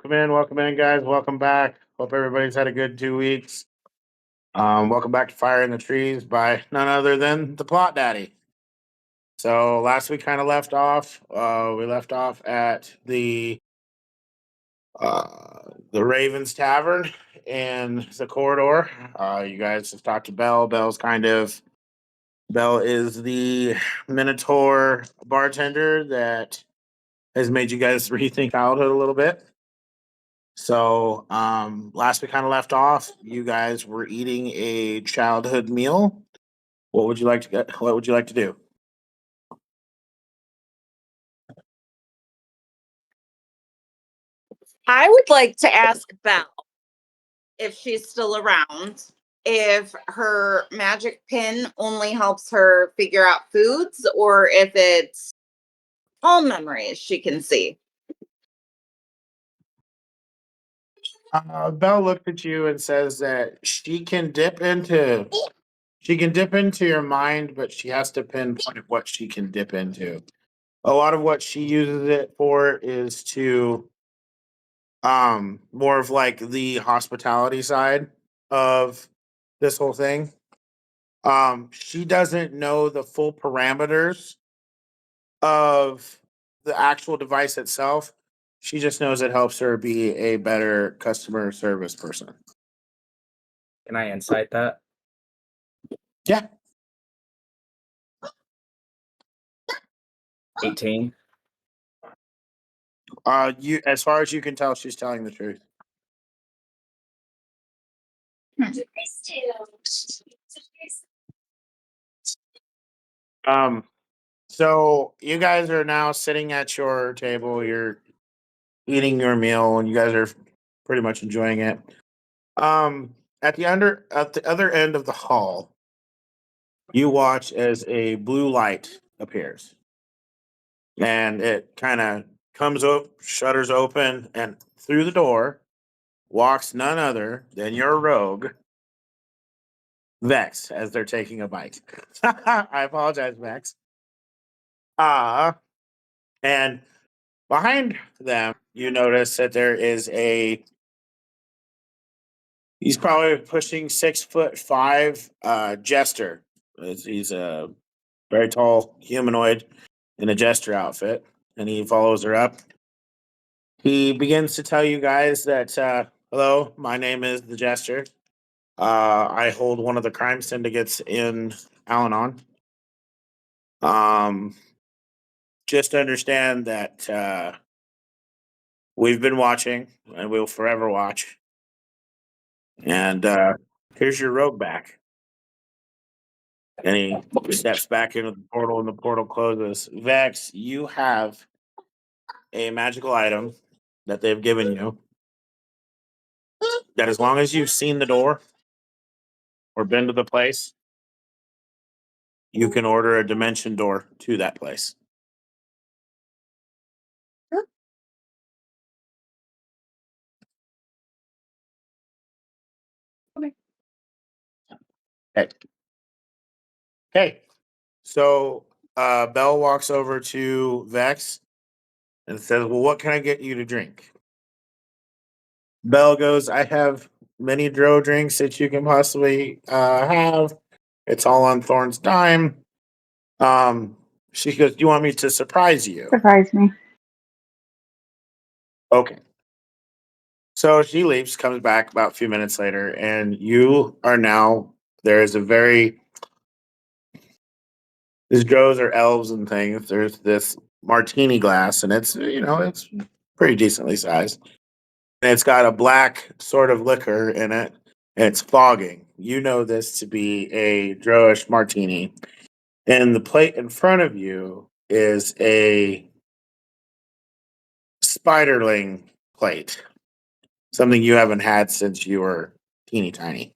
welcome in, guys. Welcome back. Hope everybody's had a good 2 weeks. Welcome back to Fire in the Trees by none other than the Plot Daddy. So last week kind of left off. We left off at the Ravens Tavern in the corridor. You guys have talked to Belle. Belle is the Minotaur bartender that has made you guys rethink childhood a little bit. So, last we kind of left off, you guys were eating a childhood meal. What would you like to get? What would you like to do? I would like to ask Belle if she's still around, if her magic pin only helps her figure out foods or if it's all memories she can see. Belle looked at you and says that she can dip into your mind, but she has to pinpoint what she can dip into. A lot of what she uses it for is to more of like the hospitality side of this whole thing. She doesn't know the full parameters of the actual device itself. She just knows it helps her be a better customer service person. Can I insight that? Yeah. 18. You, as far as you can tell, she's telling the truth. Um, so you guys are now sitting at your table. You're eating your meal, and you guys are pretty much enjoying it. At the other end of the hall, you watch as a blue light appears, and it kind of comes up, shutters open, and through the door walks none other than your rogue, Vex, as they're taking a bite. I apologize, Vex. And behind them, you notice that there is a. He's probably pushing 6'5" jester. He's a very tall humanoid in a jester outfit, and he follows her up. He begins to tell you guys that, hello, my name is the Jester. I hold one of the crime syndicates in Al-Anon. Um, just understand that we've been watching and we'll forever watch. And here's your rogue back. And he steps back into the portal and the portal closes. Vex, you have a magical item that they've given you that as long as you've seen the door or been to the place, you can order a dimension door to that place. Okay. Okay. So Belle walks over to Vex and says, well, what can I get you to drink? Belle goes, I have many dro drinks that you can possibly have. It's all on Thorn's dime. She goes, do you want me to surprise you? Surprise me. Okay. So she leaves, comes back about a few minutes later, and you are now, there is a very, these drows are elves and things. There's this martini glass, and it's pretty decently sized. And it's got a black sort of liquor in it, and it's fogging. You know this to be a drowish martini. And the plate in front of you is a spiderling plate, something you haven't had since you were teeny tiny.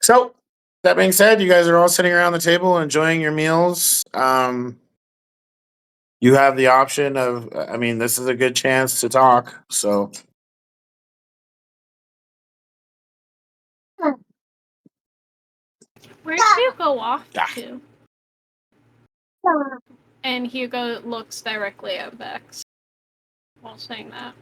So, that being said, you guys are all sitting around the table enjoying your meals. You have the option of, I mean, this is a good chance to talk. So, Where'd you go off Yeah. to? And Hugo looks directly at Vex while saying that.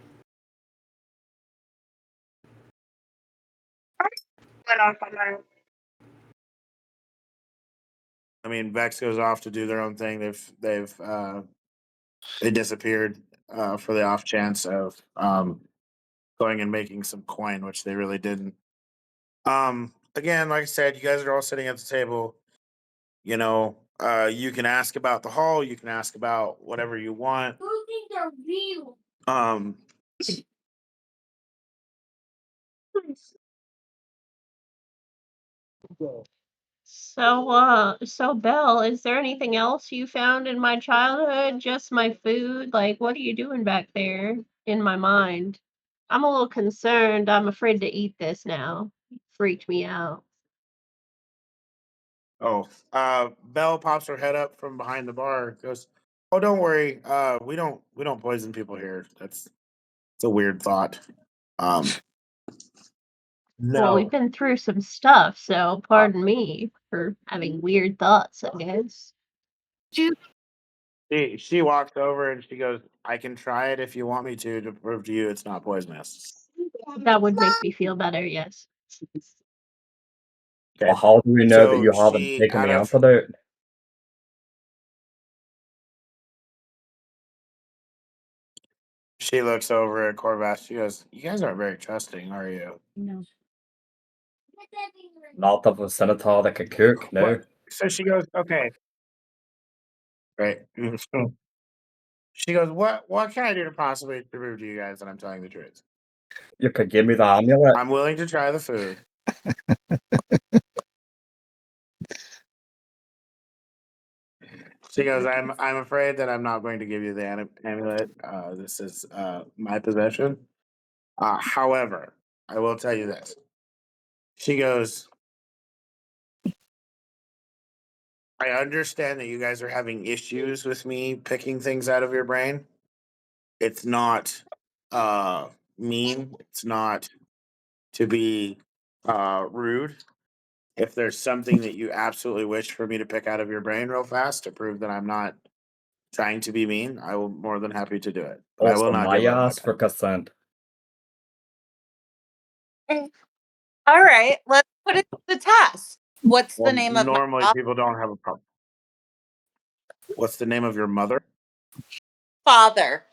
I mean, Vex goes off to do their own thing. They disappeared for the off chance of going and making some coin, which they really didn't. Again, like I said, you guys are all sitting at the table. You know, you can ask about the hall. You can ask about whatever you want. Who think they're real? Um, So Belle, is there anything else you found in my childhood? Just my food? Like, what are you doing back there in my mind? I'm a little concerned. I'm afraid to eat this now. Freaked me out. oh, Belle pops her head up from behind the bar. Goes, "Oh, don't worry. We don't poison people here. It's a weird thought. Um, Well, we've no." been through some stuff, so pardon me for having weird thoughts, I guess. She walks over and she goes, "I can try it if you want me to prove to you it's not poisonous." That would make me feel better, yes. Well, Okay. how do we know that So you haven't she taken out me out of for that? she looks over at Corvass. She goes, "You guys aren't very trusting, are you?" No. Not of a senator that could cook, no. What? So she goes, "Okay, right." She goes, "What can I do to possibly prove to you guys that I'm telling the truth? You could give me the amulet. I'm willing to try the food." She goes, I'm afraid that I'm not going to give you the amulet. This is my possession. However, I will tell you this." She goes, "I understand that you guys are having issues with me picking things out of your brain. It's not mean. It's not to be rude. If there's something that you absolutely wish for me to pick out of your brain real fast to prove that I'm not trying to be mean, I will more than happy to do it. But I will Also, not my do it ahead of ass for time." consent. All right, let's put it to the test. What's the Well, name of my normally people don't have a problem. What's the name of your mother? father?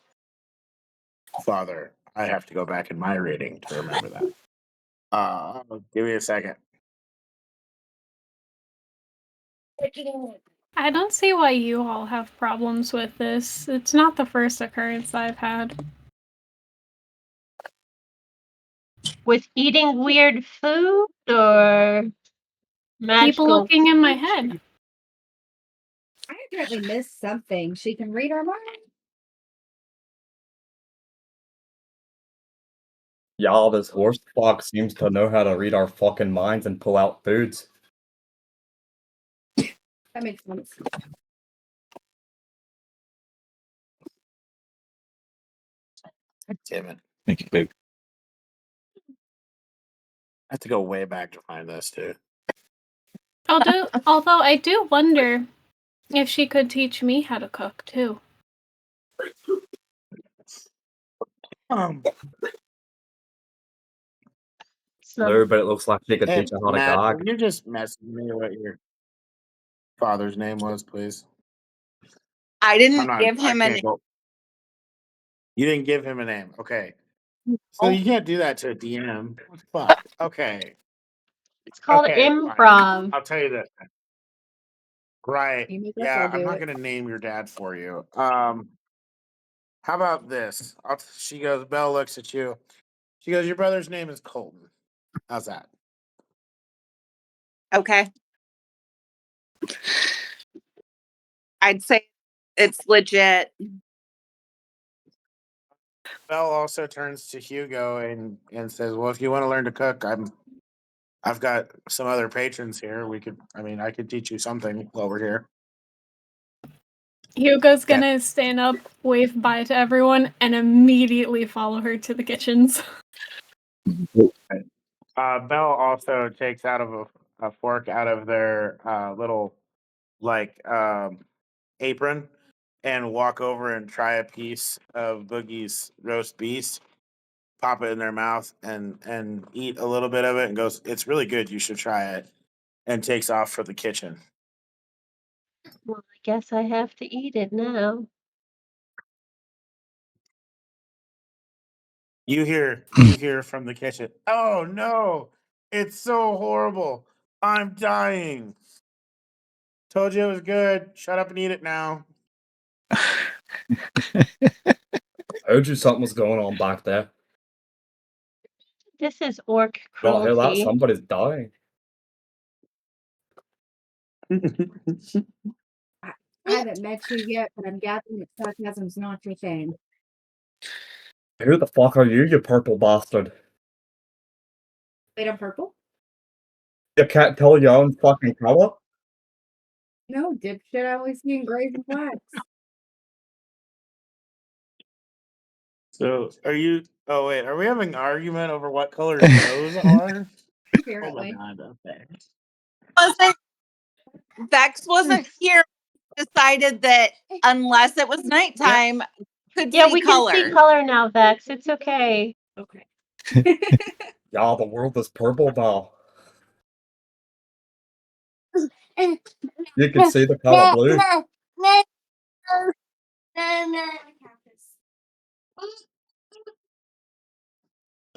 Father. I have to go back in my reading to remember that. Give me a second. I don't see why you all have problems with this. It's not the first occurrence I've had. With eating weird food or People magical looking in my head. I apparently missed something. She can read our mind. Yeah, this horse fox seems to know how to read our fucking minds and pull out foods. That makes sense. Damn it. Thank you, babe. I have to go way back to find this too. Although I do wonder if she could teach me how to cook too. Um, No, but it looks like she could hey, teach her how to Matt, gog. can you just message me what your father's name was, please? I I'm didn't not. give I him a can't name. go. You didn't give him a name. Okay. So you can't do that to a DM. What the fuck? Okay. It's called Okay. Fine. improv. I'll tell you this. Right. You make us Yeah, all I'm do not it. gonna name your dad for you. How about this? She goes, Belle looks at you. She goes, "Your brother's name is Colton. How's that?" Okay. I'd say it's legit. Belle also turns to Hugo and says, "Well, if you want to learn to cook, I've got some other patrons here. I could teach you something while we're here." Hugo's Okay. gonna stand up, wave bye to everyone, and immediately follow her to the kitchens. Belle also takes out of a fork out of their little like apron and walk over and try a piece of Boogie's roast beef, pop it in their mouth, and eat a little bit of it, and goes, "It's really good. You should try it." And takes off for the kitchen. Well, I guess I have to eat it now. You hear from the kitchen. Oh no, it's so horrible. I'm dying. Told you it was good. Shut up and eat it now. I told you something was going on back there. This is orc Well, hear that? cruelty. Somebody's dying. I haven't met you yet, but I'm gathering that sarcasm's not your thing. Who the fuck are you purple bastard? Wait, I'm purple? You can't tell your own fucking color? No, dipshit. I always see in grays and blacks. So are you? Oh wait, are we having an argument over what color snows are? Oh my Apparently. god. Okay. Wasn't Vex wasn't here. Decided that unless it was nighttime, could Yeah, see we color. can see color now, Vex. It's okay. Okay. Yeah, the world is purple now. You can see the color blue.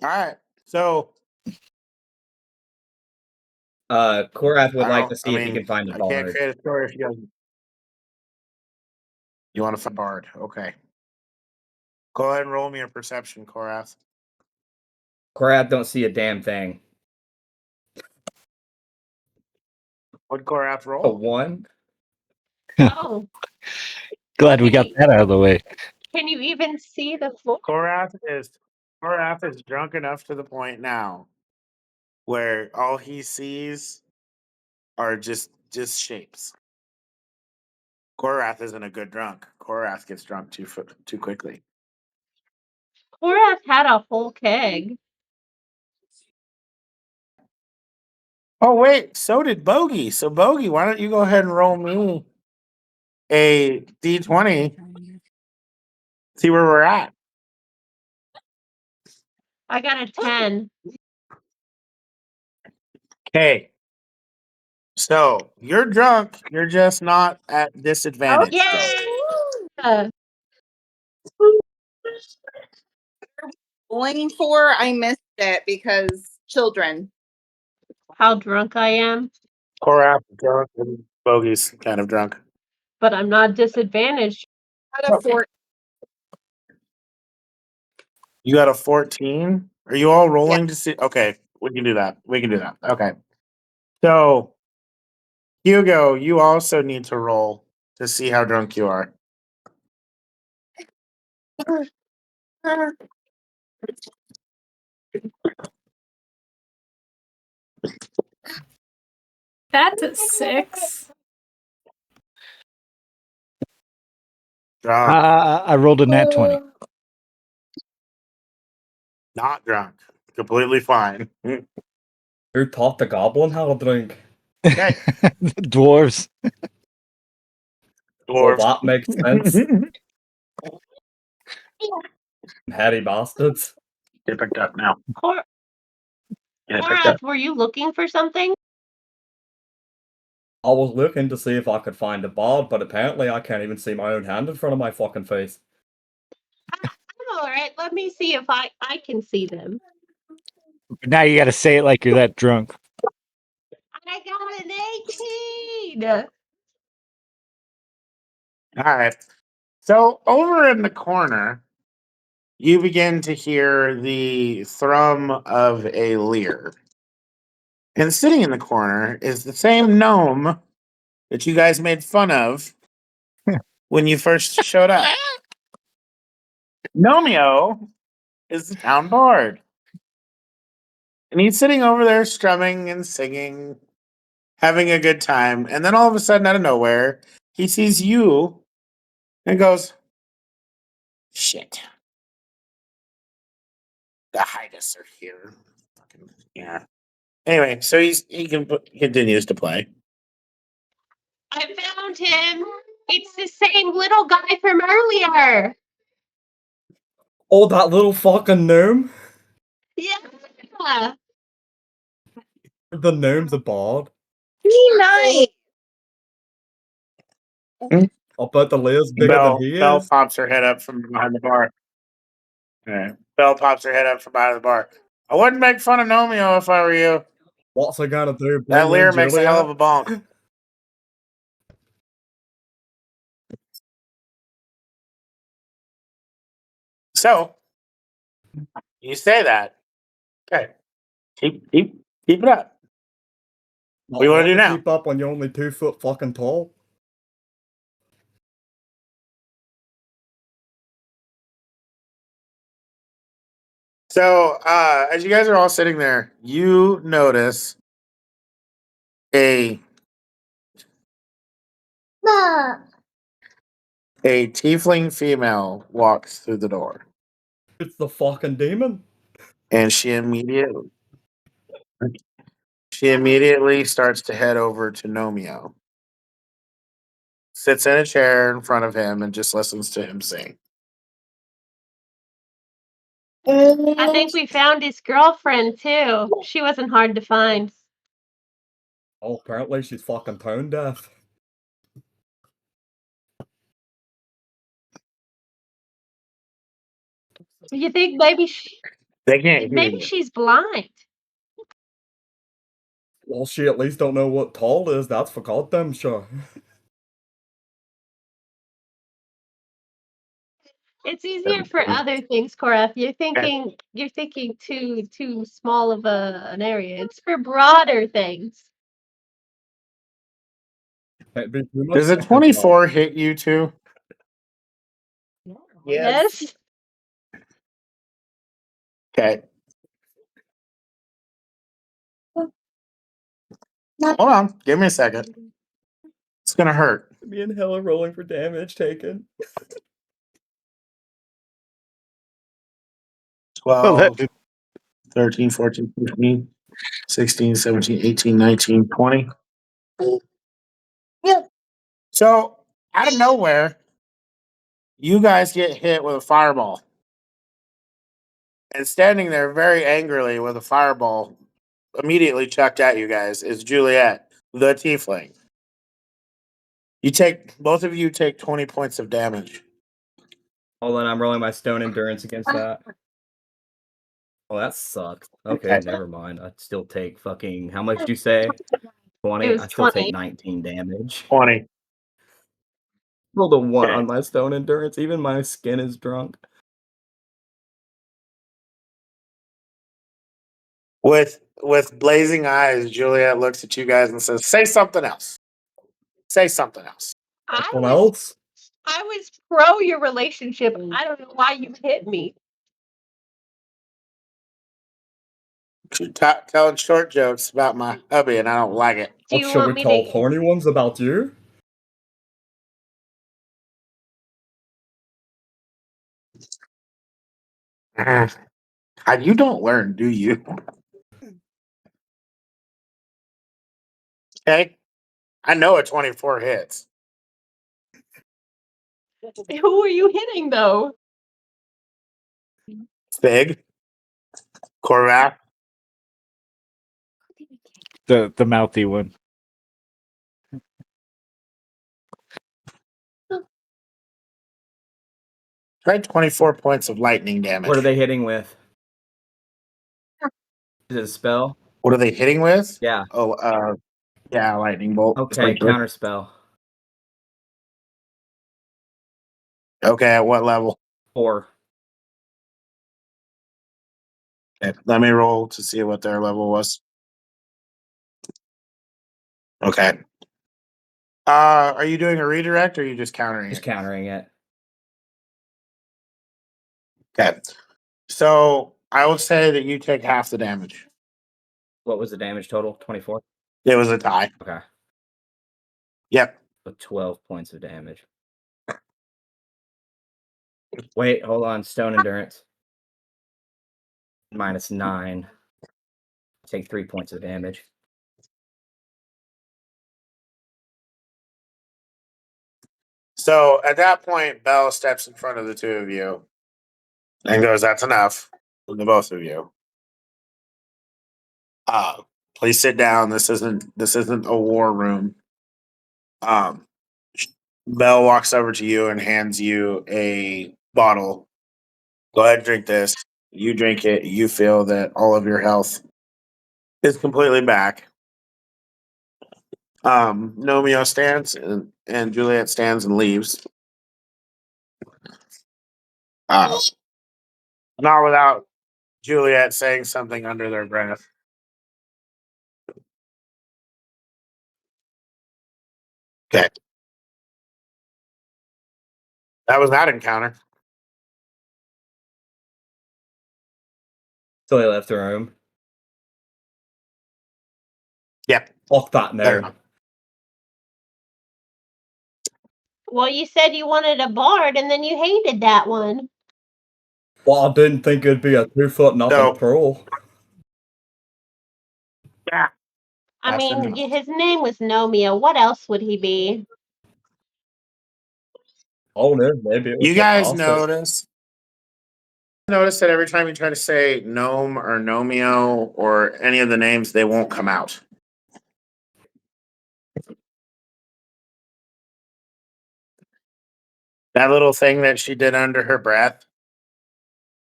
All right. So Korath would I like don't. to see if he can find a I can't bard. create a story if you guys. You want to find Bard? Okay. Go ahead and roll me a perception, Korath. Korath don't see a damn thing. What Korath A roll? 1? Oh, Glad we got that out of the way. can you even see the floor? Korath is drunk enough to the point now where all he sees are just shapes. Korath isn't a good drunk. Korath gets drunk too quickly. Korath had a whole keg. Oh wait, so did Bogey. So Bogey, why don't you go ahead and roll me a d20? See where we're at. I got a 10. Okay. So you're drunk. You're just not at disadvantage. Yay! Going for I missed it because children. How drunk I am, Korath is drunk and Bogey's kind of drunk. but I'm not disadvantaged. Out of 4. You got a 14. Are you all rolling to see? Okay, we can do that. We can do that. Okay. So Hugo, you also need to roll to see how drunk you are. That's a 6. Drunk, I rolled a nat 20. not drunk, completely fine. Who taught the goblin how to drink? Okay, Dwarves. Well, dwarves. that makes sense. Hatty bastards. Get picked up now. Get picked Korath, up. were you looking for something? I was looking to see if I could find a bard, but apparently I can't even see my own hand in front of my fucking face. All right, let me see if I can see them. But now you got to say it like you're that drunk. I got an 18. All right. So over in the corner, you begin to hear the thrum of a lyre. And sitting in the corner is the same gnome that you guys made fun of when you first showed up. Nomeo is the town bard. And he's sitting over there strumming and singing, having a good time. And then all of a sudden, out of nowhere, he sees you and goes, "Shit. The Hydus are here." Fucking, yeah. Anyway, so he continues to play. I found him. It's the same little guy from earlier. Oh, that little fucking gnome? Yeah. The gnome's a bard. Be nice. I'll bet the Leo's bigger than he Belle is. pops her head up from behind the bar. Yeah. Belle pops her head up from behind the bar. I wouldn't make fun of Nomeo if I were you. What's I gonna do? That Bring Lear in makes a hell of Julia? a bonk. So you say that. Okay. Keep it up. What do you want to do now? Keep up when you're only 2 foot fucking tall. So as you guys are all sitting there, you notice a tiefling female walks through the door. It's the fucking demon. And she immediately starts to head over to Nomeo. Sits in a chair in front of him and just listens to him sing. I think we found his girlfriend too. She wasn't hard to find. Oh, apparently she's fucking tone deaf. You think maybe They can't hear you. she's blind? Well, she at least don't know what tall is. That's for goddamn sure. It's easier for other things, Cora. You're thinking too small of an area. It's for broader things. Does a 24 hit you too? Yes. Okay. Hold on. Give me a second. It's going to hurt. Me and Hella rolling for damage taken. 12, 13, 14, 15, 16, 17, 18, 19, 20. Yeah. So, out of nowhere, you guys get hit with a fireball. And standing there very angrily with a fireball immediately chucked at you guys is Juliet, the tiefling. Both of you take 20 points of damage. Hold on, I'm rolling my stone endurance against that. Oh, that sucks. Okay, Okay. never mind. I still take fucking. How much did you say? 20? It was I still 20. take 19 damage. 20. Rolled a 1 Okay. on my stone endurance. Even my skin is drunk. With blazing eyes, Juliet looks at you guys and says, "Say something else. Say something else." Someone else? I was pro your relationship. I don't know why you hit me. Telling short jokes about my hubby, and I don't like it. Do What you should we want me tell to? horny ones about you? You don't learn, do you? Okay. I know a 24 hits. Who are you hitting though? Big. Korvac. The mouthy one. Try 24 points of lightning damage. What are they hitting with? Is it a spell? What are they hitting with? Yeah. Oh, yeah, lightning bolt. Okay, counter spell. Okay, at what level? 4. Okay, let me roll to see what their level was. Okay. Are you doing a redirect or are you just countering Just it? countering it. Okay. So I will say that you take half the damage. What was the damage total? 24? It was a tie. Okay. Yep. So 12 points of damage. Wait, hold on. Stone endurance. -9. Take 3 points of damage. So at that point, Belle steps in front of the two of you and goes, "That's enough from the both of you. Uh, please sit down. This isn't a war room." Um, Belle walks over to you and hands you a bottle. Go ahead and drink this. You drink it. You feel that all of your health is completely back. Nomeo stands and Juliet stands and leaves. Uh, not without Juliet saying something under their breath. Okay, that was that encounter. So they left the room. Yep, Fuck that there. nerd. Well, you said you wanted a bard and then you hated that one. Well, I didn't think it'd be a 2 foot nothing So troll. yeah, I that's mean, enough. his name was Nomeo. What else would he be? Oh no, maybe it was You guys fantastic. notice that every time you try to say gnome or nomeo or any of the names, they won't come out. That little thing that she did under her breath.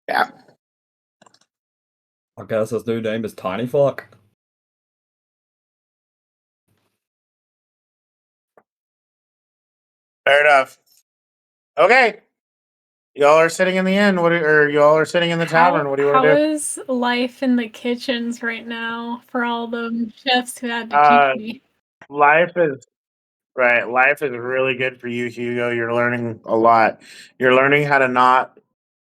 Yeah. I guess his new name is Tiny Fuck. Fair enough. Okay. Y'all are sitting in the inn. Or y'all are sitting in the tavern. What do you want How to do? is life in the kitchens right now for all the chefs who had to Uh, teach me? life is right. Life is really good for you, Hugo. You're learning a lot. You're learning how to not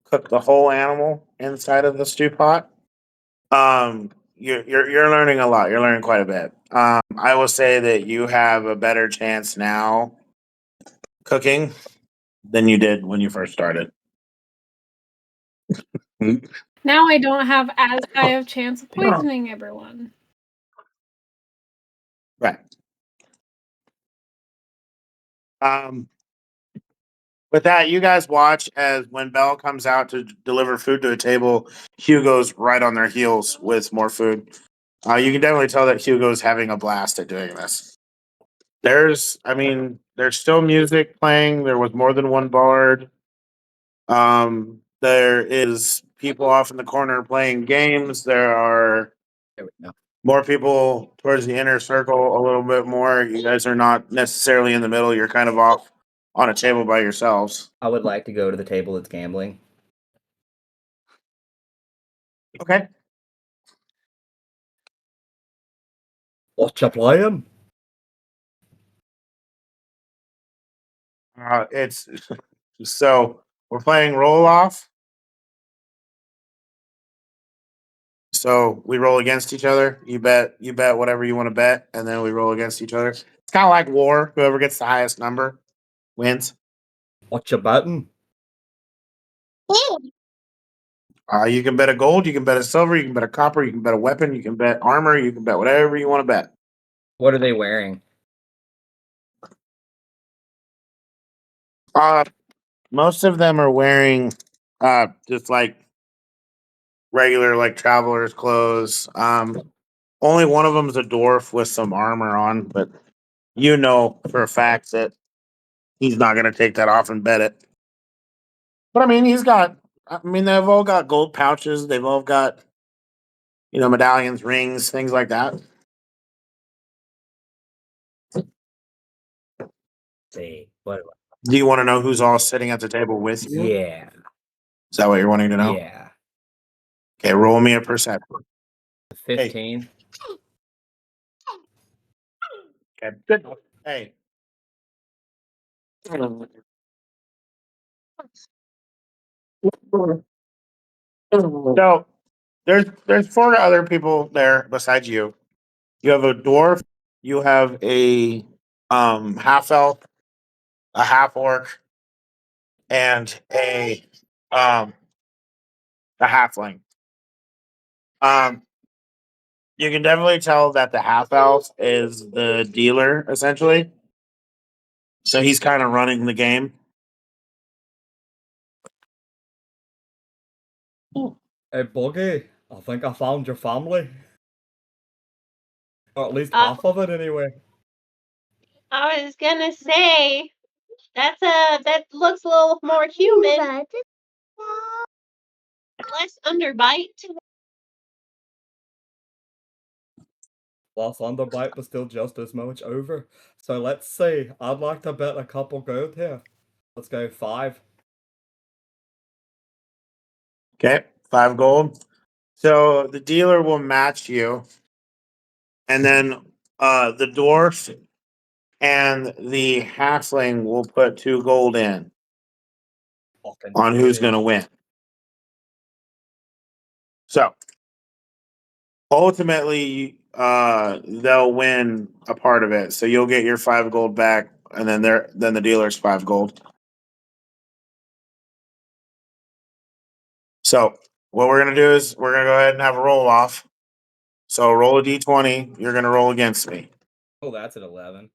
cook the whole animal inside of the stew pot. You're learning a lot. You're learning quite a bit. I will say that you have a better chance now cooking than you did when you first started. Now I don't have as high of chance of poisoning everyone. Right. Um, with that, you guys watch as when Belle comes out to deliver food to a table, Hugo's right on their heels with more food. You can definitely tell that Hugo's having a blast at doing this. There's still music playing. There was more than one bard. There is people off in the corner playing games. There are There we go. more people towards the inner circle, a little bit more. You guys are not necessarily in the middle. You're kind of off on a table by yourselves. I would like to go to the table that's gambling. Okay. What you playing? It's so we're playing roll off. So we roll against each other. You bet whatever you want to bet, and then we roll against each other. It's kind of like war. Whoever gets the highest number wins. What you betting? You can bet a gold, you can bet a silver, you can bet a copper, you can bet a weapon, you can bet armor, you can bet whatever you want to bet. What are they wearing? Uh, most of them are wearing just like regular like travelers clothes. Only one of them is a dwarf with some armor on, but you know for a fact that he's not going to take that off and bet it. But I mean, they've all got gold pouches. They've all got medallions, rings, things like that. See, what? Do you want to know who's all sitting at the table with you? Yeah, Is that what you're wanting to know? yeah. Okay, roll me a perception. 15. Okay, good. Hey. So there's four other people there besides you. You have a dwarf, you have a half elf, a half orc, and um a halfling. Um you can definitely tell that the half elf is the dealer essentially. So he's kind of running the game. Hey, Buggy, I think I found your family. Or at least Uh, half of it, anyway. I was gonna say that looks a little more human, less underbite. Last underbite, but still just as much over. So let's see. I'd like to bet a couple gold here. Let's go 5. Okay, 5 gold. So the dealer will match you, and then the dwarf and the halfling will put 2 gold in Fucking on who's beauty. going to win. So ultimately, they'll win a part of it. So you'll get your 5 gold back, and then the dealer's 5 gold. So what we're gonna do is we're gonna go ahead and have a roll off. So roll a d20. You're gonna roll against me. Oh, that's an 11.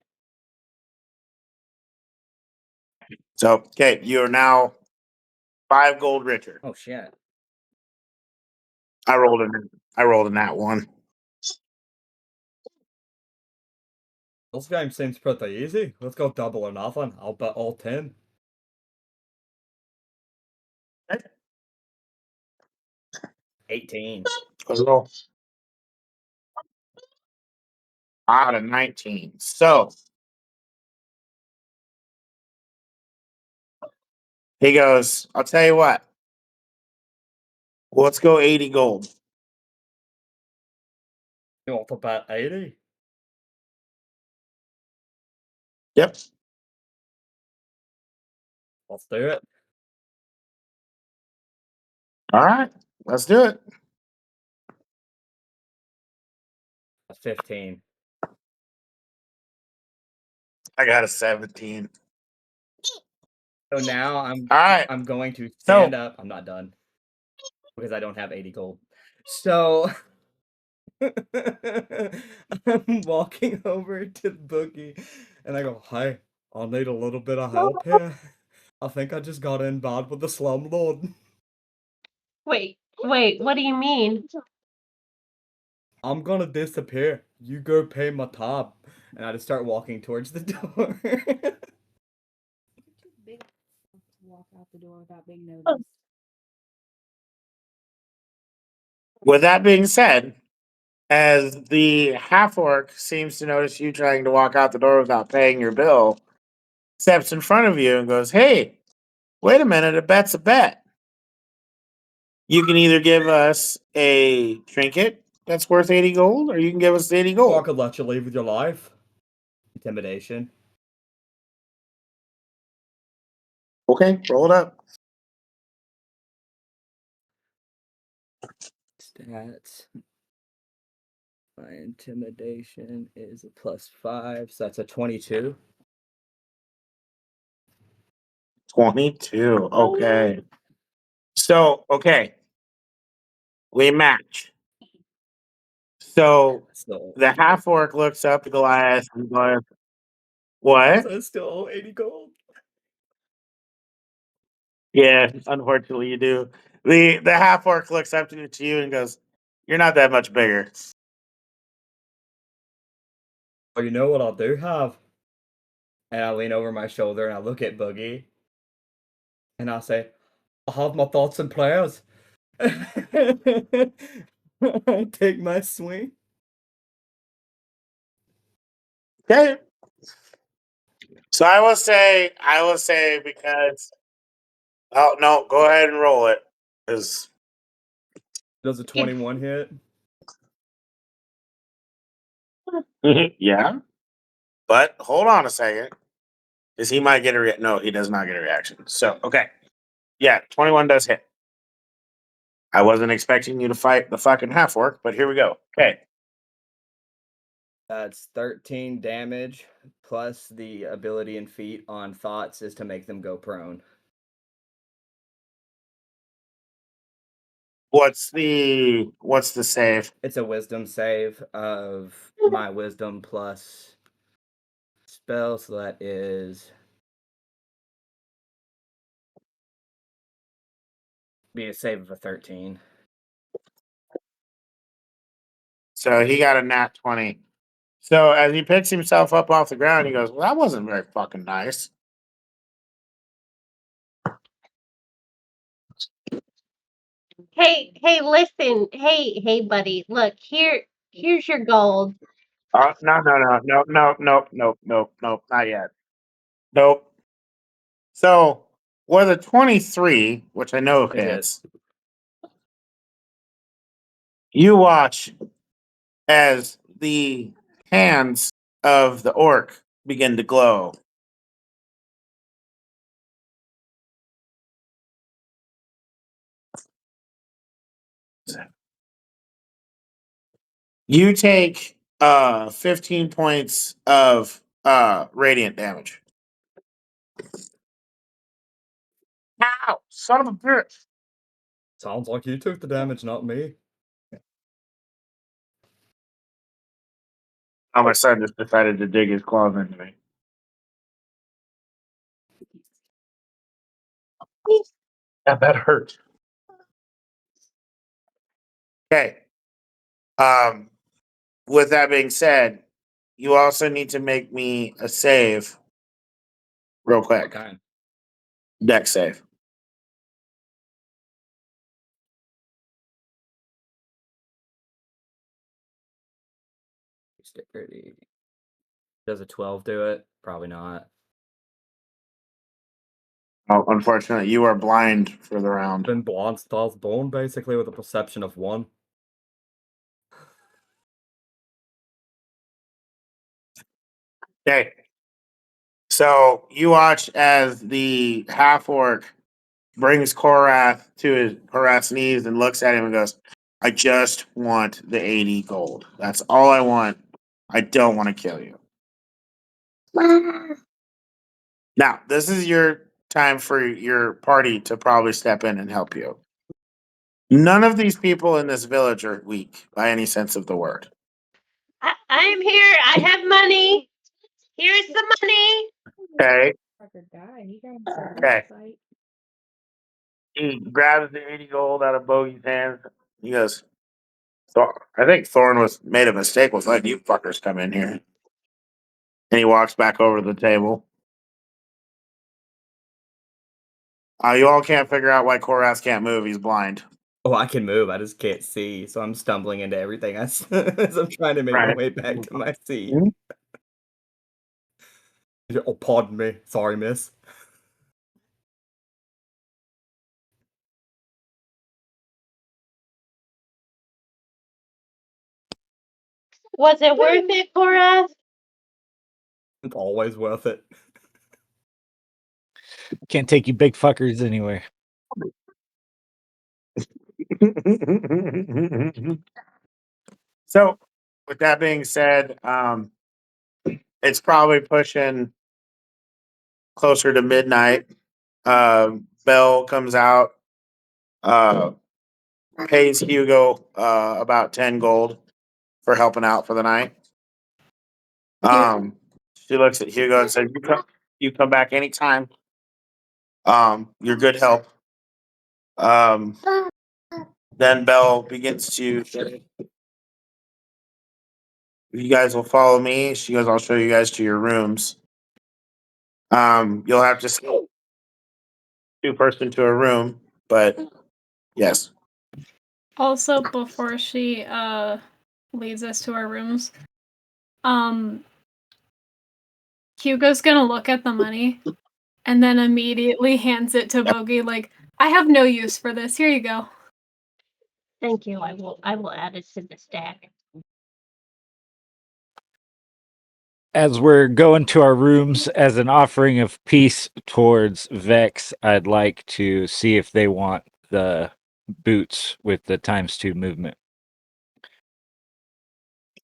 So okay, you are now 5 gold richer. Oh, shit. I rolled a nat 1. This game seems pretty easy. Let's go double or nothing. I'll bet all 10. Okay. 18. Let's roll. Out of 19. So he goes, I'll tell you what. Let's go 80 gold. You want to bet 80? Yep. Let's do it. All right. Let's do it. 15. I got a 17. So now All right. I'm going to So stand up. I'm not done because I don't have 80 gold. So I'm walking over to Boogie and I go, "Hi, I'll need a little bit of help here. I think I just got in bad with the slumlord. Wait, what do you mean? I'm gonna disappear. You go pay my tab." And I just start walking towards the door. Big walk out the door without being noticed. with that being said, as the half orc seems to notice you trying to walk out the door without paying your bill, steps in front of you and goes, "Hey, wait a minute, a bet's a bet. You can either give us a trinket that's worth 80 gold, or you can give us 80 Or I gold." could let you leave with your life. Intimidation. Okay, roll it up. Stats. My intimidation is a +5, so that's a 22. 22. Okay. So, okay, we match. So So the half orc looks up to Goliath and goes, "What?" I still owe 80 gold. Yeah, unfortunately, you do. The half orc looks up to you and goes, "You're not that much bigger." But you know what I'll do have? And I lean over my shoulder and I look at Boogie and I say, "I have my thoughts and prayers." I take my swing. Okay. So I will say because oh no, go ahead and roll it. Because Does a 21 hit? yeah. But hold on a second. Because he might get a no, he does not get a reaction. So okay. Yeah, 21 does hit. I wasn't expecting you to fight the fucking half orc, but here we go. Okay. That's 13 damage, plus the ability and feat on thoughts is to make them go prone. What's the save? It's a wisdom save of my wisdom plus spell, so that is be a save of a 13. So he got a nat 20. So as he picks himself up off the ground, he goes, "Well, that wasn't very fucking nice." Hey, listen. Hey, buddy. Look, here's your gold. No, nope, not yet. Nope. So with a 23, which I know It hits. hits, you watch as the hands of the orc begin to glow. You take 15 points of radiant damage. Ow, son of a bitch. Sounds like you took the damage, not me. Oh, my son just decided to dig his claws into me. That hurt. Okay. With that being said, you also need to make me a save real quick. Okay. Deck save. Stick ready. Does a 12 do it? Probably not. Oh, unfortunately, you are blind for the round. Been blonde stars born basically with a perception of 1. Okay. So you watch as the half orc brings Korath to Korath's knees and looks at him and goes, "I just want the 80 gold. That's all I want. I don't want to kill you." Now, this is your time for your party to probably step in and help you. None of these people in this village are weak by any sense of the word. I'm here. I have money. Here's the money. Okay. Fucker died. He got himself in Okay. a fight. He grabs the 80 gold out of Bogey's hands. He goes, I think Thorn was made a mistake with letting you fuckers come in here. And he walks back over to the table. You all can't figure out why Korath can't move. He's blind. Oh, I can move. I just can't see, so I'm stumbling into everything as I'm trying to make my Right. way back to my seat. Mhm. Oh, pardon me. Sorry, miss. Was it worth it, Korath? It's always worth it. Can't take you big fuckers anywhere. So, with that being said, it's probably pushing closer to midnight. Bell comes out, uh, pays Hugo about 10 gold for helping out for the night. She looks at Hugo and says, you come back anytime. You're good help." Then Bell begins to say, "You guys will follow me." She goes, "I'll show you guys to your rooms. You'll have to sneak 2-person to a room, but yes." Also, before she leads us to our rooms, Hugo's gonna look at the money and then immediately hands it to Bogey like, "I have no use for this. Here you go." Thank you. I will add it to the stack. As we're going to our rooms as an offering of peace towards Vex, I'd like to see if they want the boots with the ×2 movement.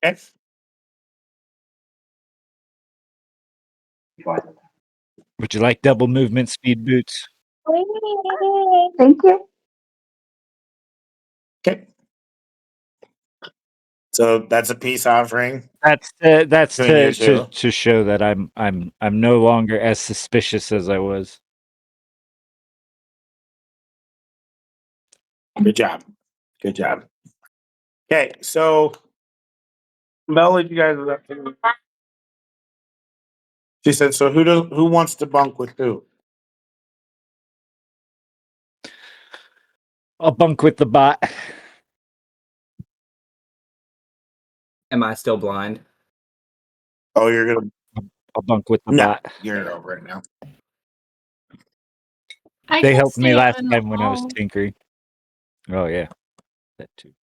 Okay. Would you like double movement speed boots? Thank you. Okay. So that's a peace offering. That's Between you two. to show that I'm no longer as suspicious as I was. Good job. Good job. Okay, so Mel, you guys. She said, "So who wants to bunk with who?" I'll bunk with the bot. Am I still blind? Oh, you're gonna I'll bunk with the no, bot. you're over it now. I They can helped me stay last out in the time when I was hall. tinkering. Oh yeah, that too.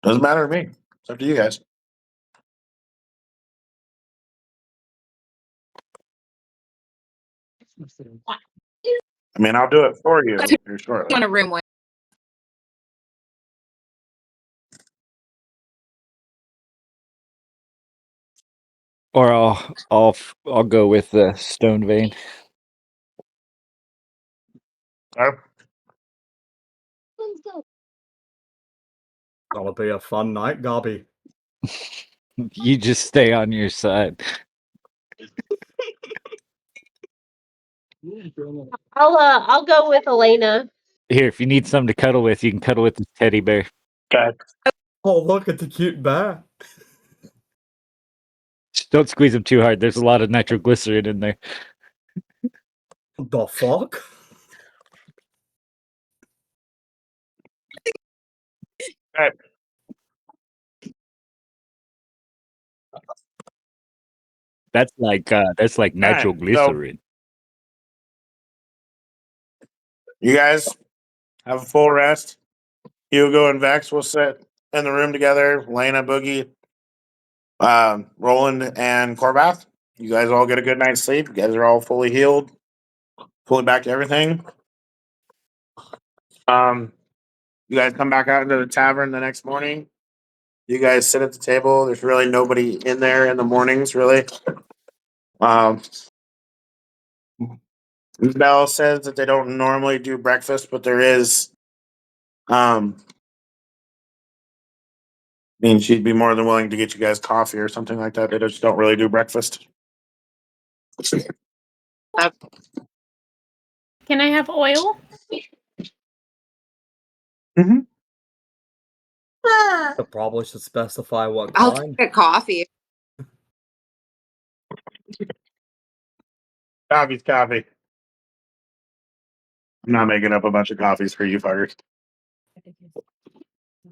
Doesn't matter to me. It's up to you guys. I mean, I'll do it for you here shortly. Want a room with Or I'll go with the stone vein. Okay. Gonna be a fun night, Gobby. You just stay on your side. I'll go with Elena. Here, if you need something to cuddle with, you can cuddle with the teddy bear. Okay. Oh, look at the cute bear. Just don't squeeze him too hard. There's a lot of nitroglycerin in there. The fuck? Okay. That's like All right. So nitroglycerin. you guys have a full rest. Hugo and Vex will sit in the room together. Lena, Boogie, Roland, and Corbath. You guys all get a good night's sleep. You guys are all fully healed, fully back to everything. Um, you guys come back out into the tavern the next morning. You guys sit at the table. There's really nobody in there in the mornings, really. Um, Belle says that they don't normally do breakfast, but there is. I mean, she'd be more than willing to get you guys coffee or something like that. They just don't really do breakfast. Can I have oil? Mm-hmm. I probably should specify what I'll kind. take a coffee. Coffee's coffee. I'm not making up a bunch of coffees for you fuckers.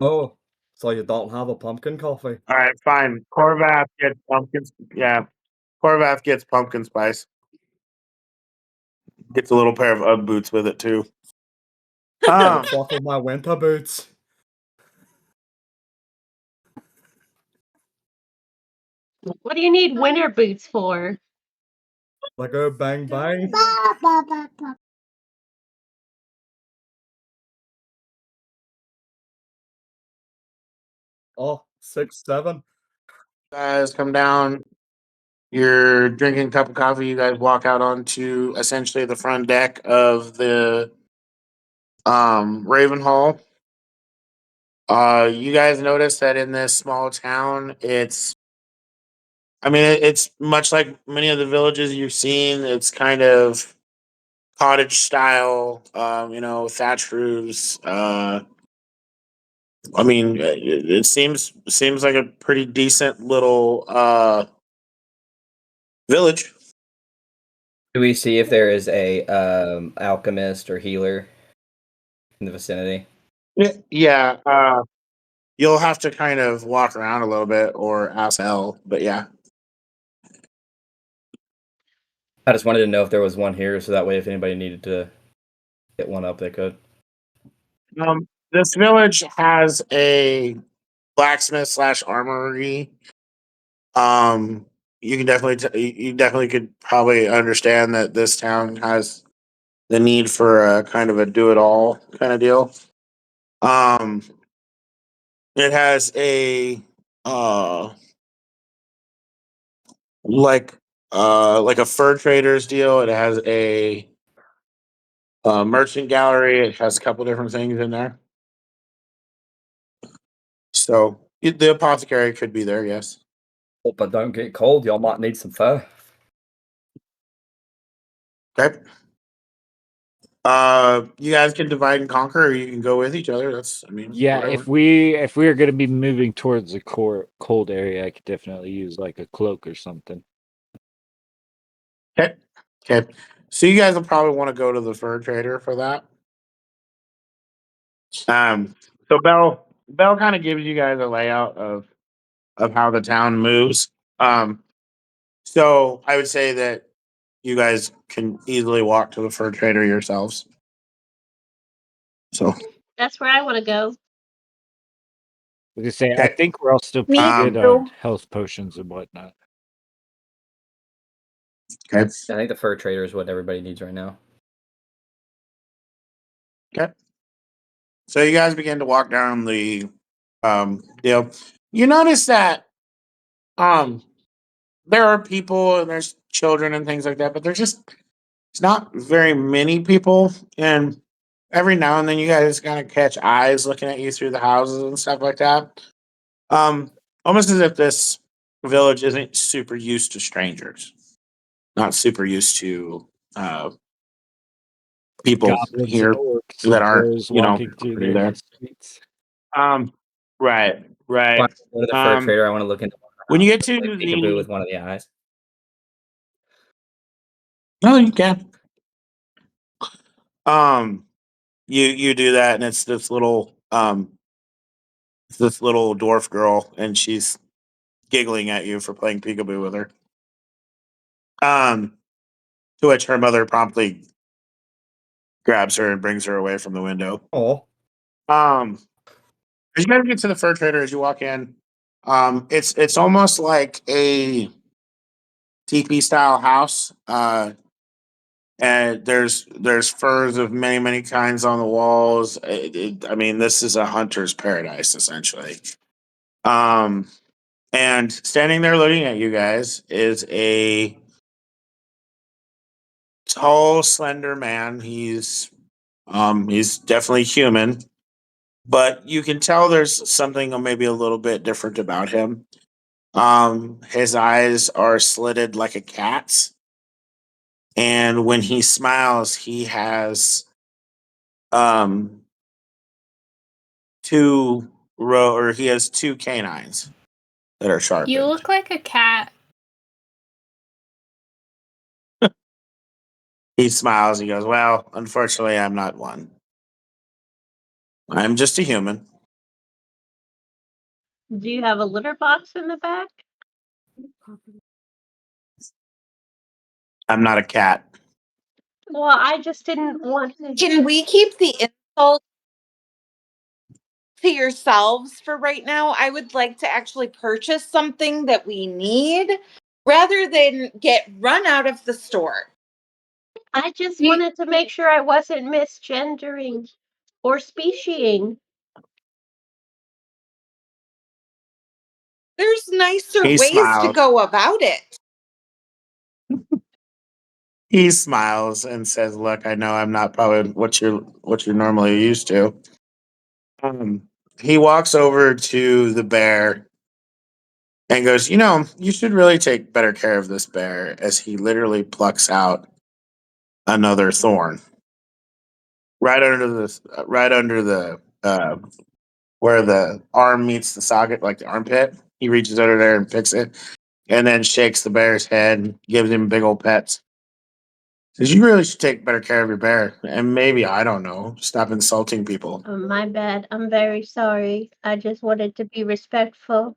Oh, so you don't have a pumpkin coffee? All right, fine. Corvath gets pumpkins. Yeah, Corvath gets pumpkin spice. Gets a little pair of UGG boots with it too. Don't fuck with my winter boots. What do you need winter boots for? Like go bang bang. Oh, 6, 7. guys come down. You're drinking a cup of coffee. You guys walk out onto essentially the front deck of the Raven Hall. You guys notice that in this small town, it's much like many of the villages you've seen. It's kind of cottage style, thatch roofs. It seems like a pretty decent little village. Do we see if there is a alchemist or healer in the vicinity? Yeah, you'll have to kind of walk around a little bit or ask L, but yeah. I just wanted to know if there was one here, so that way if anybody needed to get one up, they could. This village has a blacksmith slash armory. Um, you can you definitely could probably understand that this town has the need for a kind of a do it all kind of deal. Um, it has a uh like like a fur traders deal. It has a merchant gallery. It has a couple different things in there. So the apothecary could be there. Yes. Hope I don't get cold. Y'all might need some fur. Okay. You guys can divide and conquer, or you can go with each other. That's, I mean, Yeah, whatever. if we are going to be moving towards the cold area, I could definitely use like a cloak or something. Okay. Okay. So you guys will probably want to go to the fur trader for that. So Bell kind of gives you guys a layout of how the town moves. So I would say that you guys can easily walk to the fur trader yourselves. So That's where I want to go. I was gonna say, I okay. think we're all still Me pretty good too. on health potions and whatnot. Okay. I think the fur trader is what everybody needs right now. Okay. So you guys begin to walk down the deal. You notice that there are people and there's children and things like that, but there's just it's not very many people. And every now and then you guys kind of catch eyes looking at you through the houses and stuff like that. Almost as if this village isn't super used to strangers, not super used to people Goblins and here orcs that and aren't, crows walking through already their there. streets. Right, When right. I go to the fur trader, I want to look into When you get to like peekaboo with the, one of the eyes. no, you can. You do that, and it's this little dwarf girl, and she's giggling at you for playing peekaboo with her. Um, to which her mother promptly grabs her and brings her away from the window. Oh, Um, as you guys get to the fur trader, as you walk in, it's almost like a teepee style house. And there's furs of many kinds on the walls. I mean, this is a hunter's paradise essentially. Um, and standing there looking at you guys is a tall, slender man. He's definitely human, but you can tell there's something maybe a little bit different about him. His eyes are slitted like a cat's, and when he smiles, he has um he has two canines that are You sharpened. look like a cat. He smiles. He goes, "Well, unfortunately, I'm not one. I'm just a human. Do you have a litter box in the back? I'm not a cat." Well, I just didn't want to. Can we keep the insult to yourselves for right now? I would like to actually purchase something that we need rather than get run out of the store. I just wanted to make sure I wasn't misgendering or speciesing. There's nicer He ways to smiles. go about it. He smiles and says, "Look, I know I'm not probably what you're normally used to." Um, he walks over to the bear and goes, "You should really take better care of this bear." As he literally plucks out another thorn right under the where the arm meets the socket, like the armpit. He reaches under there and picks it, and then shakes the bear's head, and gives him big old pets. Says, "You really should take better care of your bear, and maybe I don't know, stop insulting people." My bad. I'm very sorry. I just wanted to be respectful.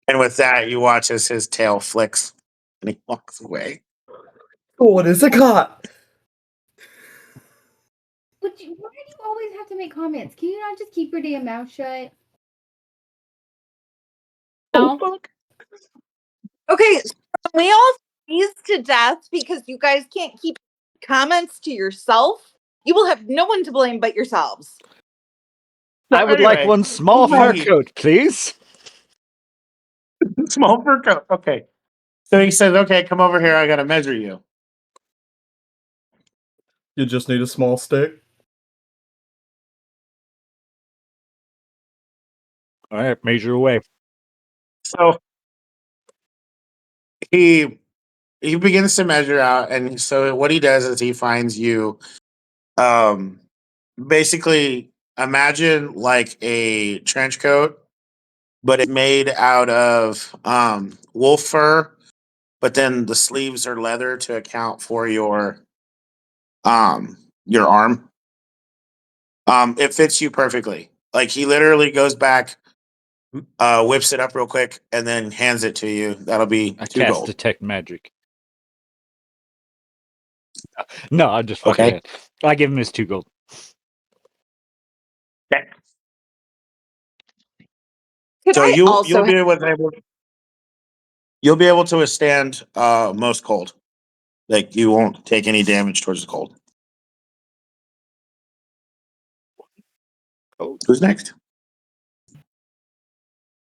And with that, you watch as his tail flicks, and he walks away. oh, it is a cat. Why do you always have to make comments? Can you not just keep your damn mouth shut? Oh, No. fuck. Okay, so we all freeze to death because you guys can't keep comments to yourself. You will have no one to blame but yourselves. So I would like anyway, one small fur he- coat, please. small fur coat. Okay. So he says, "Okay, come over here. I got to measure you." You just need a small stick. All right, measure away. So he begins to measure out, and so what he does is he finds you. Um, Basically, imagine like a trench coat, but it's made out of wolf fur. But then the sleeves are leather to account for your arm. It fits you perfectly. Like he literally goes back, whips it up real quick, and then hands it to you. That'll be I 2 cast gold. detect magic. No, I'm just fucking Okay. it. I give him his 2 gold. Okay. Could So I also you'll be able to withstand most cold. Like you won't take any damage towards the cold. Oh, Who's next?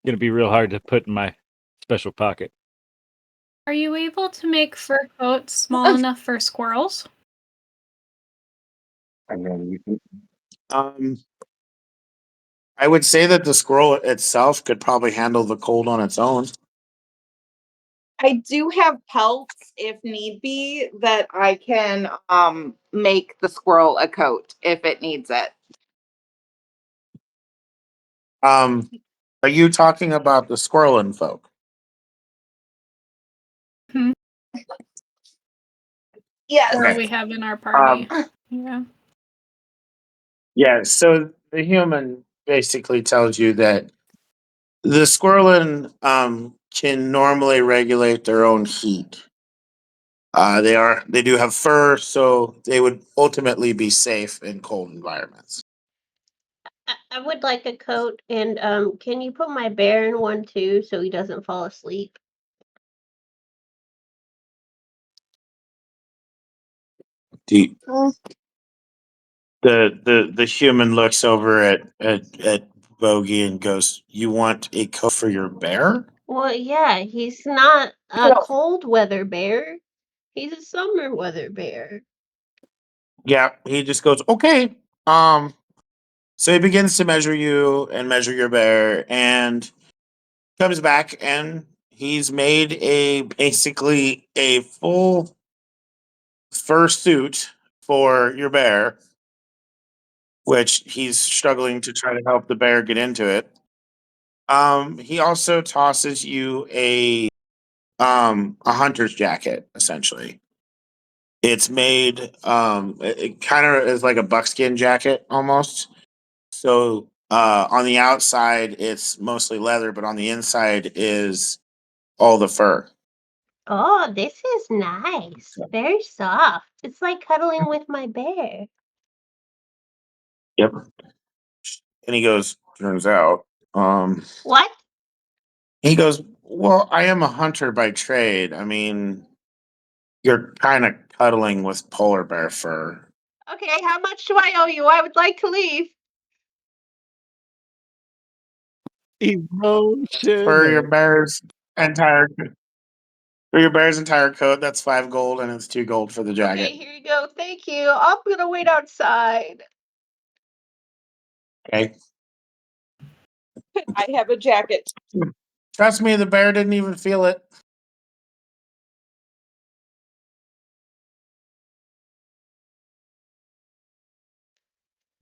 gonna be real hard to put in my special pocket. Are you able to make fur coats small enough for squirrels? Um, I would say that the squirrel itself could probably handle the cold on its own. I do have pelts if need be that I can make the squirrel a coat if it needs it. Um, are you talking about the squirrelin folk? Hmm. Yes. Or Okay. we have in our party. Yeah. Yeah. So the human basically tells you that the squirrelin can normally regulate their own heat. They do have fur, so they would ultimately be safe in cold environments. I would like a coat, and can you put my bear in one too, so he doesn't fall asleep? The the human looks over at Bogey and goes, "You want a coat for your bear?" Well, yeah, he's not a No. cold weather bear. He's a summer weather bear. Yeah, he just goes, "Okay." Um, so he begins to measure you and measure your bear, and comes back and he's made a basically a full fur suit for your bear, which he's struggling to try to help the bear get into it. He also tosses you a hunter's jacket, essentially. It's made it kind of is like a buckskin jacket almost. So on the outside it's mostly leather, but on the inside is all the fur. Oh, this is nice. Very soft. It's like cuddling with my bear. Yep. And he goes, turns out. What? He goes, well, I am a hunter by trade. I mean, you're kind of cuddling with polar bear fur. Okay, how much do I owe you? I would like to leave. For your Emotional. bear's entire for your bear's entire coat, that's 5 gold, and it's 2 gold for the Okay, jacket. here you go. Thank you. I'm gonna wait outside. Okay. I have a jacket. Trust me, the bear didn't even feel it.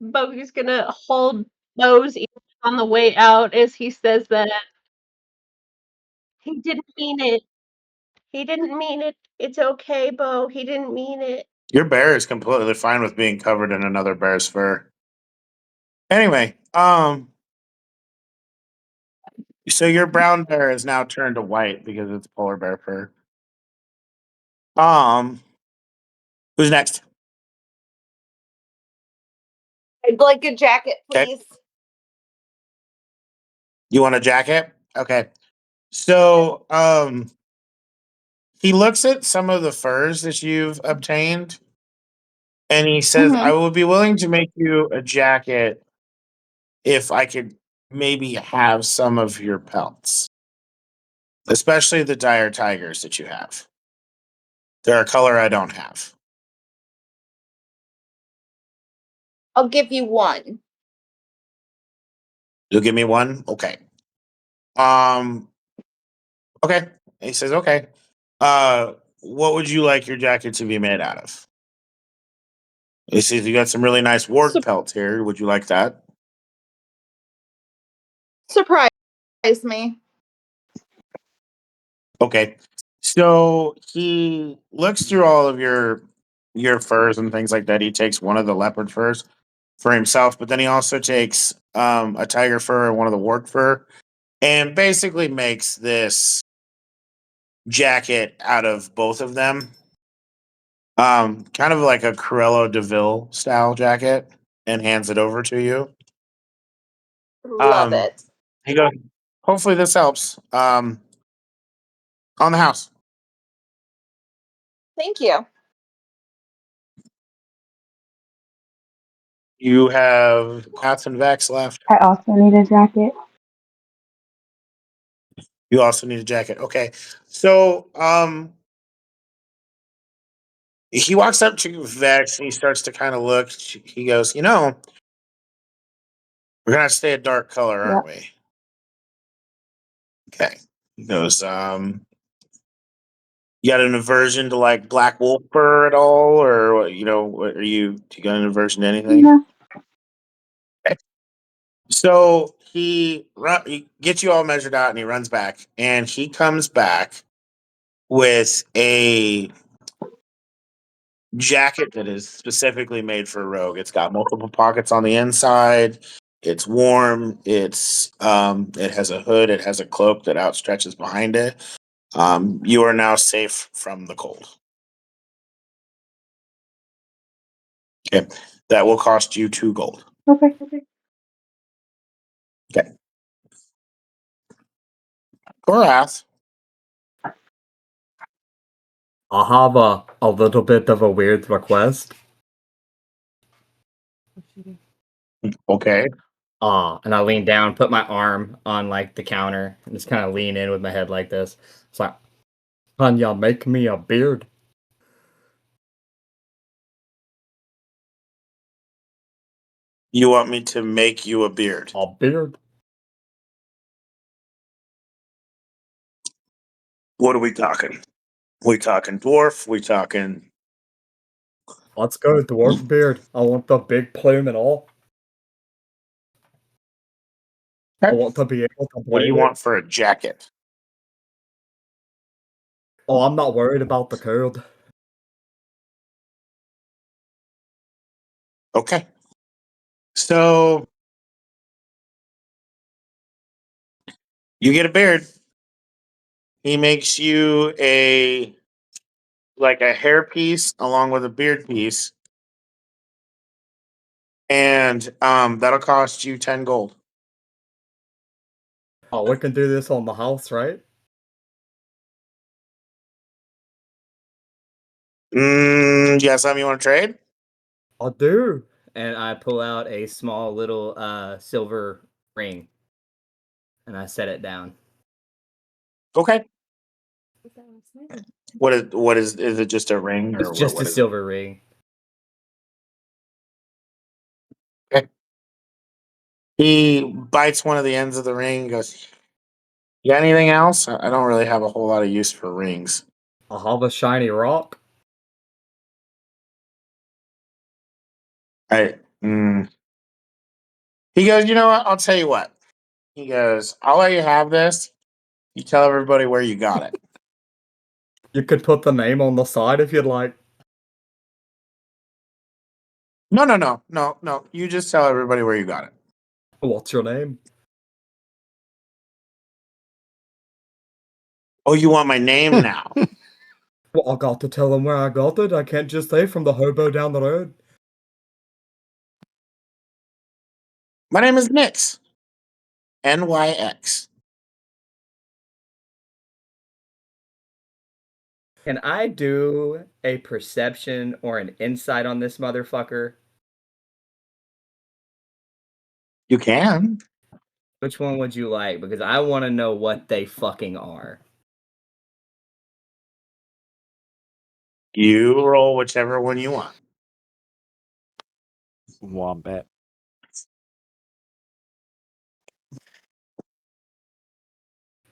Bogey's gonna hold Bo's ear on the way out as he says that. He didn't mean it. He didn't mean it. It's okay, Bo. He didn't mean it. Your bear is completely fine with being covered in another bear's fur. Anyway, so your brown bear is now turned to white because it's polar bear fur. Um, who's next? I'd like a jacket, Okay. please. You want a jacket? Okay. So, he looks at some of the furs that you've obtained and he says, I Mm-hmm. would be willing to make you a jacket if I could maybe have some of your pelts, especially the dire tigers that you have. They're a color I don't have. I'll give you one. You'll give me one? Okay. Um, okay. He says, okay. What would you like your jacket to be made out of? He says, you got some really nice warg pelts here. Would you like that? Surprise me. Okay. So he looks through all of your furs and things like that. He takes one of the leopard furs for himself, but then he also takes a tiger fur and one of the warg fur and basically makes this jacket out of both of them. Kind of like a Corello DeVille style jacket, and hands it over to you. Love Um, it. he goes, hopefully this helps. On the house. Thank you. You have Path and Vex left. I also need a jacket. You also need a jacket. Okay. So he walks up to Vex and he starts to kind of look. He goes, we're gonna stay a dark color, aren't Yep. we? Okay. He goes, you got an aversion to like black wolf fur at all, or what do you got an aversion to anything? No. Okay. So he gets you all measured out and he runs back and he comes back with a jacket that is specifically made for a rogue. It's got multiple pockets on the inside. It's warm. It has a hood. It has a cloak that outstretches behind it. You are now safe from the cold. Okay, that will cost you 2 gold. Okay. Okay, Korath. I have a little bit of a weird request. Okay, And I lean down, put my arm on like the counter, and just kind of lean in with my head like this. It's like, can y'all make me a beard? you want me to make you a beard? A beard? What are we talking? We talking dwarf? We talking? Let's go dwarf beard. I want the big plume and all. I want to be able to What do play you it. want for a jacket? Oh, I'm not worried about the cold. Okay, so you get a beard. He makes you a hair piece along with a beard piece, and that'll cost you 10 gold. Oh, we can do this on the house, right? You got something you want to trade? I do. And I pull out a small little silver ring and I set it down. Okay. Is it just a ring or It's just what a is it? silver ring. Okay. He bites one of the ends of the ring and goes, you got anything else? I don't really have a whole lot of use for rings. I have a shiny rock. I He goes, you know what? I'll tell you what. He goes, I'll let you have this. You tell everybody where you got it. You could put the name on the side if you'd like. No. You just tell everybody where you got it. What's your name? Oh, you want my name now? Well, I got to tell them where I got it. I can't just say from the hobo down the road. My name is Nyx. NYX. Can I do a perception or an insight on this motherfucker? You can. Which one would you like? Because I want to know what they fucking are. You roll whichever one you want. Wombat.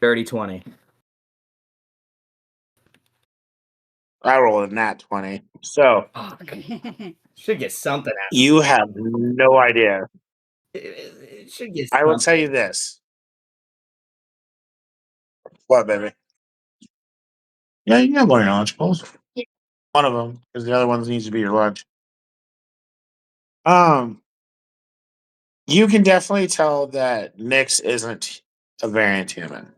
Dirty 20. I rolled a nat 20. So Fuck. Should get something out of you have no idea. it. Should get I will tell you something. this. What, baby? Yeah, you can have one of your lunchables. One of them, because the other ones needs to be your lunch. You can definitely tell that Nyx isn't a variant human.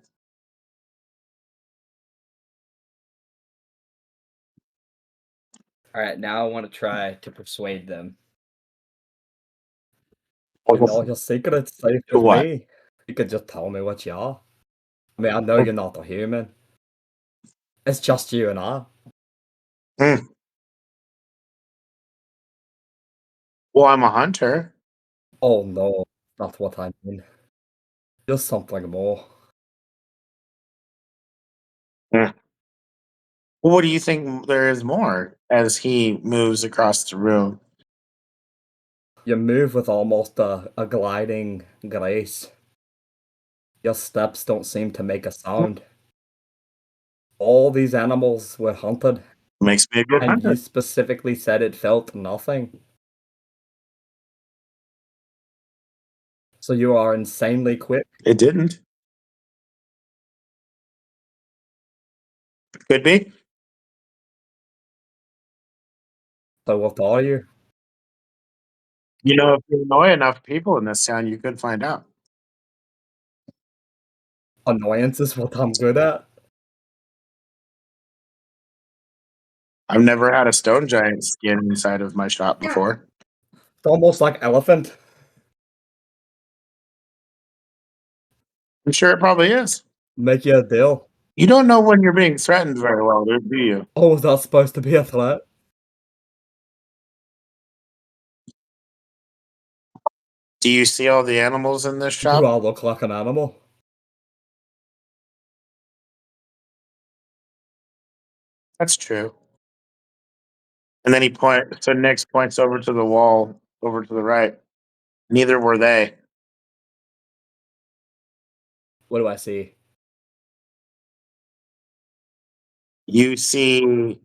Alright, now I want to try to persuade them. You know your secret's safe To with what? me. You could just tell me what you are. I mean, I know you're not a human. It's just you and I. Hmm. Well, I'm a hunter. Oh no, that's what I mean. You're something more. Hmm. Well, what do you think there is more as he moves across the room? You move with almost a gliding grace. Your steps don't seem to make a sound. All these animals were hunted, Makes me a good and you hunter. specifically said it felt nothing. So you are insanely quick. It didn't. Could be. So what are you? You know, if you annoy enough people in this town, you could find out. Annoyance is what I'm good at. I've never had a stone giant skin inside of my shop Yeah. before. It's almost like elephant. I'm sure it probably is. Make you a deal. You don't know when you're being threatened very well, do you? Oh, was that supposed to be a threat? Do you see all the animals in this Do shop? I look like an animal? That's true. And then so Nyx points over to the wall, over to the right. Neither were they. What do I see? You see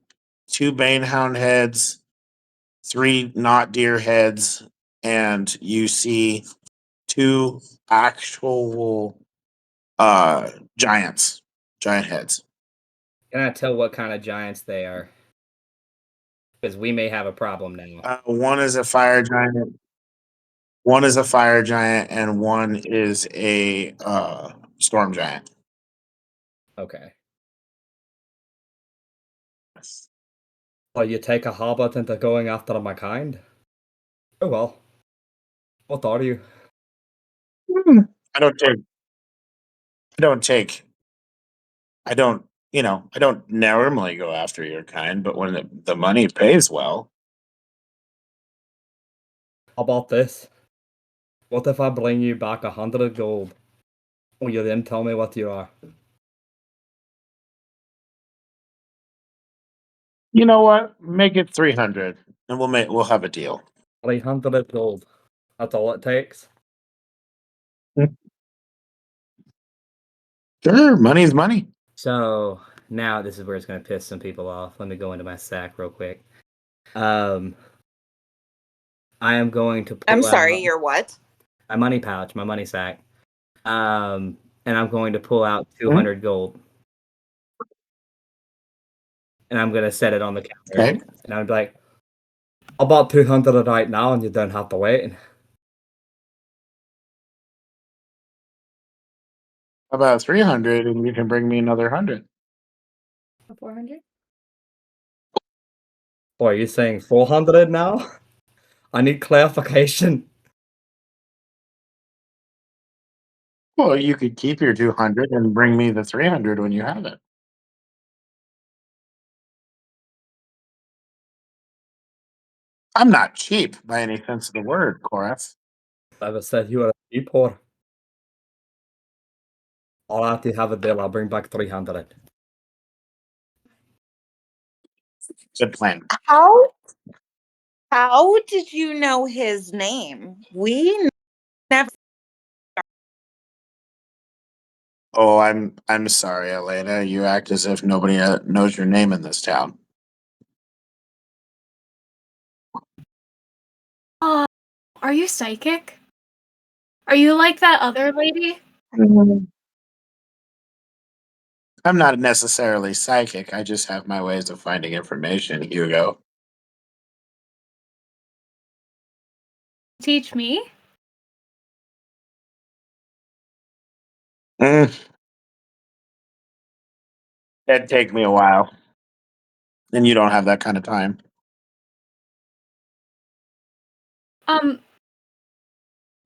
two banehound heads, three not deer heads, and you see two actual giants, giant heads. Can I tell what kind of giants they are? Because we may have a problem now. One is a fire giant. One is a fire giant, and one is a storm giant. Okay. Well, you take a hobbit into going after my kind? Oh well. What are you? I don't take. I don't take. I don't. I don't normally go after your kind, but when the money pays well, How about this? What if I bring you back 100 gold? Will you then tell me what you are? you know what? Make it 300, and we'll have a deal. 300 gold. That's all it takes? Sure, money's money. So, now this is where it's going to piss some people off. Let me go into my sack real quick. I am going to pull I'm sorry, out you're what? my money pouch, my money sack. And I'm going to pull out 200 gold. And I'm going to set it on the counter. Okay. And I'm like, I'll buy 200 right now and you don't have to wait. How about 300, and you can bring me another 100? 400? Boy, are you saying 400 now? I need clarification. Well, you could keep your 200 and bring me the 300 when you have it. I'm not cheap by any sense of the word, Korath. I ever said you were a cheap whore. I'll have to have a deal. I'll bring back 300. Good plan. How did you know his name? We never Oh, I'm sorry, Elena. You act as if nobody knows your name in this town. Uh, are you psychic? Are you like that other lady? I'm not necessarily psychic. I just have my ways of finding information, Hugo. Teach me? Mm, that'd take me a while, and you don't have that kind of time. Um,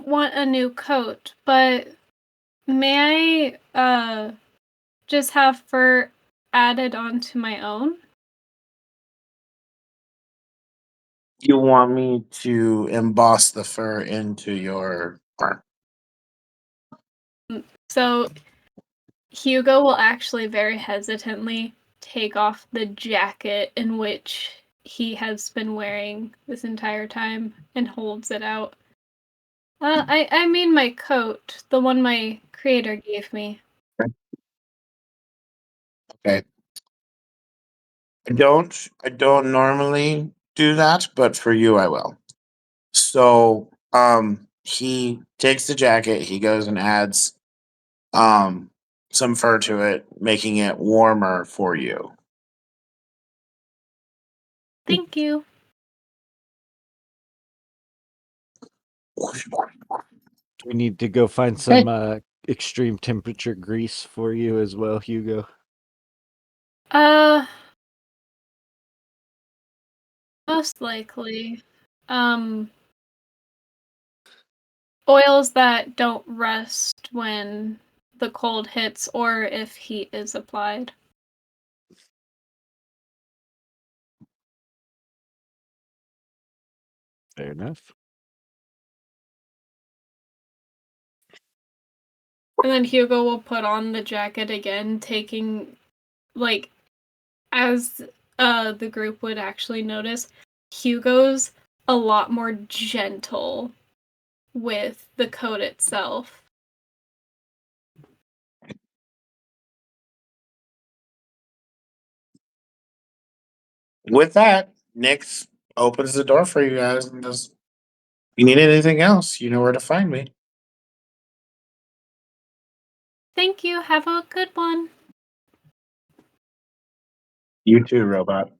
want a new coat, but may I just have fur added onto my own? You want me to emboss the fur into your arm? So Hugo will actually very hesitantly take off the jacket in which he has been wearing this entire time and holds it out. I mean my coat, the one my creator gave me. Okay. I don't normally do that, but for you I will. So, he takes the jacket, he goes and adds some fur to it, making it warmer for you. Thank you. We need to go find some extreme temperature grease for you as well, Hugo. Uh, most likely. Um, oils that don't rust when the cold hits or if heat is applied. Fair enough. And then Hugo will put on the jacket again, taking, like, as the group would actually notice, Hugo's a lot more gentle with the coat itself. With that, Nix opens the door for you guys and does. If you need anything else, you know where to find me. Thank you. Have a good one. You too, robot.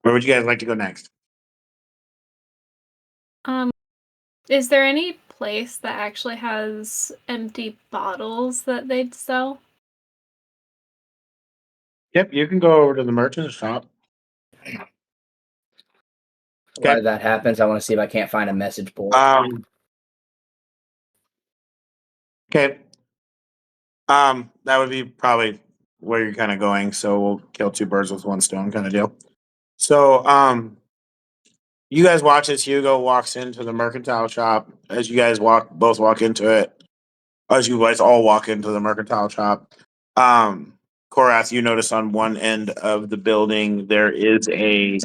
Where would you guys like to go next? Um, is there any place that actually has empty bottles that they'd sell? Yep, you can go over to the merchant shop. While that happens, I want to see if I can't find a message board. Okay. That would be probably where you're kind of going. So we'll kill two birds with one stone kind of deal. So, you guys watch as Hugo walks into the mercantile shop. As you guys both walk into it, as you guys all walk into the mercantile shop, Korath, you notice on one end of the building there is a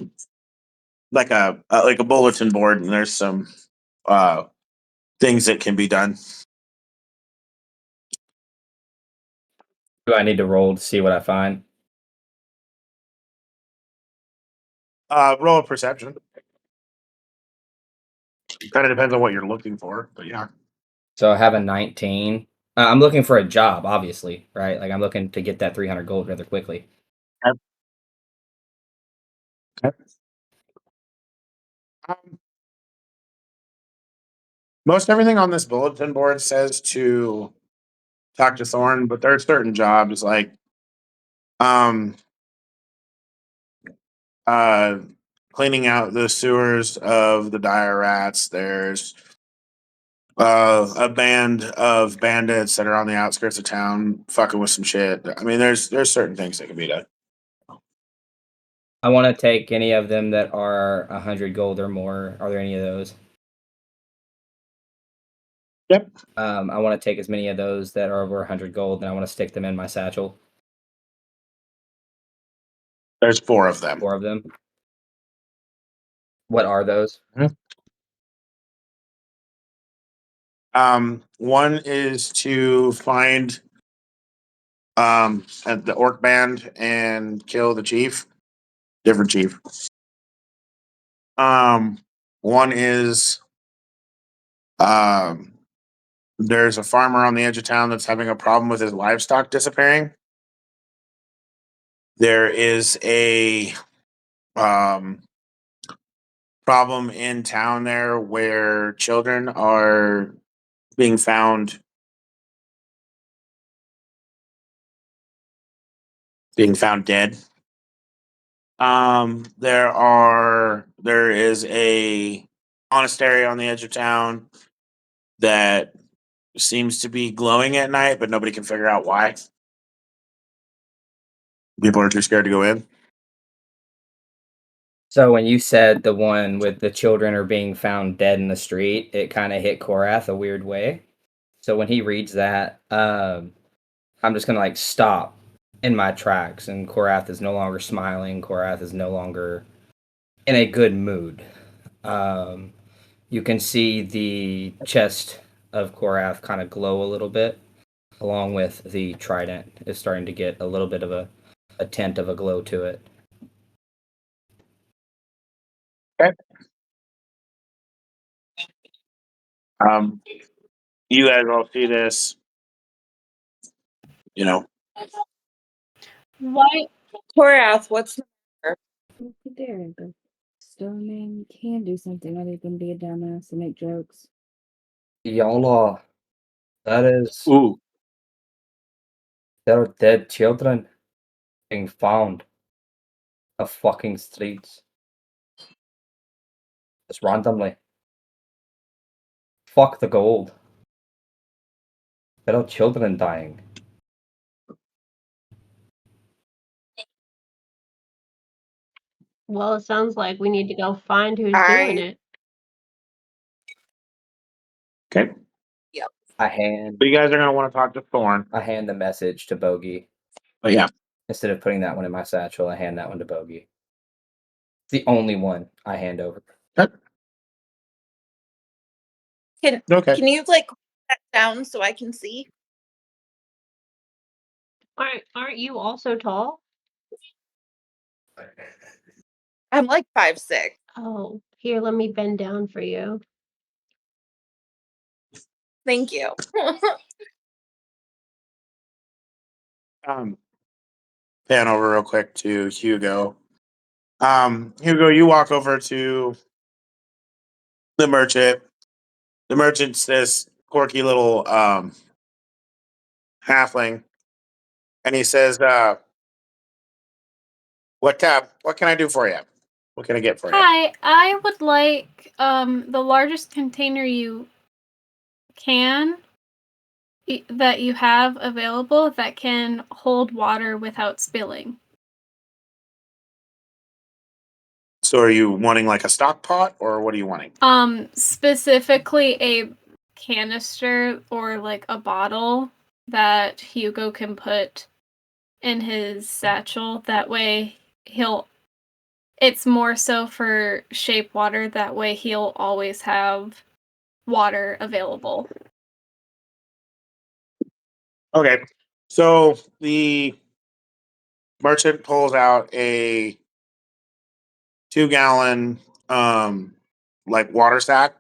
like a bulletin board, and there's some uh things that can be done. Do I need to roll to see what I find? Roll a perception. Kind of depends on what you're looking for, but yeah. So I have a 19. I'm looking for a job, obviously, right? Like I'm looking to get that 300 gold rather quickly. Okay. Um, most everything on this bulletin board says to talk to Thorn, but there are certain jobs like um uh cleaning out the sewers of the dire rats. There's a band of bandits that are on the outskirts of town fucking with some shit. I mean, there's certain things that can be done. I want to take any of them that are 100 gold or more. Are there any of those? Yep. I want to take as many of those that are over 100 gold, and I want to stick them in my satchel. There's four of them. 4 of them. What are those? One is to find at the orc band and kill the chief. Different chief. One is um there's a farmer on the edge of town that's having a problem with his livestock disappearing. There is a um problem in town there where children are being found dead. There is a monastery on the edge of town that seems to be glowing at night, but nobody can figure out why. People are too scared to go in. So when you said the one with the children are being found dead in the street, it kind of hit Korath a weird way. So when he reads that, I'm just gonna like stop in my tracks, and Korath is no longer smiling. Korath is no longer in a good mood. You can see the chest of Korath kind of glow a little bit, along with the trident is starting to get a little bit of a tint of a glow to it. Okay. You guys all see this, you know. Why? Korath, what's the matter? Look at there. The Stoneman can do something other than be a dumbass and make jokes. Yala, that is, Ooh. there are dead children being found the fucking streets. Just randomly. Fuck the gold. There are children dying. Well, it sounds like we need to go find who's doing I it. Okay. I hand But you guys are gonna want to talk to Thorn. I hand the message to Bogey. But yeah. Instead of putting that one in my satchel, I hand that one to Bogey. It's the only one I hand over. can Okay. can you like hold that down so I can see? Aren't you also tall? I'm like 5'6". Oh, here, let me bend down for you. Thank you. Pan over real quick to Hugo. Hugo, you walk over to the merchant. The merchant's this quirky little halfling, and he says, what can I do for you? What can I get for you?" Hi, I would like the largest container you can that you have available that can hold water without spilling. So are you wanting like a stock pot, or what are you wanting? Specifically a canister or like a bottle that Hugo can put in his satchel. That way it's more so for shape water. That way he'll always have water available. Okay. So the merchant pulls out a 2-gallon like water sack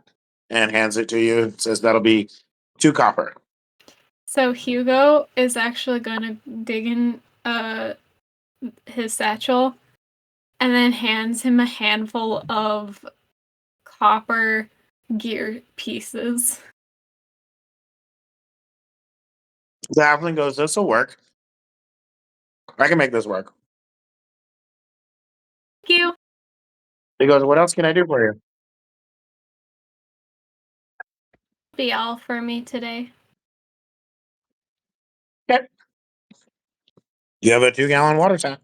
and hands it to you. It says that'll be 2 copper. So Hugo is actually going to dig in his satchel and then hands him a handful of copper gear pieces. The halfling goes, "This will work. I can make this work." Thank you. He goes, "What else can I do for you?" Be all for me today. Okay. You have a 2-gallon water sack.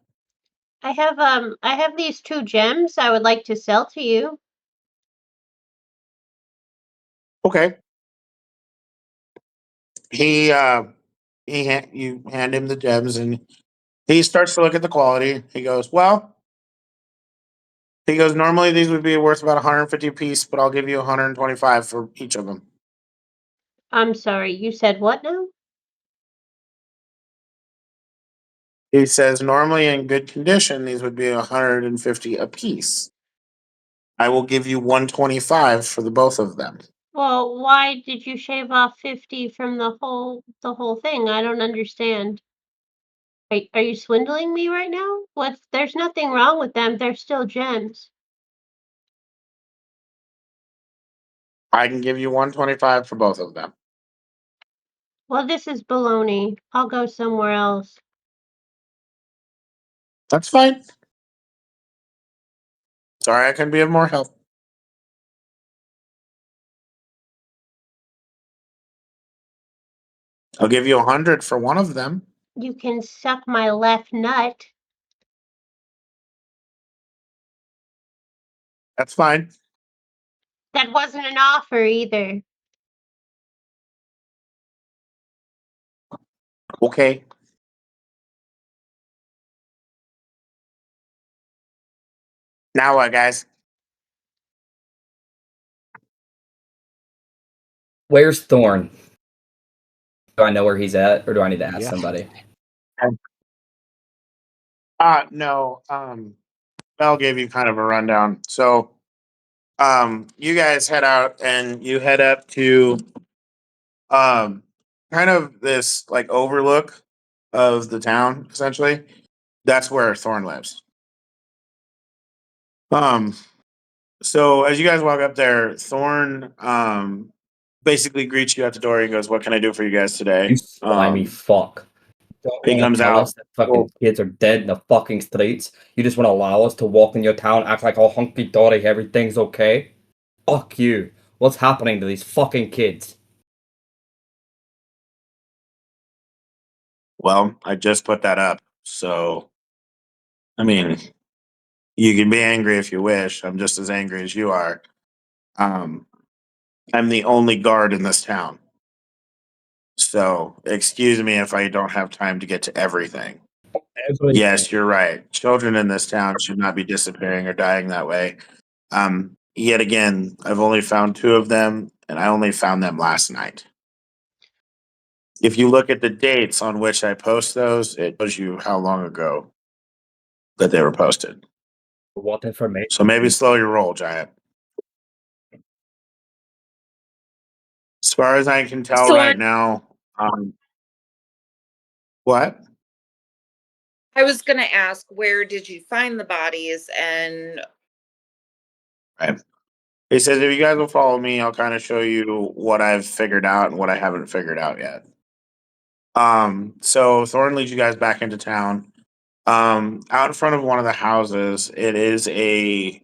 I have these 2 gems I would like to sell to you. Okay. You hand him the gems, and he starts to look at the quality. He goes, "Normally these would be worth about 150 a piece, but I'll give you 125 for each of them." I'm sorry, you said what now? He says normally in good condition these would be 150 apiece. I will give you 125 for the both of them. Well, why did you shave off 50 from the whole thing? I don't understand. Are you swindling me right now? There's nothing wrong with them. They're still gems. I can give you 125 for both of them. Well, this is baloney. I'll go somewhere else. That's fine. Sorry I couldn't be of more help. I'll give you 100 for one of them. You can suck my left nut. That's fine. That wasn't an offer either. Okay. Now what, guys? Where's Thorn? Do I know where he's at, or do I need to ask Yeah. somebody? No. Mel gave you kind of a rundown. So, you guys head out and you head up to, um, kind of this like overlook of the town. Essentially, that's where Thorn lives. Um, so as you guys walk up there, Thorn, basically greets you at the door. He goes, "What can I do for you guys today?" You slimy fuck. Don't He want comes to tell out. us that fucking Well, kids are dead in the fucking streets. You just want to allow us to walk in your town, act like all hunky dory, everything's okay. Fuck you. What's happening to these fucking kids? well, I just put that up. So, I mean, you can be angry if you wish. I'm just as angry as you are. Um, I'm the only guard in this town. So, excuse me if I don't have time to get to everything. Yes, you're right. Children in this town should not be disappearing or dying that way. Yet again, I've only found two of them, and I only found them last night. If you look at the dates on which I post those, it shows you how long ago that they were posted. What information? So maybe slow your roll, Giant. As far as I can tell So right now, what? I was going to ask, where did you find the bodies? And Right. He says, if you guys will follow me, I'll kind of show you what I've figured out and what I haven't figured out yet. So Thorn leads you guys back into town. Out in front of one of the houses, it is a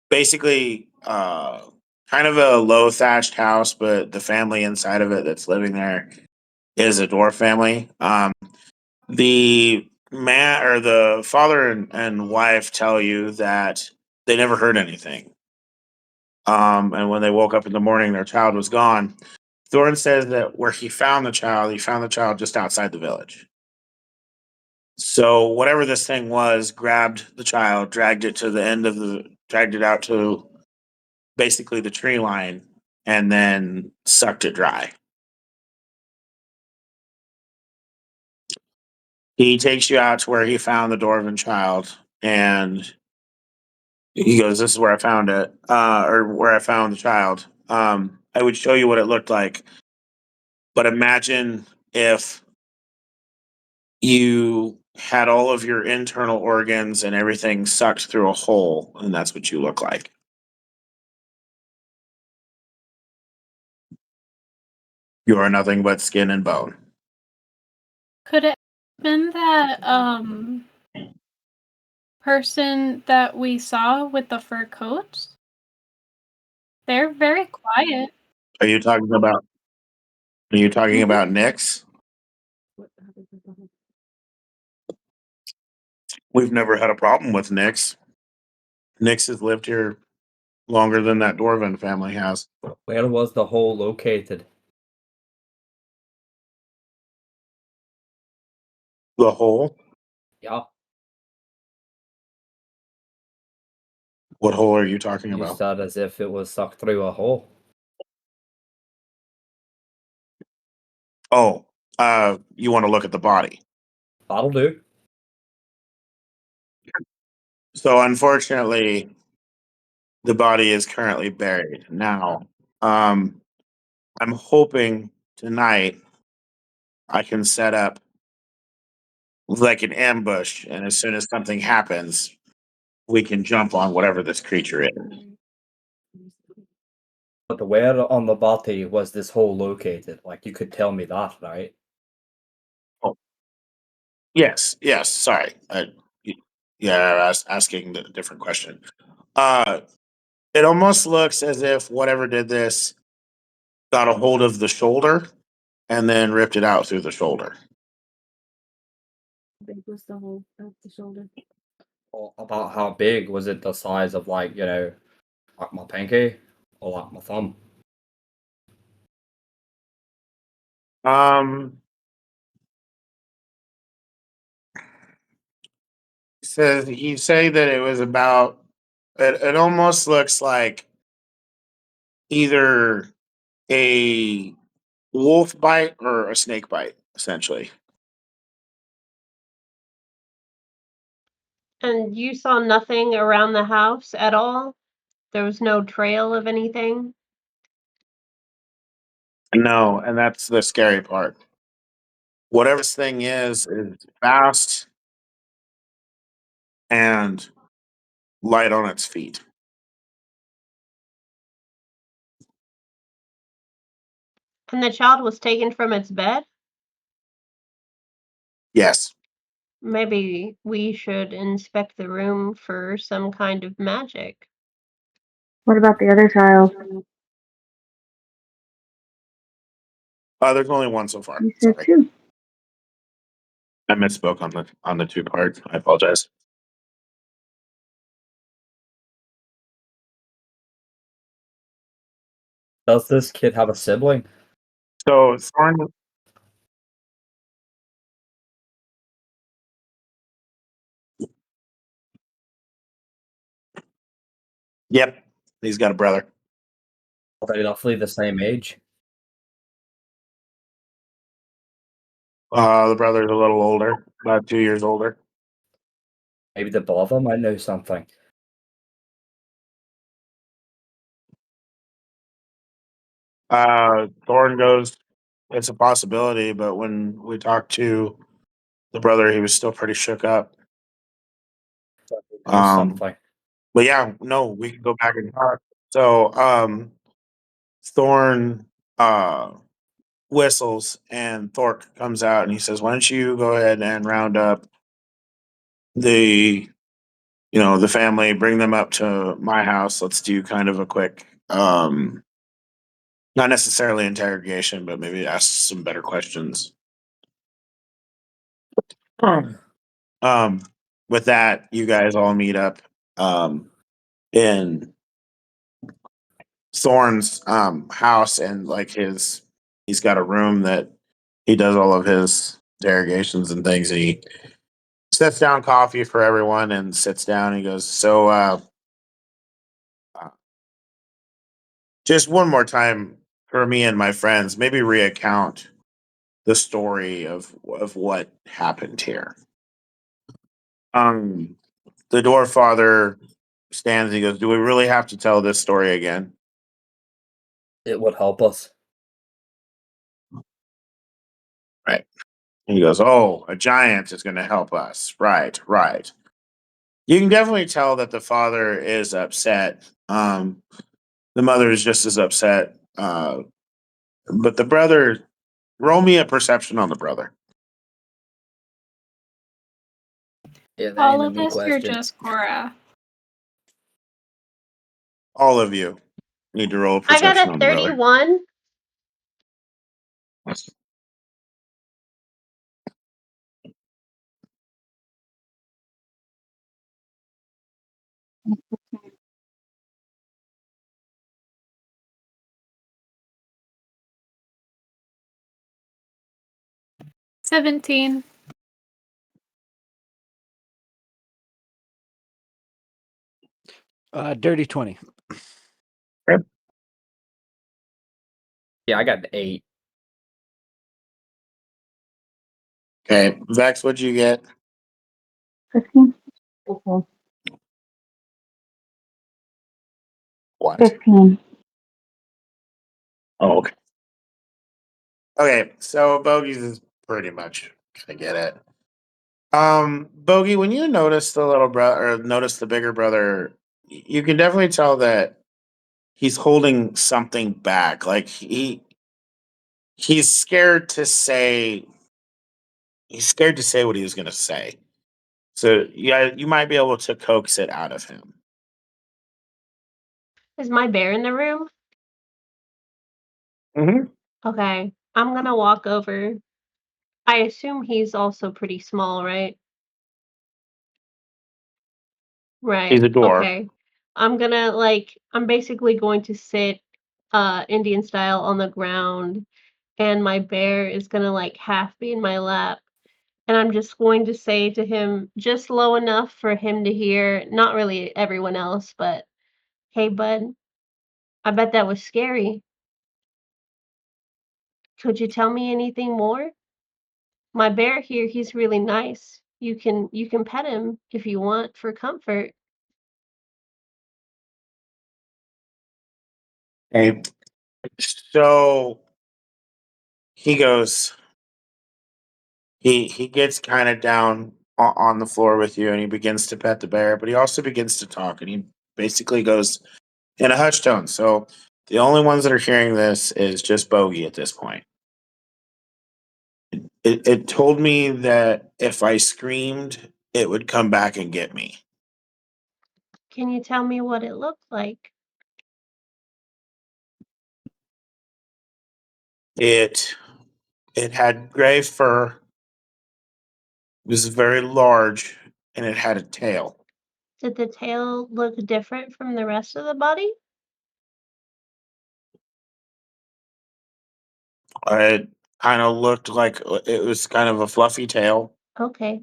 basically kind of a low thatched house, but the family inside of it that's living there is a dwarf family. The man or the father and wife tell you that they never heard anything. And when they woke up in the morning, their child was gone. Thorn says that where he found the child just outside the village. So whatever this thing was, grabbed the child, dragged it out to basically the tree line, and then sucked it dry. He takes you out to where he found the dwarven child, and he goes, "This is where I found it, or where I found the child. I would show you what it looked like, but imagine if you had all of your internal organs and everything sucked through a hole, and that's what you look like." You are nothing but skin and bone. Could it have been that person that we saw with the fur coats? They're very quiet. Are you talking about? Are you talking Mhm. about Nyx? We've never had a problem with Nyx. Nyx has lived here longer than that Dwarven family has. Where was the hole located? The hole? Yeah, What hole are you talking you about? said as if it was sucked through a hole. Oh, you want to look at the body. That'll do. So unfortunately, the body is currently buried. Now, I'm hoping tonight I can set up like an ambush, and as soon as something happens, we can jump on whatever this creature is. But where on the body was this hole located? Like, you could tell me that, right? Oh, yes, yes. Sorry, yeah, I was asking the different question. Uh, it almost looks as if whatever did this got a hold of the shoulder and then ripped it out through the shoulder. Big was the hole at the shoulder. Or about how big? Was it the size of, like, like my pinky? Or like my thumb? Um, says he say that it was about. It almost looks like either a wolf bite or a snake bite, essentially. And you saw nothing around the house at all? There was no trail of anything? No, and that's the scary part. Whatever this thing is fast and light on its feet. And the child was taken from its bed? Yes. Maybe we should inspect the room for some kind of magic. What about the other child? There's only one so far. You said Sorry, two. I misspoke on the two parts. I apologize. Does this kid have a sibling? So Thorn. Yep, he's got a brother. Are they roughly the same age? The brother's a little older, about 2 years older. Maybe the brother might know something. Thorn goes, it's a possibility, but when we talked to the brother, he was still pretty shook up. Knows something. But yeah, no, we can go back and talk. So, Thorn whistles and Thork comes out and he says, "Why don't you go ahead and round up the, the family, bring them up to my house. Let's do kind of a quick, not necessarily interrogation, but maybe ask some better questions." Um, with that, you guys all meet up in Thorn's house, and like he's got a room that he does all of his interrogations and things. And he sets down coffee for everyone and sits down. He goes, "So, uh, just one more time for me and my friends, maybe recount the story of what happened here." Um, the dwarf father stands and he goes, "Do we really have to tell this story again?" It would help us. Right. And he goes, "Oh, a giant is going to help us." Right, right. You can definitely tell that the father is upset. The mother is just as upset. But the brother, roll me a perception on the brother. Yeah, that All ain't a of me us or question. just Cora? All of you need to roll a I got perception a on the brother. 31. $17. Dirty 20. Yeah, I got the 8. Okay, Vex, what'd you get? 15. Okay. What? 15. Oh, okay. Okay, so Bogies is pretty much gonna get it. Bogey, when you notice the little brother or notice the bigger brother, you can definitely tell that he's holding something back. Like he's scared to say what he was gonna say. So yeah, you might be able to coax it out of him. Is my bear in the room? Mm-hmm. Okay. I'm gonna walk over. I assume he's also pretty small, right? He's Right. a dwarf. Okay. I'm basically going to sit Indian style on the ground, and my bear is gonna like half be in my lap. And I'm just going to say to him just low enough for him to hear, not really everyone else, but hey bud, I bet that was scary. Could you tell me anything more? My bear here, he's really nice. You can pet him if you want for comfort. Okay. So he goes. He gets kind of down on the floor with you, and he begins to pet the bear, but he also begins to talk, and he basically goes in a hushed tone. So the only ones that are hearing this is just Bogey at this point. It told me that if I screamed, it would come back and get me. Can you tell me what it looked like? It it had gray fur, it was very large, and it had a tail. Did the tail look different from the rest of the body? It kind of looked like it was kind of a fluffy tail. Okay.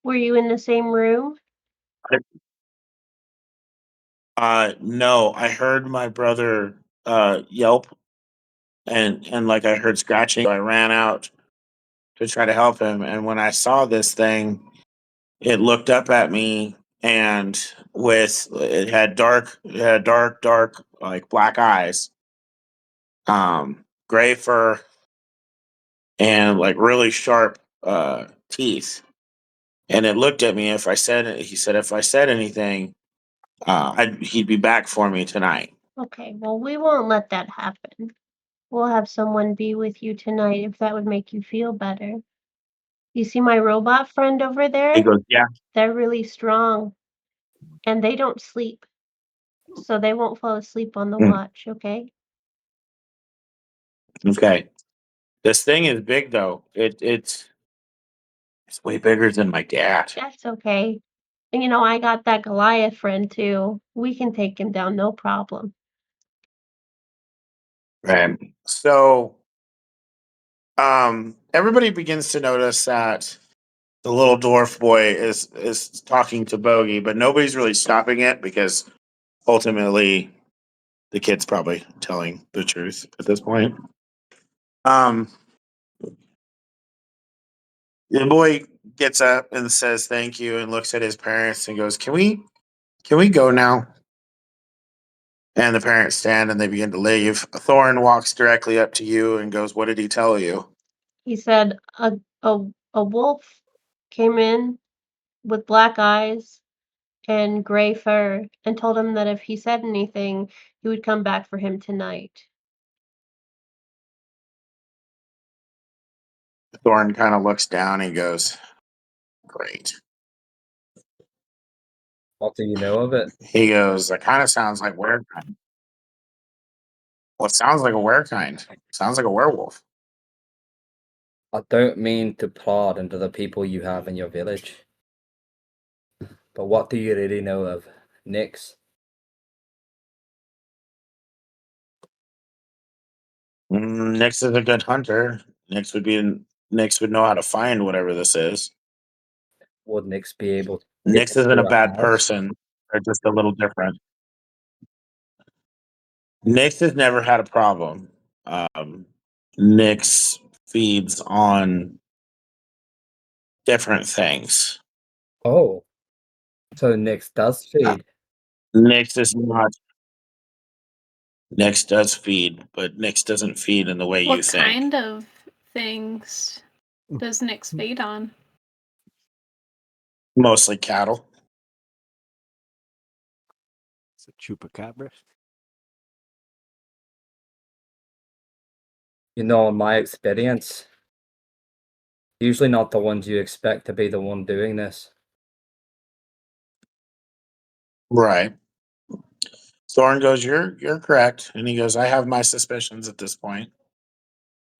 Were you in the same room? No, I heard my brother yelp and like I heard scratching. So I ran out to try to help him, and when I saw this thing, it looked up at me and it had dark like black eyes, gray fur, and like really sharp teeth. And it looked at me. He said if I said anything, he'd be back for me tonight. Okay, well, we won't let that happen. We'll have someone be with you tonight if that would make you feel better. You see my robot friend over He there? goes, yeah, They're really strong and they don't sleep, so they won't fall asleep on the "Mm, watch, okay? okay. This thing is big though. It's way bigger than my dad. That's okay. And I got that Goliath friend too. We can take him down, no problem. Right. So, everybody begins to notice that the little dwarf boy is talking to Bogey, but nobody's really stopping it because ultimately the kid's probably telling the truth at this point. Um, the boy gets up and says thank you and looks at his parents and goes, Can we go now?" And the parents stand and they begin to leave. Thorn walks directly up to you and goes, "What did he tell you?" He said a wolf came in with black eyes and gray fur and told him that if he said anything, he would come back for him tonight. Thorn kind of looks down and goes, "Great." What do you know of it? He goes, "That kind of sounds like werekind." Well, sounds like a werekind. Sounds like a werewolf. I don't mean to prod into the people you have in your village, but what do you really know of Nyx? Nix is a good hunter. Nix would know how to find whatever this is. Would Nyx be able to get Nix isn't a into a bad house? person. They're just a little different. Nix has never had a problem. Nix feeds on different things. Oh, so Nyx does feed. Nyx is not. Nyx does feed, but Nyx doesn't feed in the way you What think. kind of things does Nyx feed on? Mostly cattle. It's a chupacabra. You know, in my experience, usually not the ones you expect to be the one doing this. Right. Thorn goes, You're correct. And he goes, I have my suspicions at this point.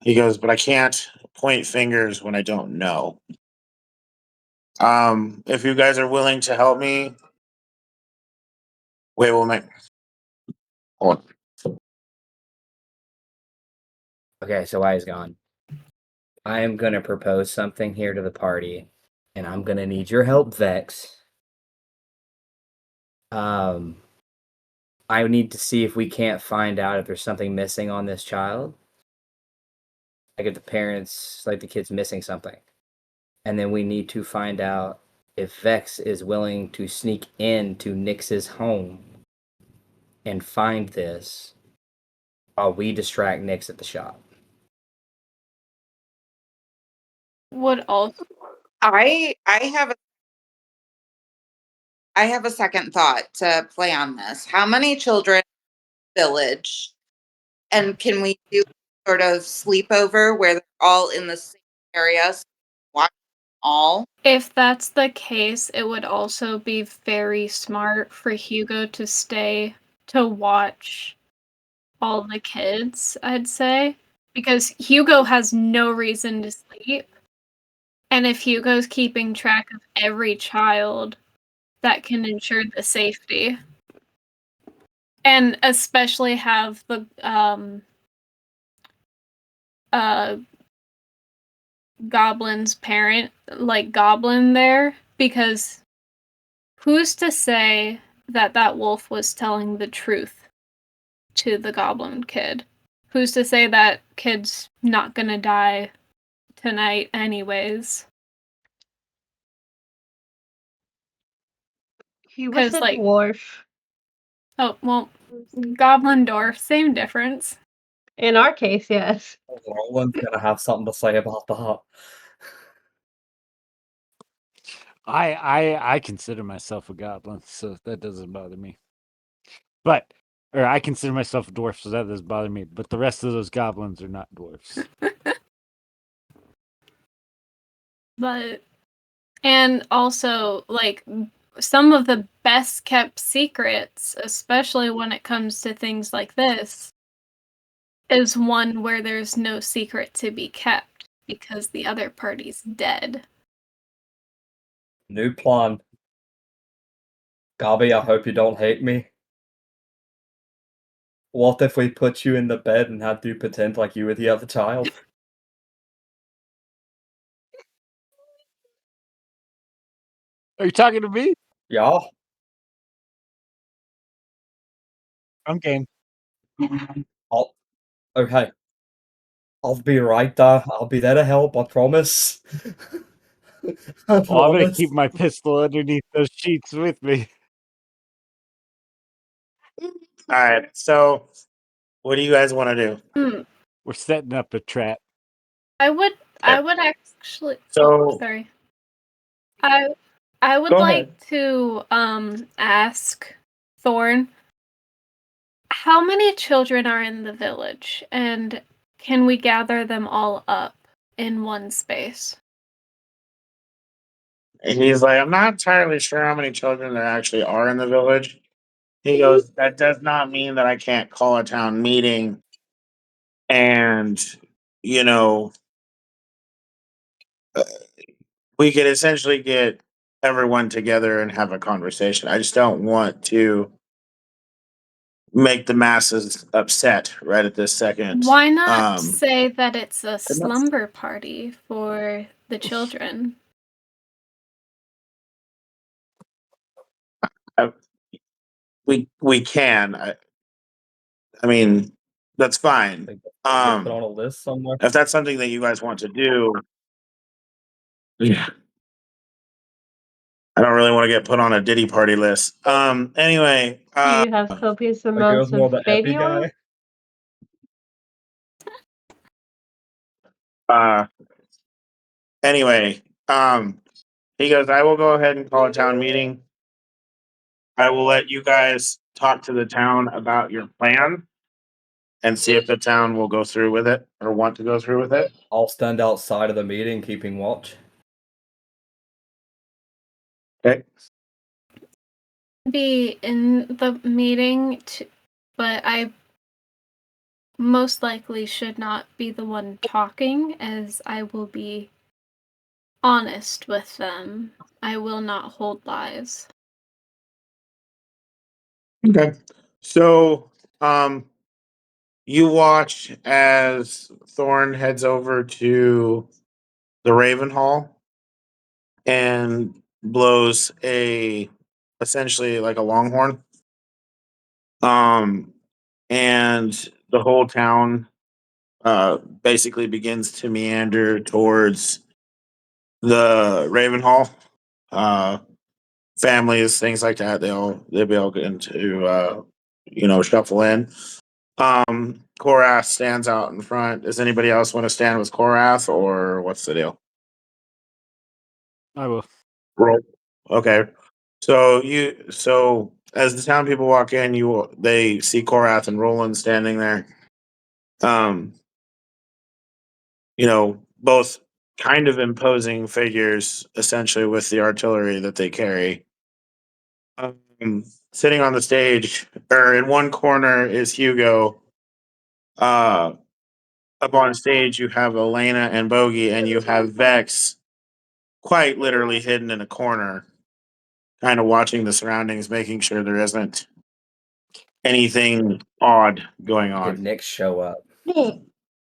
He goes, but I can't point fingers when I don't know. If you guys are willing to help me, wait, we'll make hold on. Okay, so I's gone. I am gonna propose something here to the party, and I'm gonna need your help, Vex. I need to see if we can't find out if there's something missing on this child. Like if the parents, like the kid's missing something. And then we need to find out if Vex is willing to sneak into Nyx's home and find this while we distract Nyx at the shop. Would also I have a second thought to play on this. How many children village, and can we do sort of sleepover where they're all in the same area, so watch them all? if that's the case, it would also be very smart for Hugo to stay to watch all the kids, I'd say. Because Hugo has no reason to sleep. And if Hugo's keeping track of every child, that can ensure the safety. And especially have the Goblin's parent, like Goblin there, because who's to say that that wolf was telling the truth to the Goblin kid? Who's to say that kid's not gonna die tonight anyways? He was 'Cause, a like, dwarf. oh, well, Goblin dwarf, same difference. In our case, yes. Roland's gonna have something to say about that. I consider myself a goblin, so that doesn't bother me. But or I consider myself a dwarf, so that doesn't bother me. But the rest of those goblins are not dwarfs. But and also, like, some of the best kept secrets, especially when it comes to things like this, is one where there's no secret to be kept because the other party's dead. New plan. Gabby, I hope you don't hate me. What if we put you in the bed and had you pretend like you were the other child? Are you talking to me? Yeah. I'm game. I'll, okay. I'll be right there. I'll be there to help, I promise. I Well, I'm gonna promise. keep my pistol underneath those sheets with me. All right. So, what do you guys want to do? We're setting up a trap. I would actually So- sorry. I would Go like ahead. to ask Thorn, how many children are in the village, and can we gather them all up in one space? And he's like, I'm not entirely sure how many children there actually are in the village. He goes, that does not mean that I can't call a town meeting and, you know, we could essentially get everyone together and have a conversation. I just don't want to make the masses upset right at this second. Why not say that it's a I'm not- slumber party for the children? we can. I mean, That's fine. Like, get put on Um, a list somewhere. if that's something that you guys want to do, yeah. I don't really want to get put on a Diddy party list. Anyway, Do you have copious Like, it amounts was more of the baby epi oil? guy. anyway, he goes, I will go ahead and call a town meeting. I will let you guys talk to the town about your plan and see if the town will go through with it or want to go through with it. I'll stand outside of the meeting keeping watch. Okay. Be in the meeting, but I most likely should not be the one talking, as I will be honest with them. I will not hold lies. Okay. So, you watch as Thorn heads over to the Raven Hall and blows essentially like a longhorn. Um, and the whole town basically begins to meander towards the Raven Hall. Uh, families, things like that, they'll be all getting to shuffle in. Korath stands out in front. Does anybody else want to stand with Korath, or what's the deal? I will. Roll. Okay. So as the town people walk in, they see Korath and Roland standing there. Um, both kind of imposing figures, essentially with the artillery that they carry. Sitting on the stage, or in one corner is Hugo. Uh, Up on stage, you have Elena and Bogey, and you have Vex quite literally hidden in a corner, kind of watching the surroundings, making sure there isn't anything odd going Did on. Nick show up?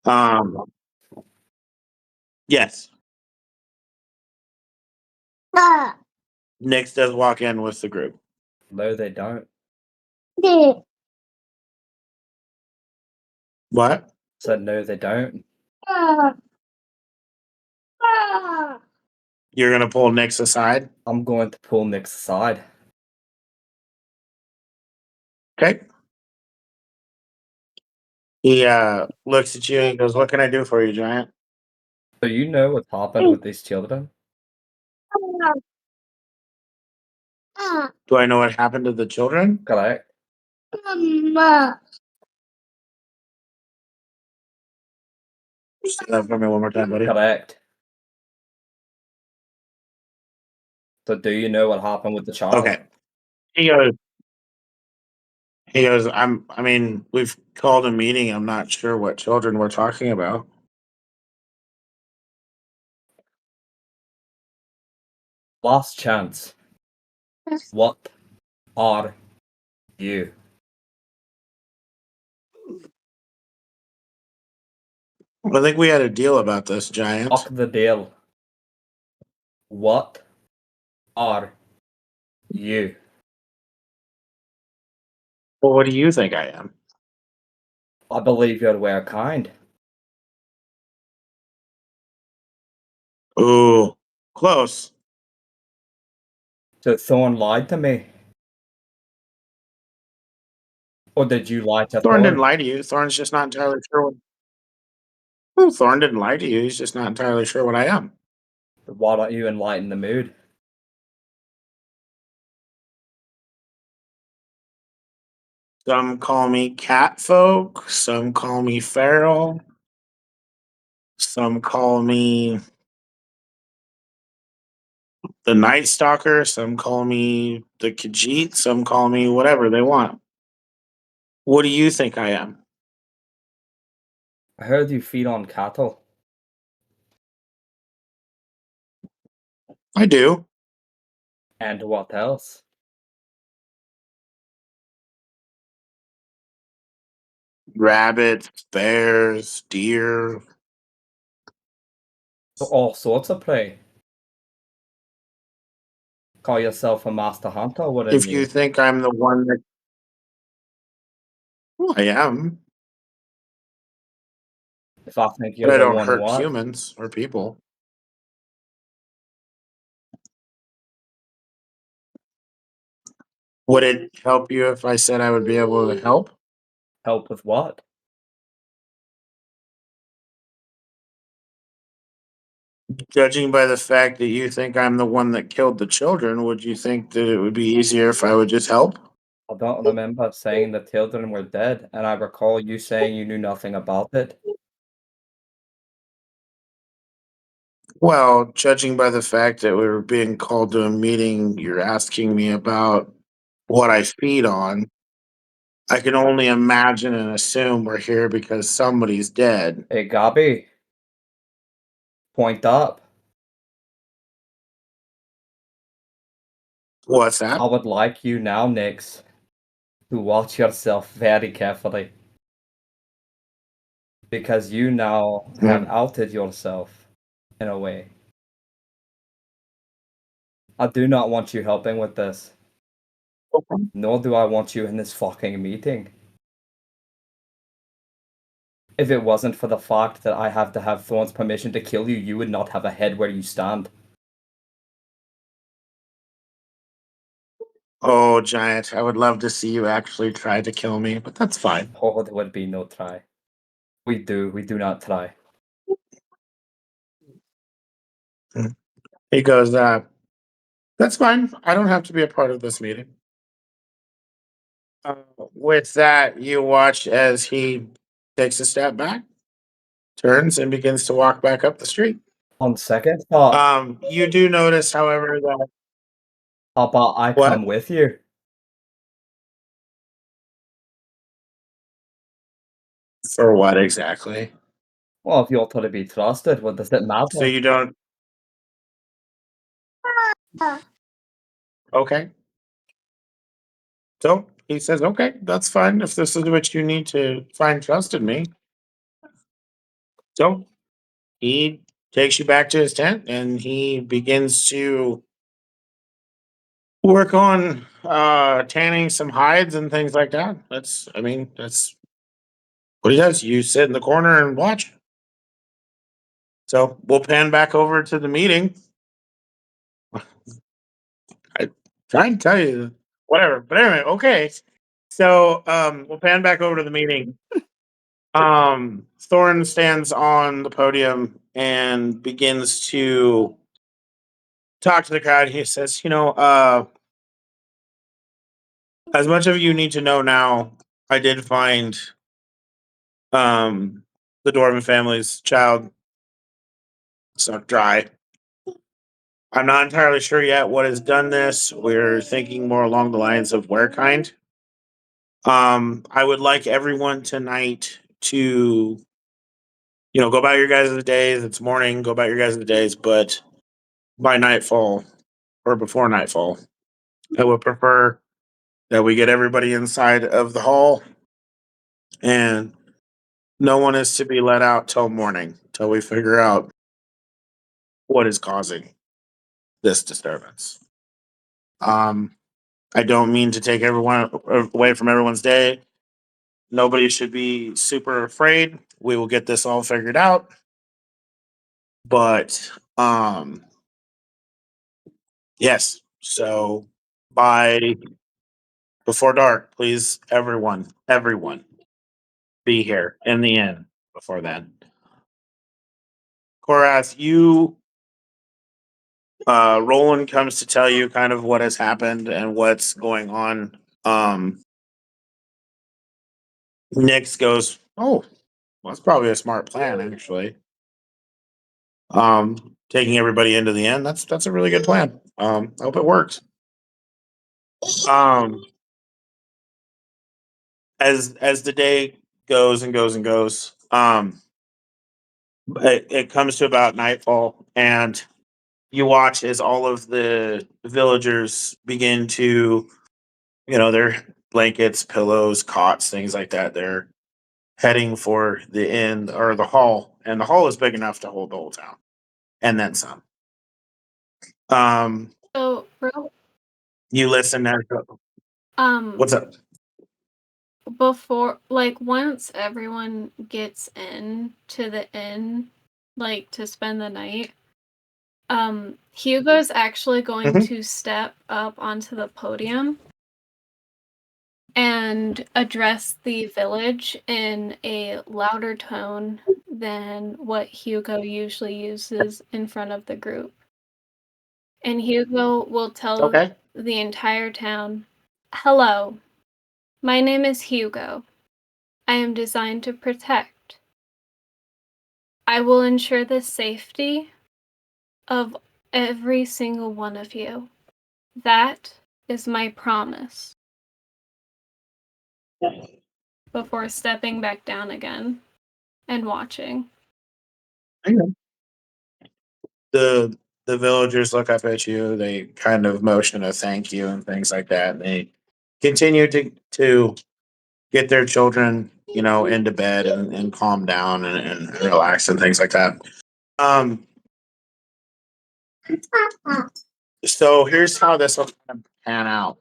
Um, yes, Nyx does walk in with the group. No, they don't. What? Said no, they don't. You're gonna pull Nyx aside? I'm going to pull Nick's aside. Okay. He looks at you and goes, "What can I do for you, Giant?" So you know what's happened with these children? Do I know what happened to the children? Correct. Say that for me one more time, buddy. Correct. So do you know what happened with the child? Okay. He goes. I mean, we've called a meeting. I'm not sure what children we're talking about. Last chance. What are you? I think we had a deal about this, Giant. Fuck the deal. What are you? Well, what do you think I am? I believe you're aware kind. Ooh, close. So Thorn lied to me. Or did you lie to Thorn didn't Thorn? lie to you. Thorn's just not entirely sure what. Well, Thorn didn't lie to you. He's just not entirely sure what I am. Why don't you enlighten the mood? Some call me cat folk. Some call me feral. Some call me the Night Stalker. Some call me the Khajiit. Some call me whatever they want. What do you think I am? I heard you feed on cattle. I do. And what else? Rabbits, bears, deer. So all sorts of prey. Call yourself a master hunter, wouldn't If you you? think I'm the one that, well, I am. If I think but you're I the don't one hurt what? humans or people. Would it help you if I said I would be able to help? Help with what? Judging by the fact that you think I'm the one that killed the children, would you think that it would be easier if I would just help? I don't remember saying the children were dead, and I recall you saying you knew nothing about it. Well, judging by the fact that we were being called to a meeting, you're asking me about what I feed on. I can only imagine and assume we're here because somebody's dead. Hey, Gabby, point up. What's that? I would like you now, Nix, to watch yourself very carefully. Because you now have outed yourself, in a way. I do not want you helping with this. Nor do I want you in this fucking meeting. If it wasn't for the fact that I have to have Thorn's permission to kill you, you would not have a head where you stand. Oh, Giant, I would love to see you actually try to kill me, but that's fine. Oh, there would be no try. We do not try. He goes, that's fine. I don't have to be a part of this meeting. With that, you watch as he takes a step back, turns, and begins to walk back up the street. On second thought, You do notice, however, that how about I what? come with you? For what exactly? Well, if you're to be trusted, what does it So matter? you don't. Okay. So he says, okay, that's fine. If this is what you need to find trust in me. So he takes you back to his tent and he begins to work on tanning some hides and things like that. That's what he does. You sit in the corner and watch. So we'll pan back over to the meeting. I try and tell you whatever, but anyway, okay. So we'll pan back over to the meeting. Thorn stands on the podium and begins to talk to the crowd. He says, as much of you need to know now, I did find um the Dwarven family's child sucked dry. I'm not entirely sure yet what has done this. We're thinking more along the lines of where kind. I would like everyone tonight to, go about your guys' days. It's morning, go about your guys' days, but by nightfall or before nightfall, I would prefer that we get everybody inside of the hall and no one is to be let out till morning, till we figure out what is causing this disturbance. Um, I don't mean to take everyone away from everyone's day. Nobody should be super afraid. We will get this all figured out. But yes. So by before dark, please, everyone, be here in the inn before then. Korath, Roland comes to tell you kind of what has happened and what's going on. Nyx goes, oh, well, that's probably a smart plan, actually. Taking everybody into the end, that's a really good plan. I hope it works. Um, as the day goes and goes and goes, it comes to about nightfall, and you watch as all of the villagers begin to, their blankets, pillows, cots, things like that. They're heading for the inn or the hall, and the hall is big enough to hold the whole town, and then some. Um, So, you listen as um, what's up? before, like, once everyone gets in to the inn, like, to spend the night, Hugo's actually going Mhm. to step up onto the podium and address the village in a louder tone than what Hugo usually uses in front of the group. And Hugo will tell Okay. the entire town, "Hello, my name is Hugo. I am designed to protect. I will ensure the safety of every single one of you. That is my promise." Before stepping back down again and watching. The the villagers look up at you. They kind of motion a thank you and things like that. They continue to get their children, into bed and calm down and relax and things like that. Um, so here's how this will kind of pan out.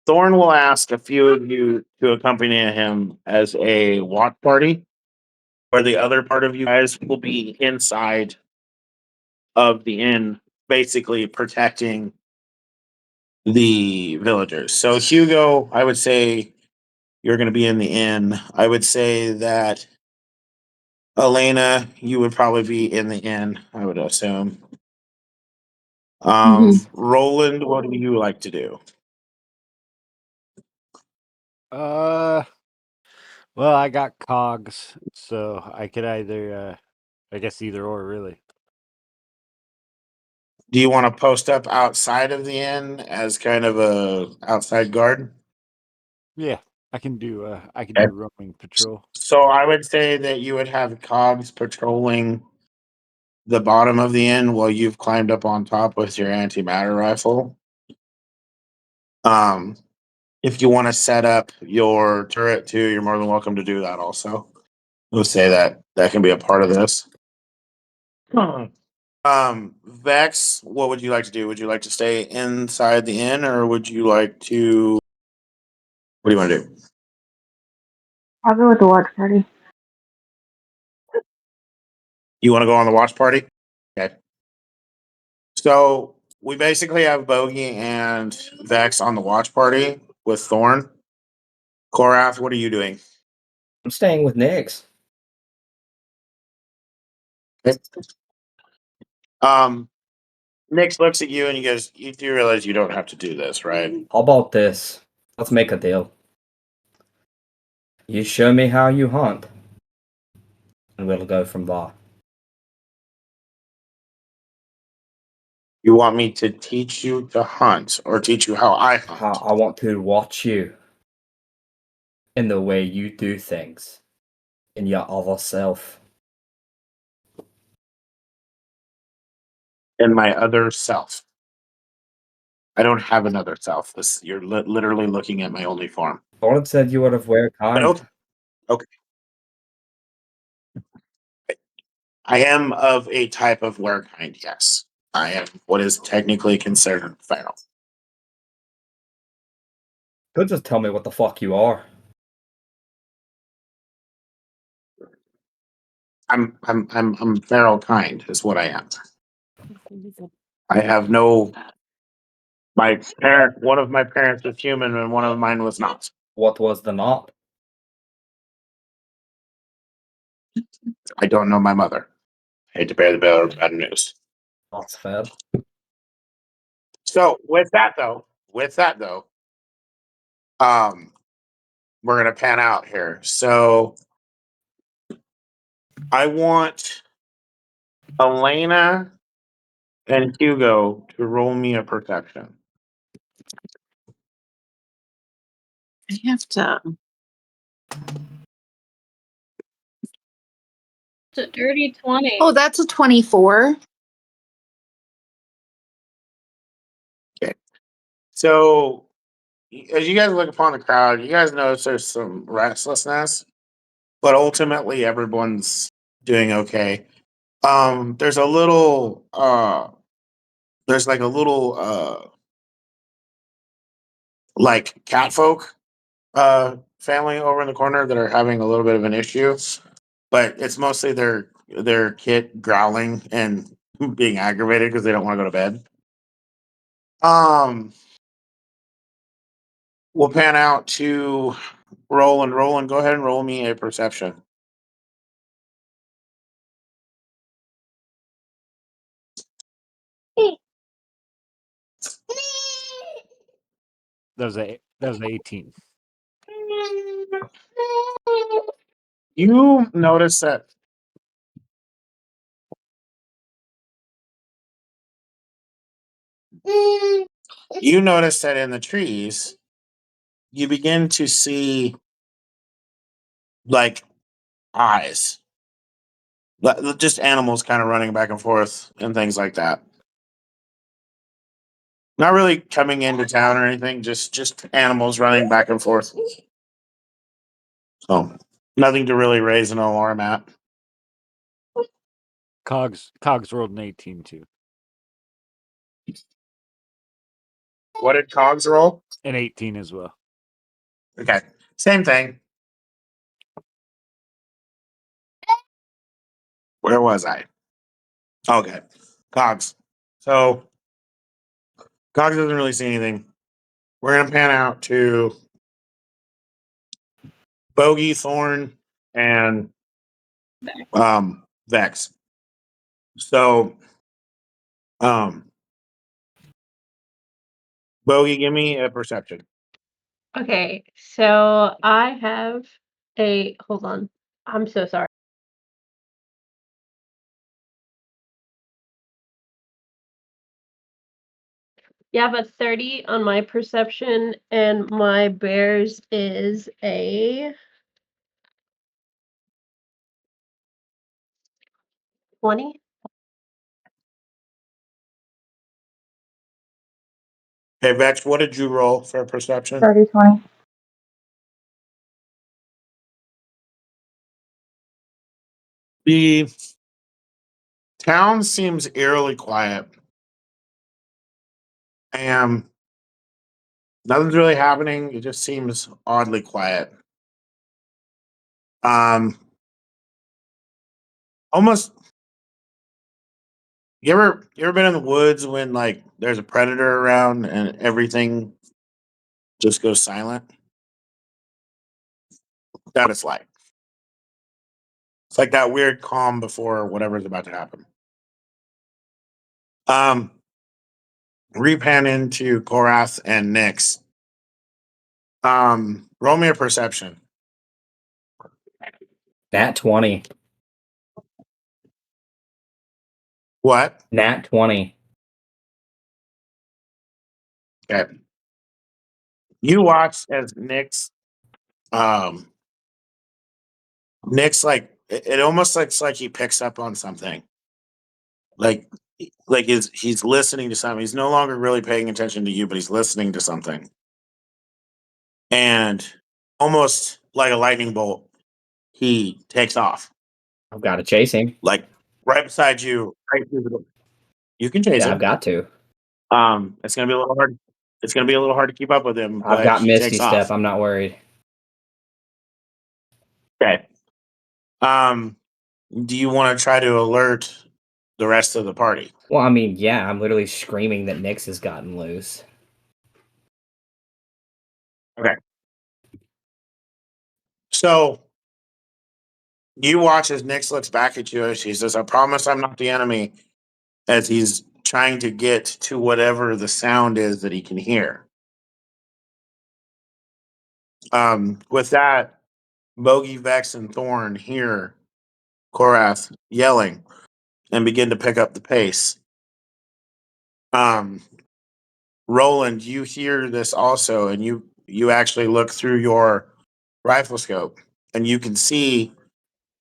Thorn will ask a few of you to accompany him as a watch party, where the other part of you guys will be inside of the inn, basically protecting the villagers. So Hugo, I would say you're going to be in the inn. I would say that Elena, you would probably be in the inn, I would assume. Roland, what do you like to do? Uh, well, I got cogs, so I could either, I guess either or, really. Do you want to post up outside of the inn as kind of a outside guard? Yeah, I can Okay. do roaming patrol. So I would say that you would have cogs patrolling the bottom of the inn while you've climbed up on top with your antimatter rifle. Um, if you want to set up your turret too, you're more than welcome to do that also. We'll say that that can be a part of this. Vex, what would you like to do? Would you like to stay inside the inn or would you like to what do you want to do? I'll go with the watch party. You want to go on the watch party? Okay. So we basically have Bogey and Vex on the watch party with Thorn. Korath, what are you doing? I'm staying with Nyx. Okay. Um, Nix looks at you and he goes, "You do realize you don't have to do this, right?" How about this? Let's make a deal. You show me how you hunt, and we'll go from there. You want me to teach you to hunt or teach you how I How hunt? I want to watch you in the way you do things, in your other self. And my other self. I don't have another self. This you're literally looking at my only form. Thorin said you were of rare But kind. okay, okay. I am of a type of kind, yes. I am what is technically considered feral. Could just tell me what the fuck you are. I'm feral kind is what I am. I have no my parent one of my parents was human and one of mine was not. What was the knot? I don't know my mother. I hate to bear the bad news. That's fair. So with that though, um, we're gonna pan out here. So I want Elena and Hugo to roll me a protection. I have to. It's a dirty 20. Oh, that's a 24. Okay. So as you guys look upon the crowd, you guys notice there's some restlessness, but ultimately everyone's doing okay. There's a little there's like a little like cat folk family over in the corner that are having a little bit of an issue, but it's mostly their kid growling and being aggravated because they don't want to go to bed. We'll pan out to Roland. Roland, go ahead and roll me a perception. That was an 18. You notice that in the trees, you begin to see like eyes, just animals kind of running back and forth and things like that. Not really coming into town or anything, just animals running back and forth. So nothing to really raise an alarm at. Cogs rolled an 18 too. What did Cogs roll? An 18 as well. Okay, same thing. Where was I? Okay, Cogs. So Cogs doesn't really see anything. We're gonna pan out to Bogey, Thorn, and Vex. So Bogey, give me a perception. Okay, so I have a hold on. I'm so sorry. You have a 30 on my perception, and my bears is a 20. Okay, Vex, what did you roll for perception? 30-20. The town seems eerily quiet. And nothing's really happening. It just seems oddly quiet. Almost. You ever been in the woods when like there's a predator around and everything just goes silent? That it's like. It's like that weird calm before whatever's about to happen. Um, Repan into Korath and Nyx. Roll me a perception. Nat 20. What? Nat 20. Okay. You watch as Nyx like it almost looks like he picks up on something. Like he's listening to something. He's no longer really paying attention to you, but he's listening to something. And almost like a lightning bolt, he takes off. I've got to chase him. Like right beside you, right through the door. You can chase Yeah, him. I've got to. It's gonna be a little hard. It's gonna be a little hard to keep up with him, I've but got he Misty takes Step. off. I'm not worried. Okay. Do you want to try to alert the rest of the party? Well, I mean, yeah, I'm literally screaming that Nyx has gotten loose. Okay. So you watch as Nyx looks back at you as he says, I promise I'm not the enemy, as he's trying to get to whatever the sound is that he can hear. With that, Bogey, Vex, and Thorn hear Korath yelling and begin to pick up the pace. Um, Roland, you hear this also, and you actually look through your rifle scope, and you can see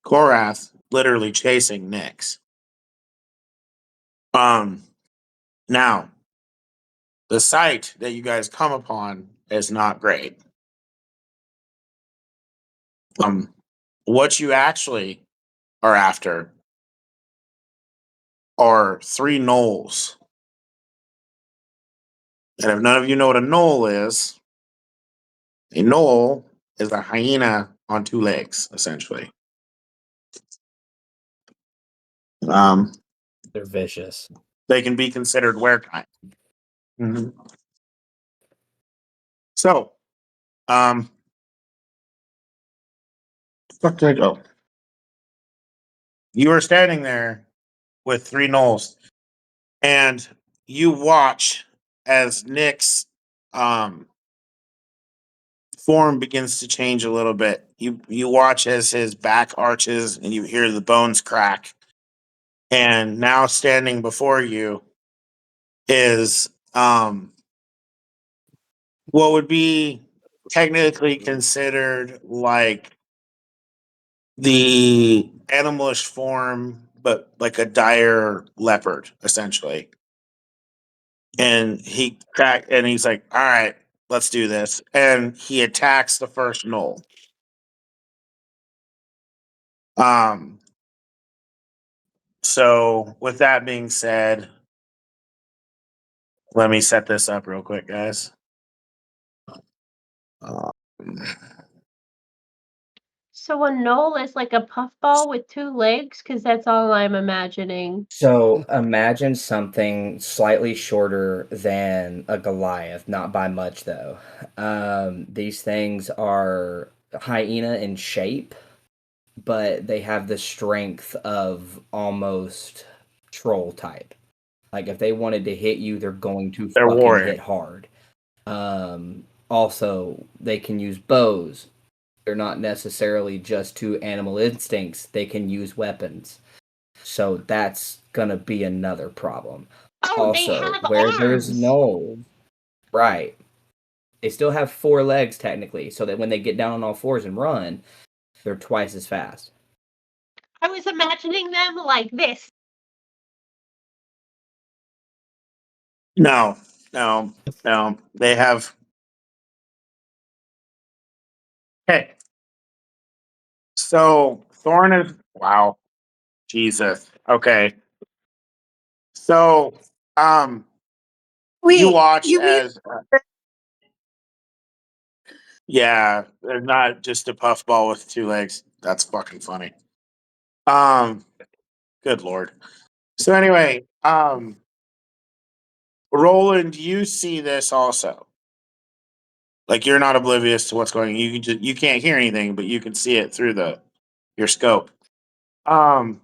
Korath literally chasing Nyx. Now the sight that you guys come upon is not great. What you actually are after are three gnolls. And if none of you know what a gnoll is, a gnoll is a hyena on two legs, essentially. They're vicious. They can be considered werekind. Mhm. So, fuck did I go? You are standing there with three gnolls, and you watch as Nick's form begins to change a little bit. You watch as his back arches, and you hear the bones crack. And now standing before you is what would be technically considered like the animalish form, but like a dire leopard, essentially. And he's like, all right, let's do this. And he attacks the first gnoll. Um, so with that being said, let me set this up real quick, guys. Um, So a knoll is like a puffball with two legs, because that's all I'm imagining. So imagine something slightly shorter than a Goliath, not by much though. These things are hyena in shape, but they have the strength of almost troll type. Like if they wanted to hit you, they're going to They're fucking warrior. hit hard. Also, they can use bows. They're not necessarily just two animal instincts. They can use weapons. So that's gonna be another problem. Oh, they Also, have where there's arms. no right, they still have four legs technically, so that when they get down on all fours and run, they're twice as fast. I was imagining them like this. No, no, no. They have. Okay. So Thorn is. Wow. Jesus. Okay. So, you Wait, watch you mean as. Yeah, they're not just a puffball with two legs. That's fucking funny. Um, good lord. So anyway, Roland, you see this also. Like you're not oblivious to what's going on. You can't hear anything, but you can see it through your scope. Um,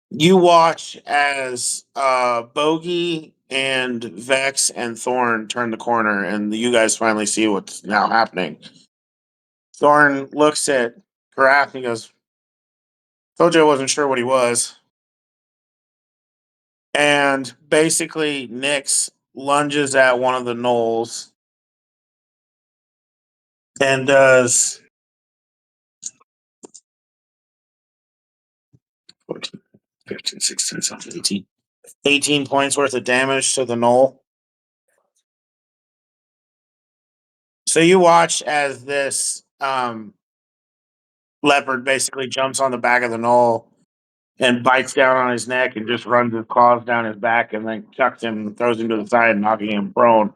you watch as Bogey and Vex and Thorn turn the corner, and you guys finally see what's now happening. Thorn looks at Karath and he goes, "Told you I wasn't sure what he was." And basically, Nyx lunges at one of the gnolls and does 14, 15, 16, 17, 18. 18 points worth of damage to the knoll. So you watch as this leopard basically jumps on the back of the knoll and bites down on his neck and just runs his claws down his back and then chucks him and throws him to the side, knocking him prone.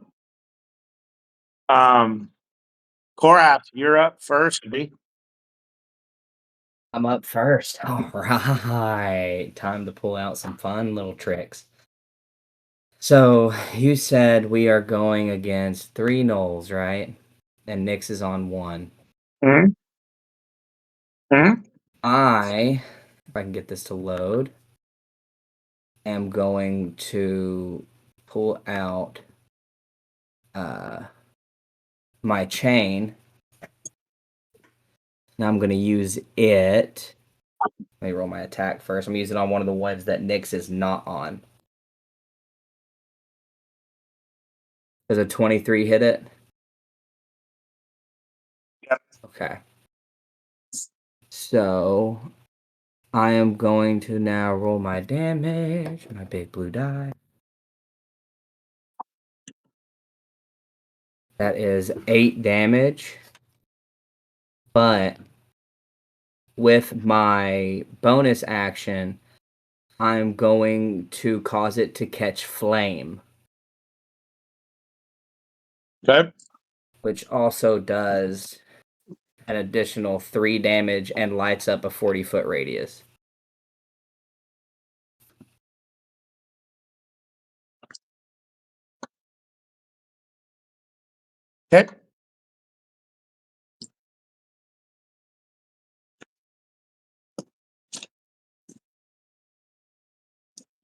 Korath, you're up first, B. I'm up first. All right, time to pull out some fun little tricks. So you said we are going against three gnolls, right? And Nyx is on one. Mm-hmm. Mm-hmm. If I can get this to load, am going to pull out my chain. Now I'm going to use it. Let me roll my attack first. I'm using it on one of the ones that Nyx is not on. Does a 23 hit it? Yep. Okay. So I am going to now roll my damage, my big blue die. That is 8 damage. But with my bonus action, I'm going to cause it to catch flame. Okay. which also does an additional 3 damage and lights up a 40-foot radius. Okay.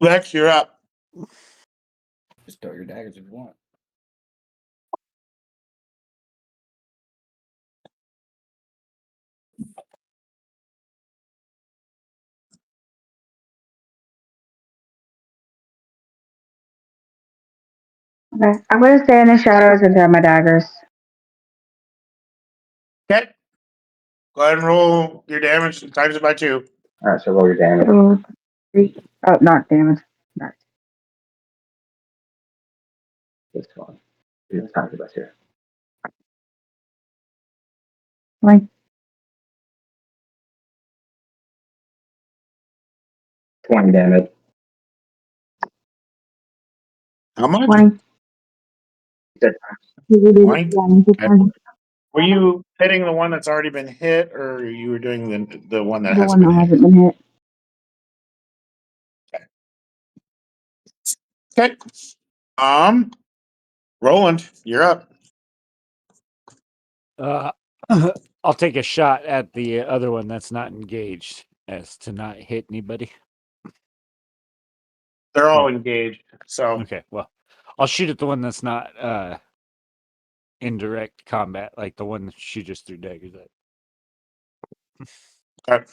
Lex, you're up. Just throw your daggers if you want. Okay, I'm gonna stay in the shadows and throw my daggers. Okay. Go ahead and roll your damage and times it by 2. Alright, so roll your damage. Oh, not damage. Nice. This one. It's time to here. 20 damage. How much? 20. 20? Okay. Were you hitting the one that's already been hit, or you were doing the one that The hasn't one been that hit? hasn't been hit. Okay. Roland, you're up. I'll take a shot at the other one that's not engaged, as to not hit anybody. They're all engaged. So Okay, well, I'll shoot at the one that's not in direct combat, like the one that she just threw daggers at. okay.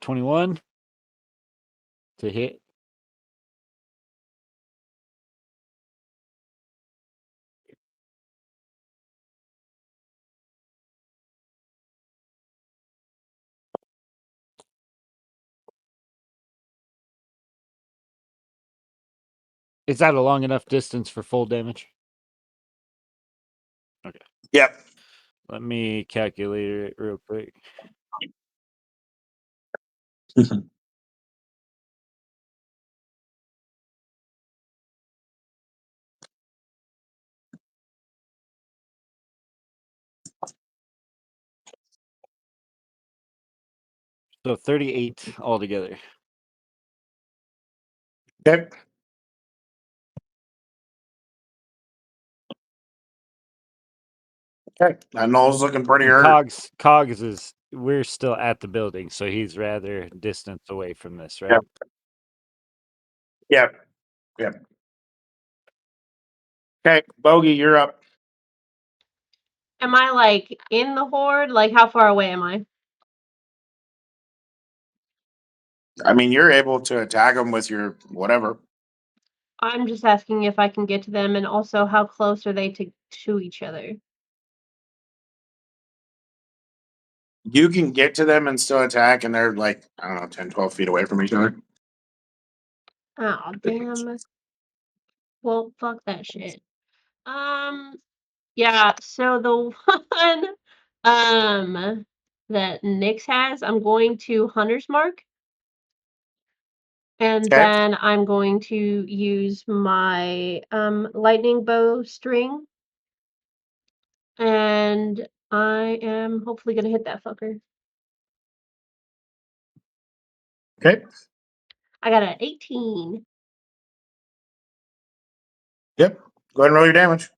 21 to hit. Is that a long enough distance for full damage? Okay. Yep. Let me calculate it real quick. So 38 altogether. Okay. Okay. That Noel's looking pretty And hurt. Cogs is, we're still at the building, so he's rather distance away from this, right? Yep. Yep. Yep. Okay, Bogey, you're up. Am I like in the horde? Like how far away am I? I mean, you're able to attack them with your whatever. I'm just asking if I can get to them, and also how close are they to each other? You can get to them and still attack, and they're like, I don't know, 10, 12 feet away from each other. Oh damn. Well, fuck that shit. Yeah, so the one that Nyx has, I'm going to Hunter's Mark. And Okay. then I'm going to use my lightning bow string. And I am hopefully gonna hit that fucker. Okay. I got an 18. Yep. Go ahead and roll your damage.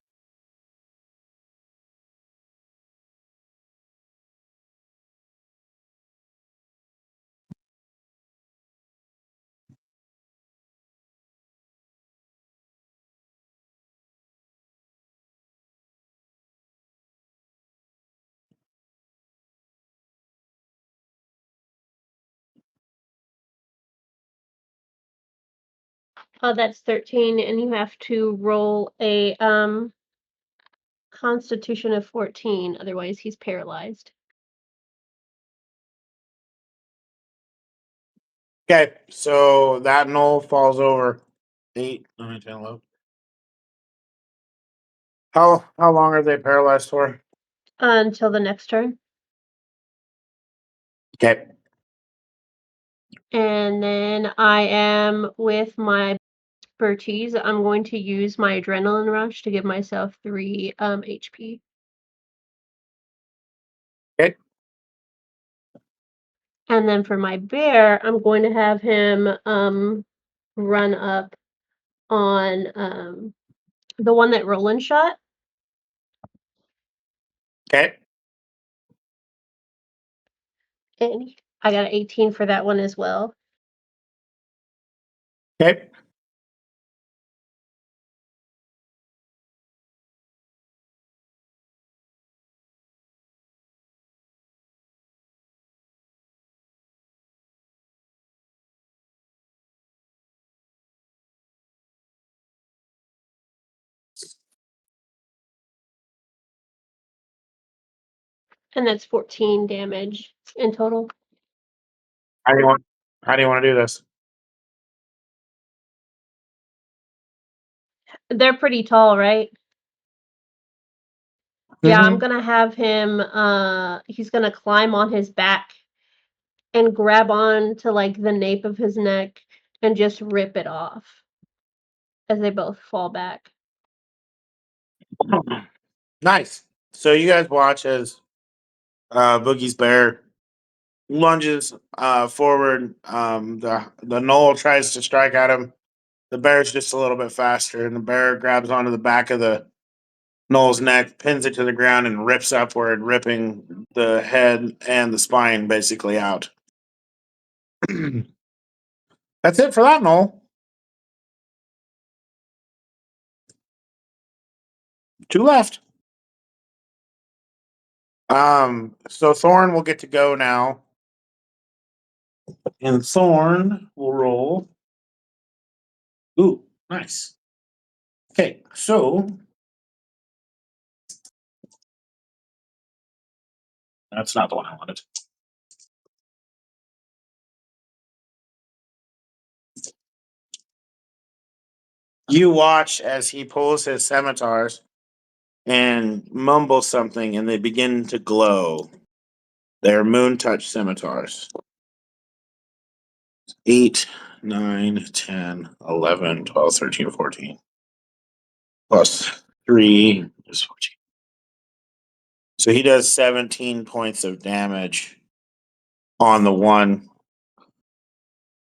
Oh, that's 13, and you have to roll a Constitution of 14, otherwise he's paralyzed. Okay, so that Noel falls over. 8, 9, 10, 11. How long are they paralyzed for? Until the next turn. Okay. And then I am with my expertise, I'm going to use my adrenaline rush to give myself 3 HP. Okay. And then for my bear, I'm going to have him run up on the one that Roland shot. Okay. And I got an 18 for that one as well. Okay. And that's 14 damage in total. How do you want to do this? They're pretty tall, right? Yeah, I'm Mhm. gonna have him he's gonna climb on his back and grab on to like the nape of his neck and just rip it off as they both fall back. Nice. So you guys watch as Boogie's bear lunges forward. The knoll tries to strike at him. The bear's just a little bit faster, and the bear grabs onto the back of the knoll's neck, pins it to the ground, and rips upward, ripping the head and the spine basically out. That's it for that knoll. 2 left. So Thorn will get to go now. And Thorn will roll. Ooh, nice. Okay, so that's not the one I wanted. You watch as he pulls his scimitars and mumbles something, and they begin to glow. They're moon touch scimitars. 8, 9, 10, 11, 12, 13, 14. Plus 3 is 14. So he does 17 points of damage on the one.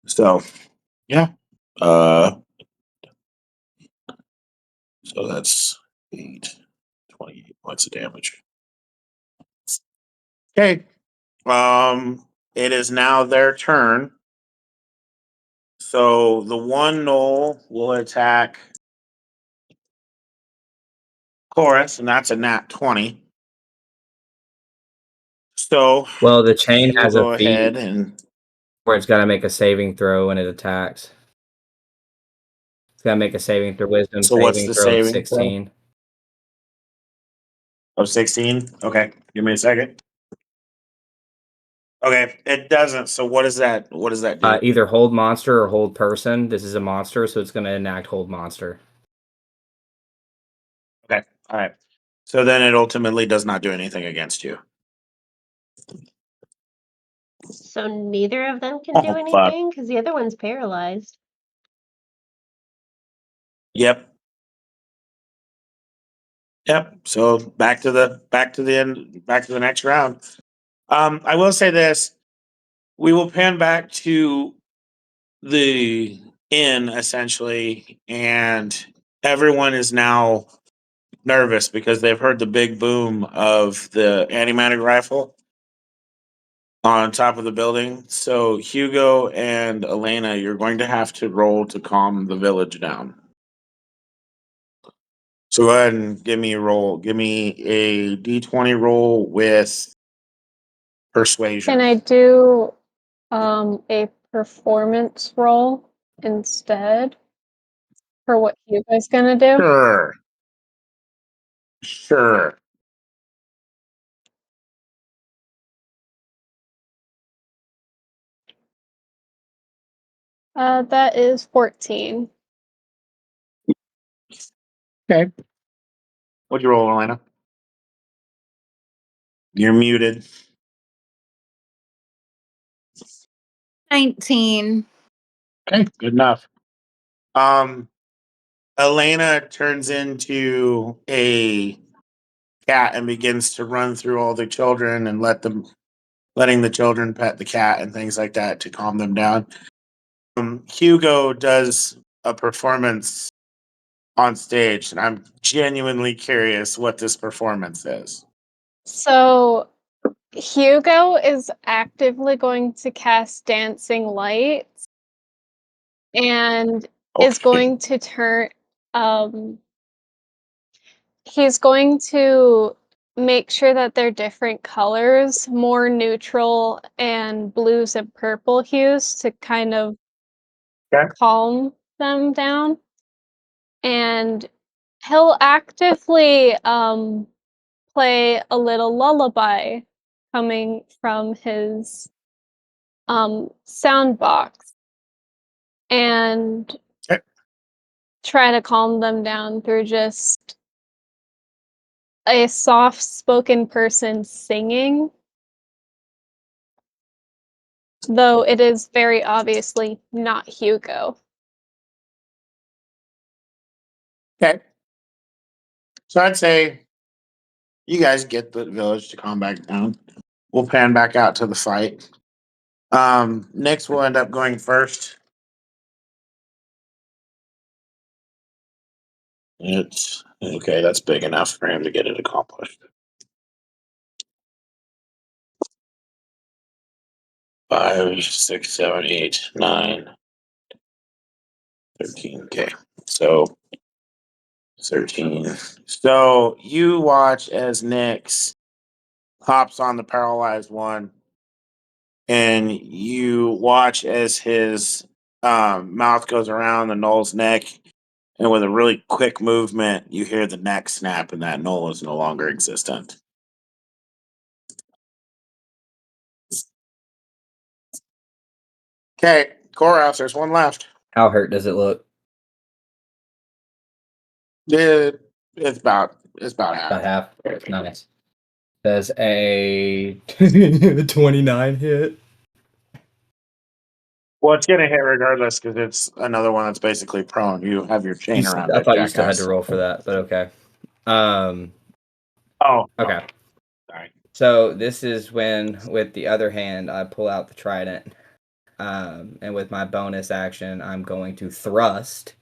So, yeah. So that's 8, 28 points of damage. Okay. It is now their turn. So the one knoll will attack Chorus, and that's a nat 20. So Well, the chain he will has a go feat ahead and where it's got to make a saving throw when it attacks. It's got to make a saving throw, wisdom so what's saving the throw of saving throw? 16. Of 16? Okay, give me a second. Okay, it doesn't. So what does that do? Either hold monster or hold person. This is a monster, so it's going to enact hold monster. Okay, all right. So then it ultimately does not do anything against you. So neither of them can do Oh, fuck. anything because the other one's paralyzed. Yep. Yep. So back to the end, back to the next round. I will say this. We will pan back to the inn essentially, and everyone is now nervous because they've heard the big boom of the anti-magic rifle on top of the building. So Hugo and Elena, you're going to have to roll to calm the village down. So go ahead and give me a roll. Give me a d20 roll with persuasion. Can I do a performance roll instead for what you guys gonna do? Sure. Sure. That is 14. Okay. What'd you roll, Elena? You're muted. 19. Okay, good enough. Elena turns into a cat and begins to run through all the children and letting the children pet the cat and things like that to calm them down. Hugo does a performance on stage, and I'm genuinely curious what this performance is. So Hugo is actively going to cast dancing lights and is Okay. going to turn he's going to make sure that they're different colors, more neutral and blues and purple hues to kind of Okay. calm them down. And he'll actively play a little lullaby coming from his sound box and Okay. try to calm them down through just a soft spoken person singing, though it is very obviously not Hugo. Okay. So I'd say you guys get the village to calm back down. We'll pan back out to the fight. Nyx will end up going first. It's okay, that's big enough for him to get it accomplished. 5, 6, 7, 8, 9, 13. Okay. So 13. So you watch as Nyx hops on the paralyzed one, and you watch as his mouth goes around the Knoll's neck, and with a really quick movement, you hear the neck snap, and that Knoll is no longer existent. Okay, Korath, there's one left. How hurt does it look? It's about half. About half. Nice. Does a 29 hit? Well, it's gonna hit regardless because it's another one that's basically prone. You have your chain around I it, thought you still had jackass. to roll for that, but okay. Oh, Okay. sorry. So this is when, with the other hand, I pull out the trident. And with my bonus action, I'm going to thrust.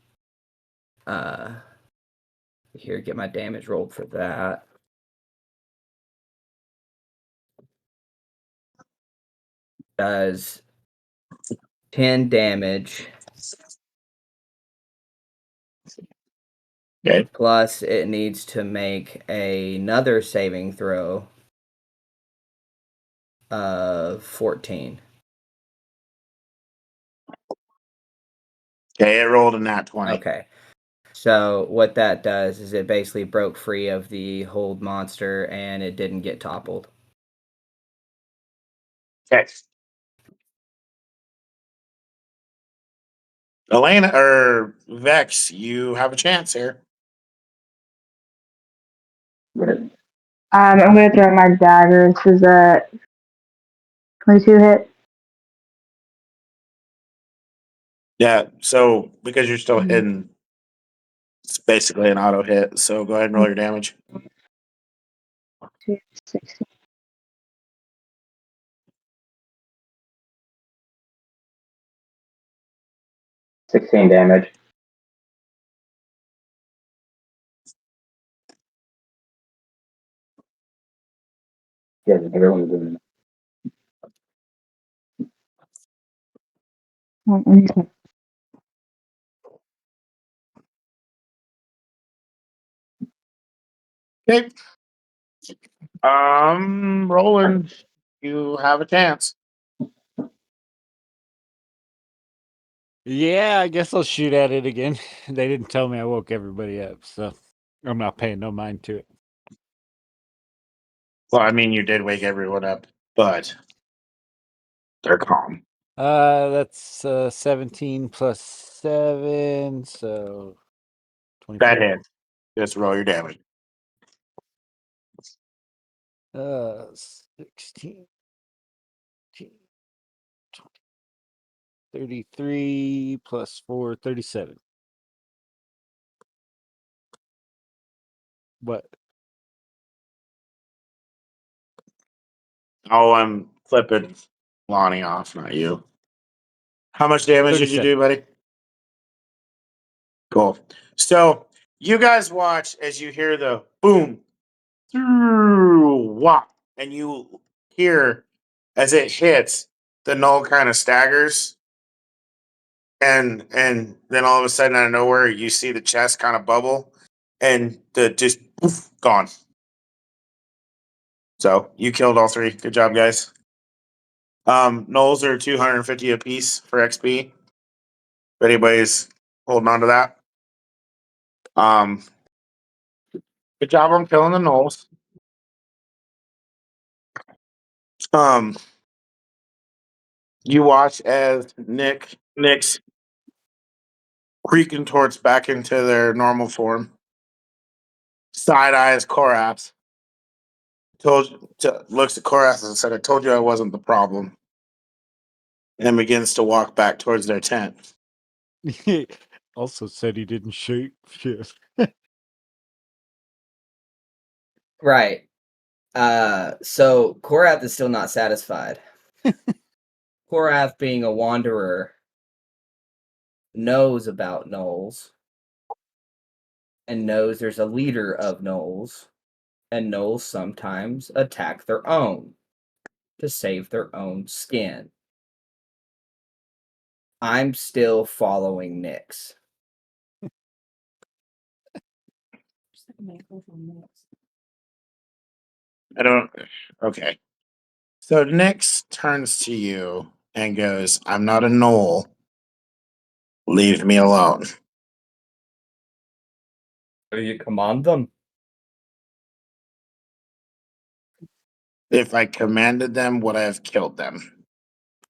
Here, get my damage rolled for that. Does 10 damage. Okay. Plus, it needs to make another saving throw of 14. Okay, it rolled a nat 20. Okay. So what that does is it basically broke free of the hold monster and it didn't get toppled. Okay. Elena or Vex, you have a chance here. I'm gonna throw my daggers. Is that 22 hit? Yeah, so because you're still Mhm. hidden, it's basically an auto hit. So go ahead and roll your damage. 16. 16 damage. Yeah, everyone's doing it. Okay. Roland, you have a chance. Yeah, I guess I'll shoot at it again. They didn't tell me I woke everybody up, so I'm not paying no mind to it. Well, I mean, you did wake everyone up, but they're calm. That's 17 plus 7, so 24. That hit. Just roll your damage. 16, 33 plus 4, 37. What? Oh, I'm flipping Lonnie off, not you. How much damage did you 37. do, buddy? Cool. So you guys watch as you hear the boom, whop, and you hear as it hits, the knoll kind of staggers, and then all of a sudden out of nowhere you see the chest kind of bubble, and the just poof, gone. So you killed all three. Good job, guys. Knolls are 250 apiece for XP. If anybody's holding on to that. Good job on killing the knolls. Um, you watch as Nick's creaking towards back into their normal form. Side eyes Korath. Looks at Korath and said, "I told you I wasn't the problem." And begins to walk back towards their tent. Also said he didn't shape shift. Right. So Korath is still not satisfied. Korath, being a wanderer, knows about gnolls and knows there's a leader of gnolls, and gnolls sometimes attack their own to save their own skin. I'm still following Nyx. Just like a microphone next. I don't. Okay. So Nyx turns to you and goes, "I'm not a knoll. Leave me alone." Do you command them? If I commanded them, would I have killed them?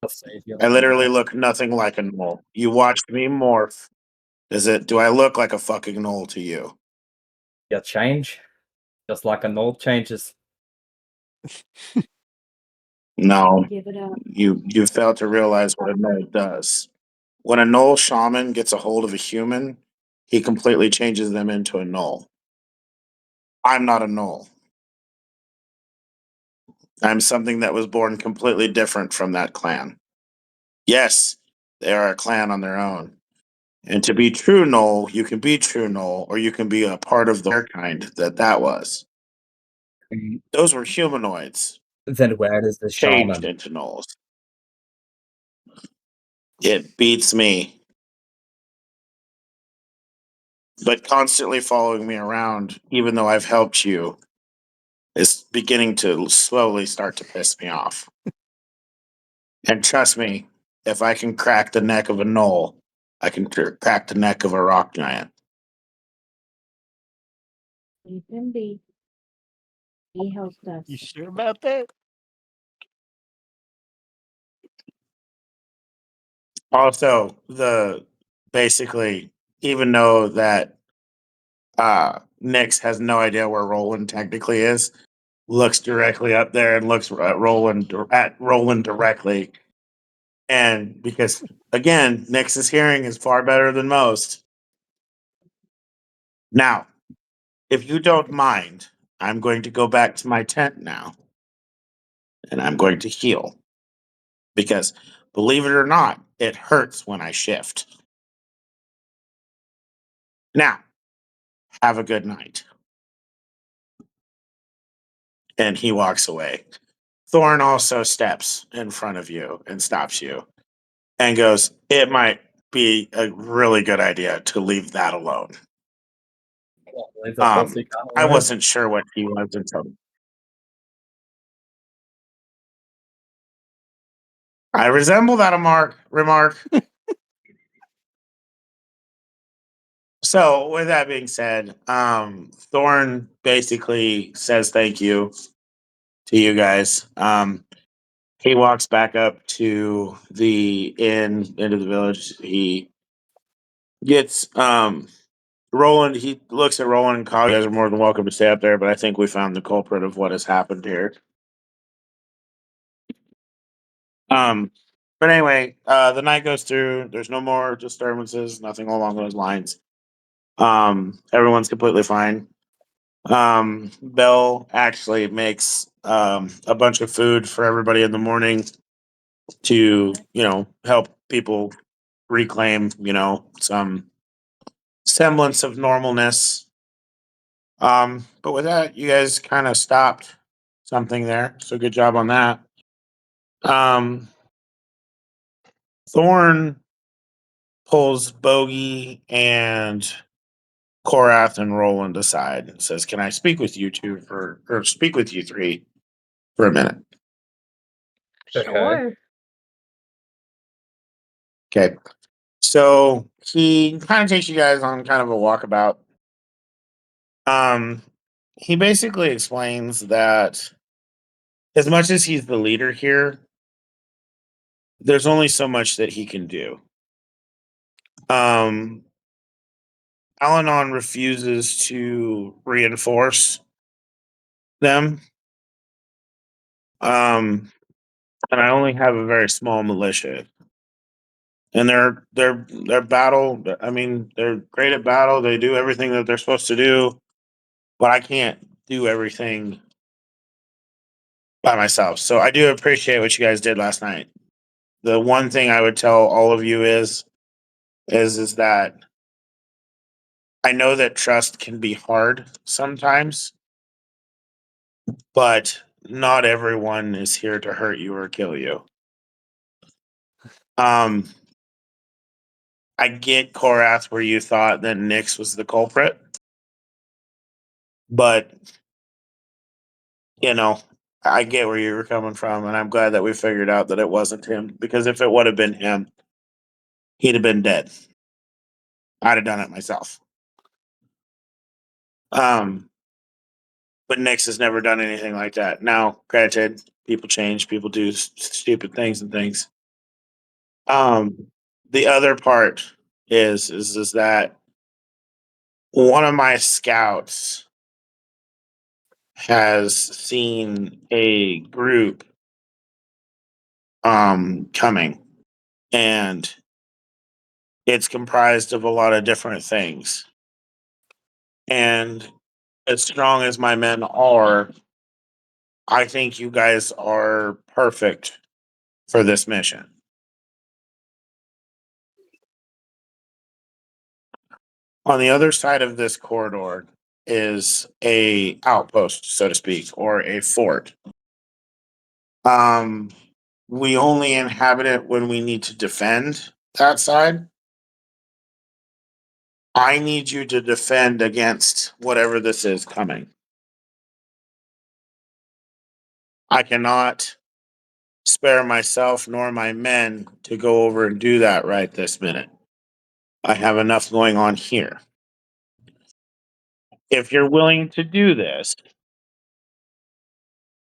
I'll save you. I literally look nothing like a knoll. You watched me morph. Do I look like a fucking knoll to you? You change, just like a gnoll changes. No. Give it up. You fail to realize what a knoll does. When a knoll shaman gets a hold of a human, he completely changes them into a knoll. I'm not a knoll. I'm something that was born completely different from that clan. Yes, they are a clan on their own. And to be true knoll, you can be true knoll, or you can be a part of their kind that was. Those were humanoids Then where is the changed shaman? into gnolls. It beats me. But constantly following me around, even though I've helped you, is beginning to slowly start to piss me off. And trust me, if I can crack the neck of a knoll, I can crack the neck of a rock giant. Leave him be. He helped us. You sure about that? Also, basically, even though that Nyx has no idea where Roland technically is, looks directly up there and looks at Roland directly. And because again, Nyx's hearing is far better than most. Now, if you don't mind, I'm going to go back to my tent now. And I'm going to heal. Because believe it or not, it hurts when I shift. Now, have a good night. And he walks away. Thorn also steps in front of you and stops you and goes, "It might be a really good idea to leave that alone." I wasn't sure what he was until I resemble that remark. So with that being said, Thorn basically says thank you to you guys. He walks back up to the inn into the village. He gets Roland. He looks at Roland and Cog. You guys are more than welcome to stay up there, but I think we found the culprit of what has happened here. But anyway, the night goes through. There's no more disturbances. Nothing along those lines. Everyone's completely fine. Belle actually makes a bunch of food for everybody in the morning to, help people reclaim, some semblance of normalness. But with that, you guys kind of stopped something there. So good job on that. Um, Thorn pulls Bogey and Korath and Roland aside and says, "Can I speak with you two or speak with you three for a minute?" Okay. Sure. Okay. So he kind of takes you guys on kind of a walkabout. Um, he basically explains that as much as he's the leader here, there's only so much that he can do. Um, Al-Anon refuses to reinforce them. And I only have a very small militia. And their battle, I mean, they're great at battle. They do everything that they're supposed to do, but I can't do everything by myself. So I do appreciate what you guys did last night. The one thing I would tell all of you is that I know that trust can be hard sometimes, but not everyone is here to hurt you or kill you. Um, I get Korath where you thought that Nyx was the culprit, but you know, I get where you were coming from, and I'm glad that we figured out that it wasn't him. Because if it would have been him, he'd have been dead. I'd have done it myself. Um, but Nyx has never done anything like that. Now, granted, people change, people do stupid things and things. The other part is that one of my scouts has seen a group coming, and it's comprised of a lot of different things. And as strong as my men are, I think you guys are perfect for this mission. On the other side of this corridor is a outpost, so to speak, or a fort. Um, we only inhabit it when we need to defend that side. I need you to defend against whatever this is coming. I cannot spare myself nor my men to go over and do that right this minute. I have enough going on here. If you're willing to do this,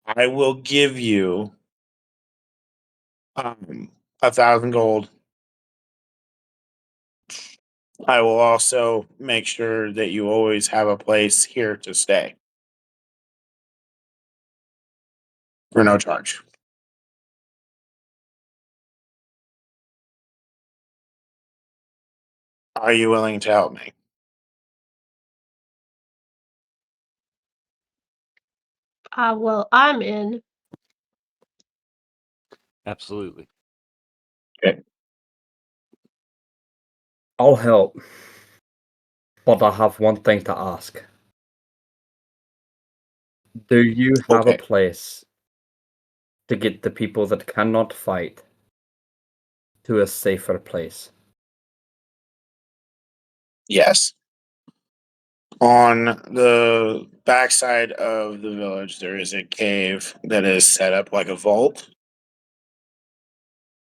I will give you 1,000 gold. I will also make sure that you always have a place here to stay for no charge. Are you willing to help me? Well, I'm in. Absolutely. Okay. I'll help, but I have one thing to ask. Do you have a Okay. place to get the people that cannot fight to a safer place? Yes. On the backside of the village, there is a cave that is set up like a vault.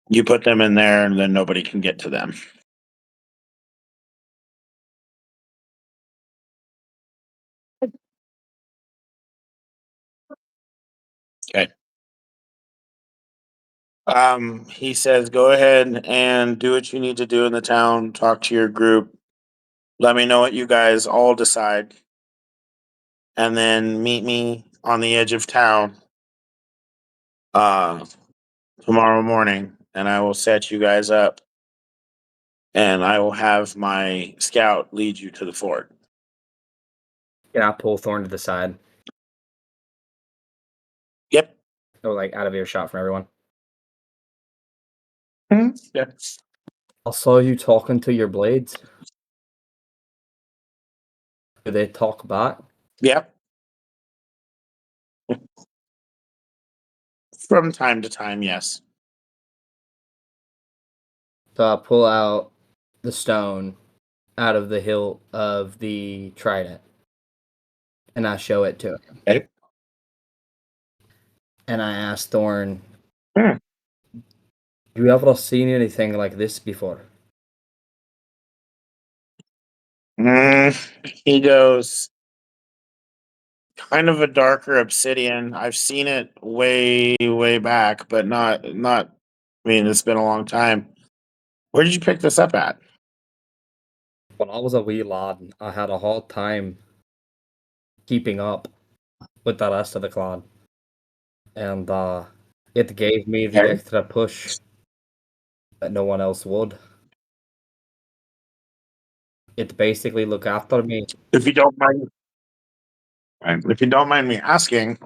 You put them in there, and then nobody can get to them. Okay. He says, go ahead and do what you need to do in the town. Talk to your group. Let me know what you guys all decide, and then meet me on the edge of town uh, tomorrow morning, and I will set you guys up, and I will have my scout lead you to the fort. Can I pull Thorn to the side? Yep. Or like out of earshot from everyone? Yeah. I saw you talking to your blades. Do they talk back? Yep. From time to time, yes. So I pull out the stone out of the hilt of the trident. And I show it to him. Okay. And I ask Thorn, Hmm. you ever seen anything like this before? He goes, kind of a darker obsidian. I've seen it way, way back, but not. I mean, it's been a long time. Where did you pick this up at? When I was a wee lad, I had a hard time keeping up with the rest of the clan. And it gave me the Okay. extra push that no one else would. It basically looked after me. If you don't mind, right, if you don't mind me asking,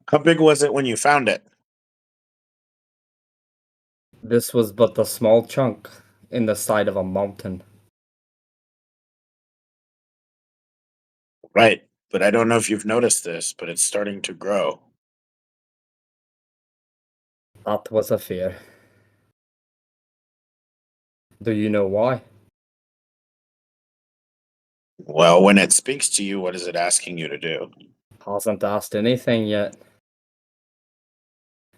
how big was it when you found it? This was but a small chunk in the side of a mountain. Right, but I don't know if you've noticed this, but it's starting to grow. That was a fear. Do you know why? Well, when it speaks to you, what is it asking you to do? Hasn't asked anything yet.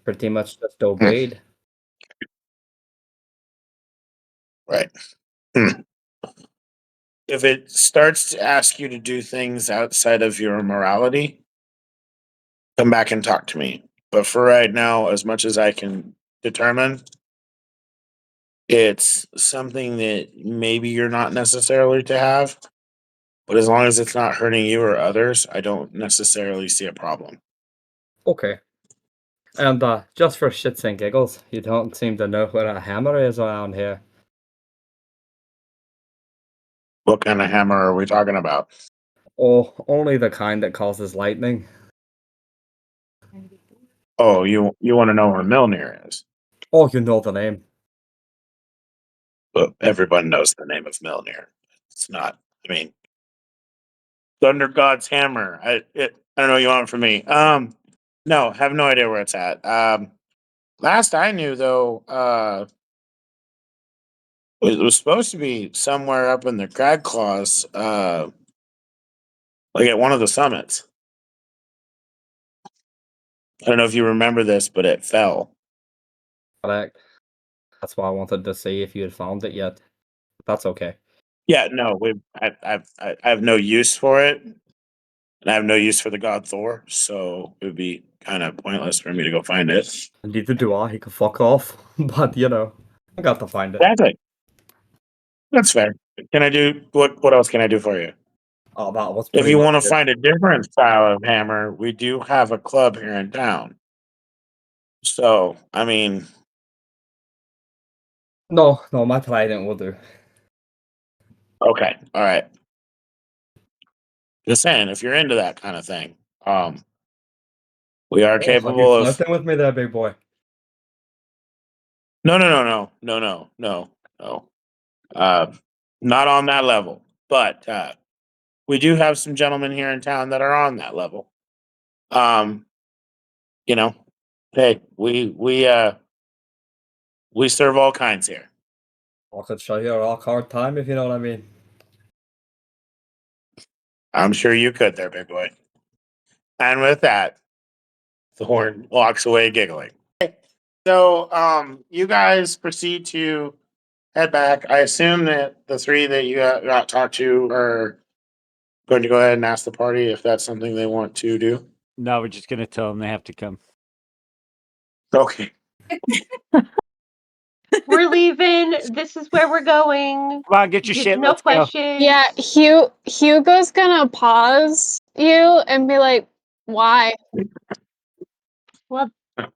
Pretty much just Hmm. obeyed. Right. Hmm. If it starts to ask you to do things outside of your morality, come back and talk to me. But for right now, as much as I can determine, it's something that maybe you're not necessarily to have, but as long as it's not hurting you or others, I don't necessarily see a problem. Okay. And just for shits and giggles, you don't seem to know where a hammer is around here. What kind of hammer are we talking about? Oh, only the kind that causes lightning. Oh, you want to know where Milnir is? Oh, you know the name. But everyone knows the name of Milnir. It's not. I mean, Thunder God's hammer. I don't know what you want from me. No, have no idea where it's at. Last I knew though, it was supposed to be somewhere up in the crag claws, like at one of the summits. I don't know if you remember this, but it fell. Correct. That's why I wanted to see if you had found it yet. That's okay. Yeah, no, I have no use for it, and I have no use for the god Thor, so it would be kind of pointless for me to go find it. Neither do I. He can fuck off. But you know, I got to find it. That's it. That's fair. Can I do what else can I do for you? Oh, that was If pretty you much want to it. find a different style of hammer, we do have a club here in town. So, I mean, No, my trident will do. okay, all right. Just saying, if you're into that kind of thing, we are Oh, have you capable of. flirting with me there, big boy? No. Uh, Not on that level, but we do have some gentlemen here in town that are on that level. Um, you know, hey, we serve all kinds here. I could show you a rock hard time if you know what I mean. I'm sure you could, there, big boy. And with that, Thorn walks away giggling. So, you guys proceed to head back. I assume that the three that you got talked to are going to go ahead and ask the party if that's something they want to do. No, we're just gonna tell them they have to come. Okay. We're leaving. This is where we're going. Come on, get your shit. No Let's go. questions. Yeah, Hugo's gonna pause you and be like, "Why?" Well,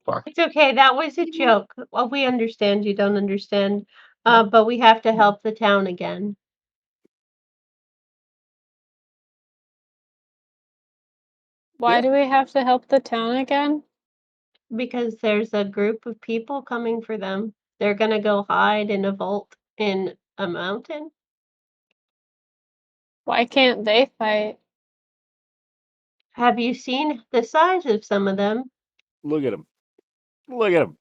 Fuck. it's okay. That was a joke. Well, we understand you don't understand. But we have to help the town again. Why Yeah. do we have to help the town again? Because there's a group of people coming for them. They're gonna go hide in a vault in a mountain. Why can't they fight? Have you seen the size of some of them? Look at him. Look at him.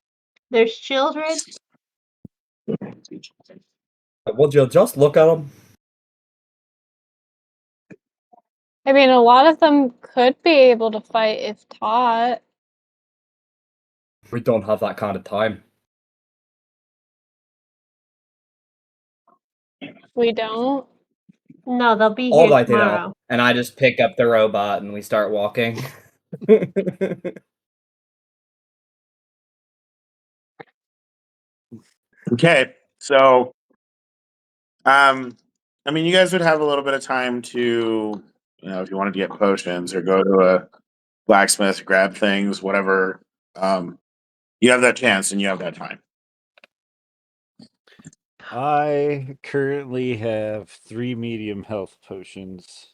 There's children. Would you just look at them? I mean, a lot of them could be able to fight if taught. We don't have that kind of time. We don't. No, they'll be All here right, tomorrow. And I just pick up the robot and we start walking. Okay. So, I mean, you guys would have a little bit of time to, if you wanted to get potions or go to a blacksmith, grab things, whatever. You have that chance and you have that time. I currently have 3 medium health potions.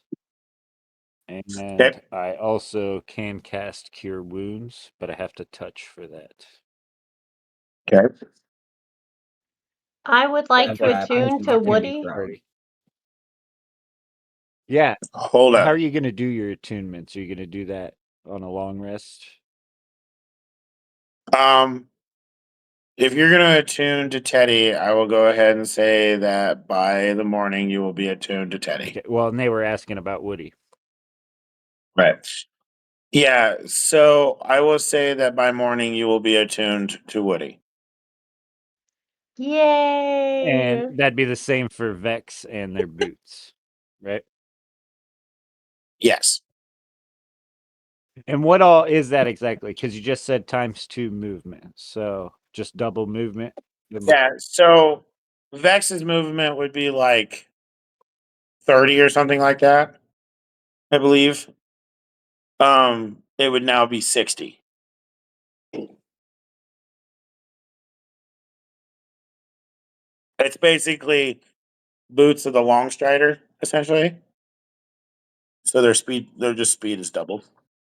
And Okay. I also can cast Cure Wounds, but I have to touch for that. Okay. I would like That's to what happens attune when to you can be Woody. thrown. Yeah. Hold How up. are you going to do your attunements? Are you going to do that on a long rest? If you're gonna attune to Teddy, I will go ahead and say that by the morning you will be attuned to Teddy. Okay. Well, and they were asking about Woody. Right. Yeah, so I will say that by morning you will be attuned to Woody. Yay! And that'd be the same for Vex and their boots, right? Yes. And what all is that exactly? Because you just said ×2 movement. So just double movement. Yeah, so Vex's movement would be like 30 or something like that, I believe. It would now be 60. It's basically boots of the long strider, essentially. So their just speed is doubled.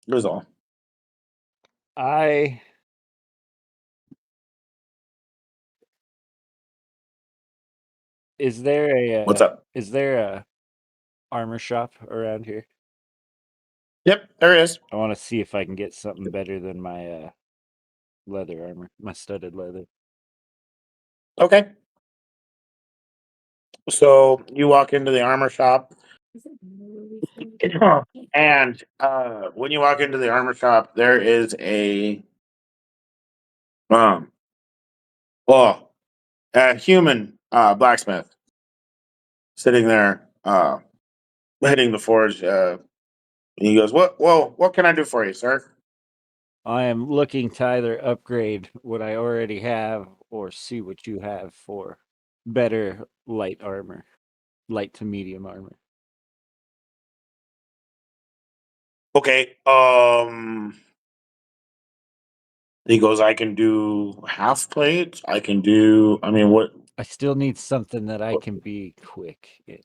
That was all. I is there a What's up? is there a armor shop around here? Yep, there is. I want to see if I can get something better than my leather armor, my studded leather. Okay. So you walk into the armor shop, and when you walk into the armor shop, there is um, well, a human blacksmith sitting there hitting the forge. And he goes, what can I do for you, sir?" I am looking to either upgrade what I already have or see what you have for better light armor, light to medium armor. Okay. He goes, "I can do half plates. I can do. I mean, what I still need something that I can be quick in.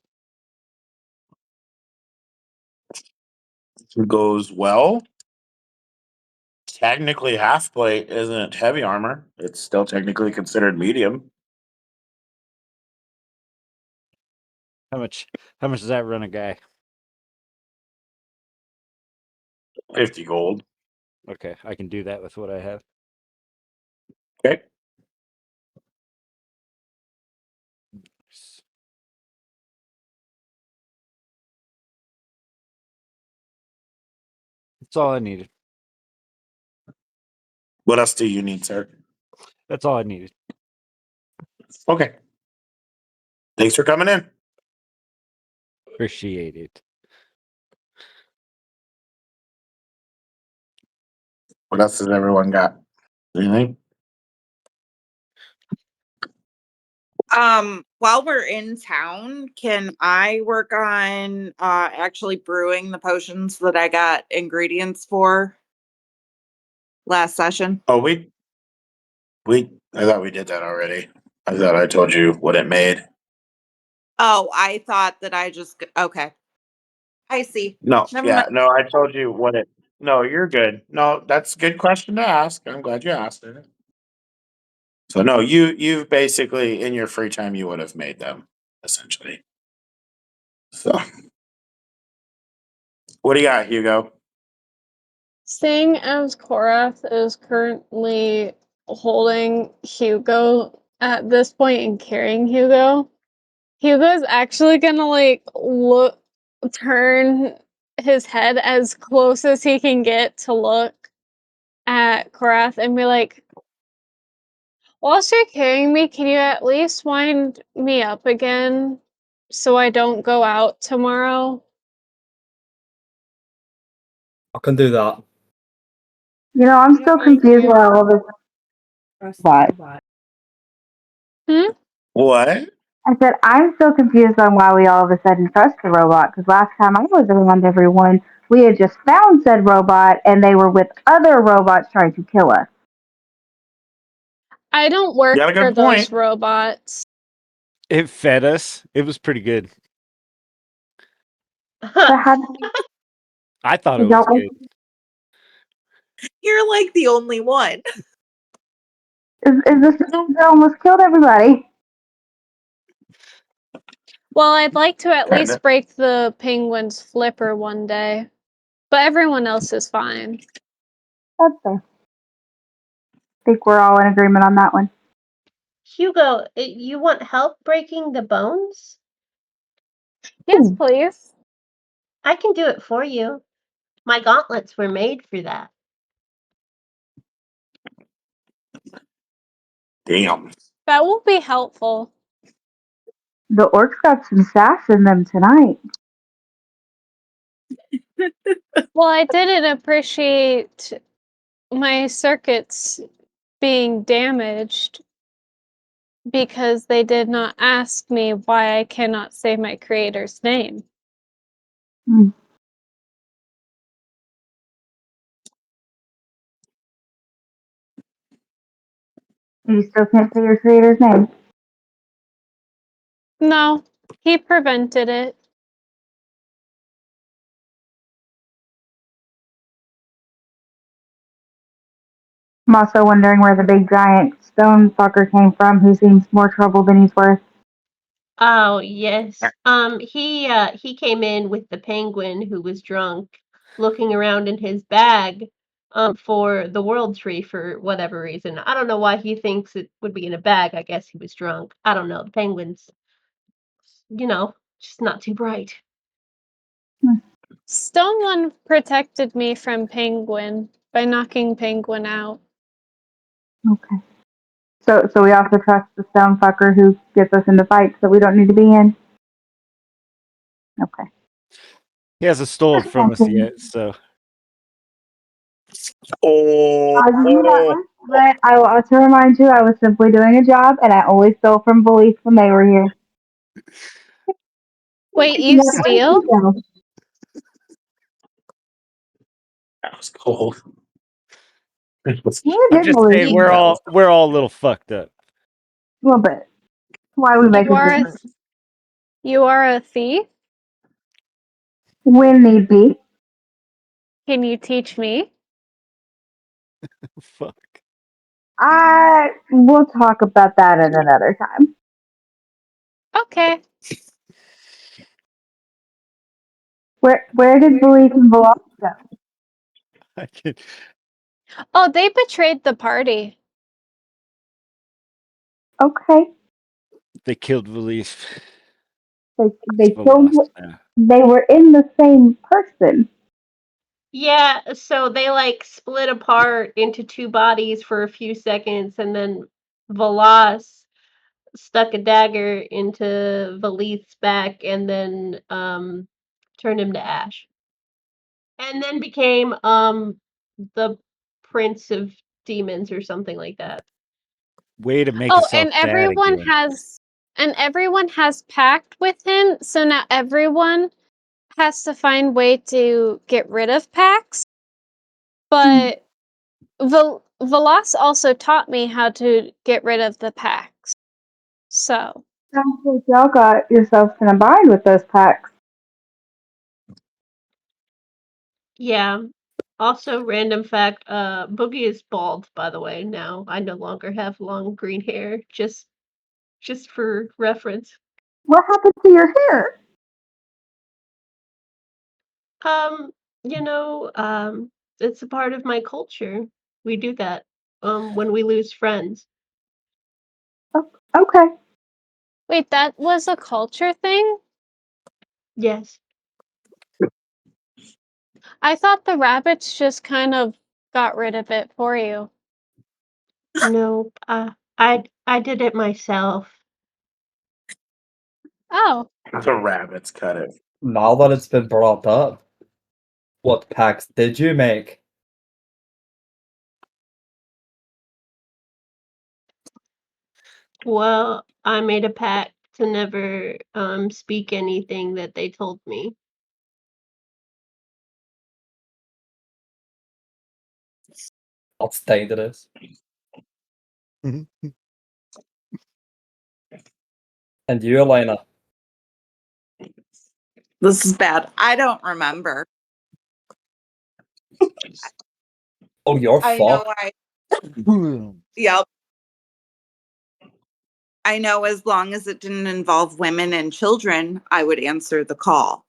goes well. Technically, half plate isn't heavy armor. It's still technically considered medium. How much does that run a guy? 50 gold. Okay, I can do that with what I have. Okay. That's all I needed. What else do you need, sir? That's all I needed. Okay. Thanks for coming in. Appreciate it. What else has everyone got? Anything? While we're in town, can I work on actually brewing the potions that I got ingredients for last session? Oh, I thought we did that already. I thought I told you what it made. Oh, I thought that okay. I see. No, Never yeah, mind. no, I told you what it No, you're good. No, that's a good question to ask. I'm glad you asked it. So no, you've basically in your free time you would have made them essentially. So what do you got, Hugo? Seeing as Korath is currently holding Hugo at this point and carrying Hugo's actually gonna turn his head as close as he can get to look at Korath and be like, whilst you're carrying me, can you at least wind me up again so I don't go out tomorrow? I can do that. I'm still confused by all this. But What? I said I'm still confused on why we all of a sudden trust the robot. Because last time I was around everyone, we had just found said robot, and they were with other robots trying to kill us. I don't work You got a for good those point. robots. It fed us. It was pretty good. So how I thought it did was y'all? good. You're like the only one. Is this that almost killed everybody? Well, I'd like to at Kinda. least break the penguin's flipper one day, but everyone else is fine. That's fair. I think we're all in agreement on that one. Hugo, you want help breaking the bones? Yes, please. I can do it for you. My gauntlets were made for that. Damn. That will be helpful. The orcs got some sass in them tonight. Well, I didn't appreciate my circuits being damaged because they did not ask me why I cannot say my creator's name. Hmm. You still can't say your creator's name. No, he prevented it. I'm also wondering where the big giant stone fucker came from, who seems more trouble than he's worth. Oh yes. He came in with the penguin who was drunk, looking around in his bag, for the world tree for whatever reason. I don't know why he thinks it would be in a bag. I guess he was drunk. I don't know. The penguins, just not too bright. Stone One protected me from Penguin by knocking Penguin out. Okay. So we also trust the stone fucker who gets us into fights that we don't need to be in. Okay. He hasn't stolen from us yet, so Oh, I knew that one, but I want to remind you, I was simply doing a job, and I always stole from bullies when they were here. Wait, you Never steal? mind, that was cold. you I'm did just bully saying me we're all a little fucked up. a little bit. Why we make You a are a difference you are a thief? when need be. Can you teach me? Fuck. I will talk about that at another time. Okay. Where did Bully and Velocity go? I can, Oh, they betrayed the party. Okay, they killed Valif. they It's killed. lost now. They were in the same person. Yeah, so they like split apart into two bodies for a few seconds, and then Valas stuck a dagger into Valith's back and then turned him to ash. And then became the Prince of Demons or something like that. Way to make Oh, yourself bad again. everyone has pact with him, so now everyone has to find way to get rid of pacts. But Velas also taught me how to get rid of the pacts. So, Sounds like y'all got yourselves in a bind with those packs. Yeah. Also, random fact, Boogie is bald, by the way, now. I no longer have long green hair, just for reference. What happened to your hair? You know, it's a part of my culture. We do that, when we lose friends. Okay. Wait, that was a culture thing? Yes. I thought the rabbits just kind of got rid of it for you. Nope. I did it myself. Oh, The rabbits cut it. Now that it's been brought up, what packs did you make? Well, I made a pact to never speak anything that they told me. That's dangerous. And you, Elena? This is bad. I don't remember. Oh, you're I know fucked. yep. I know as long as it didn't involve women and children, I would answer the call.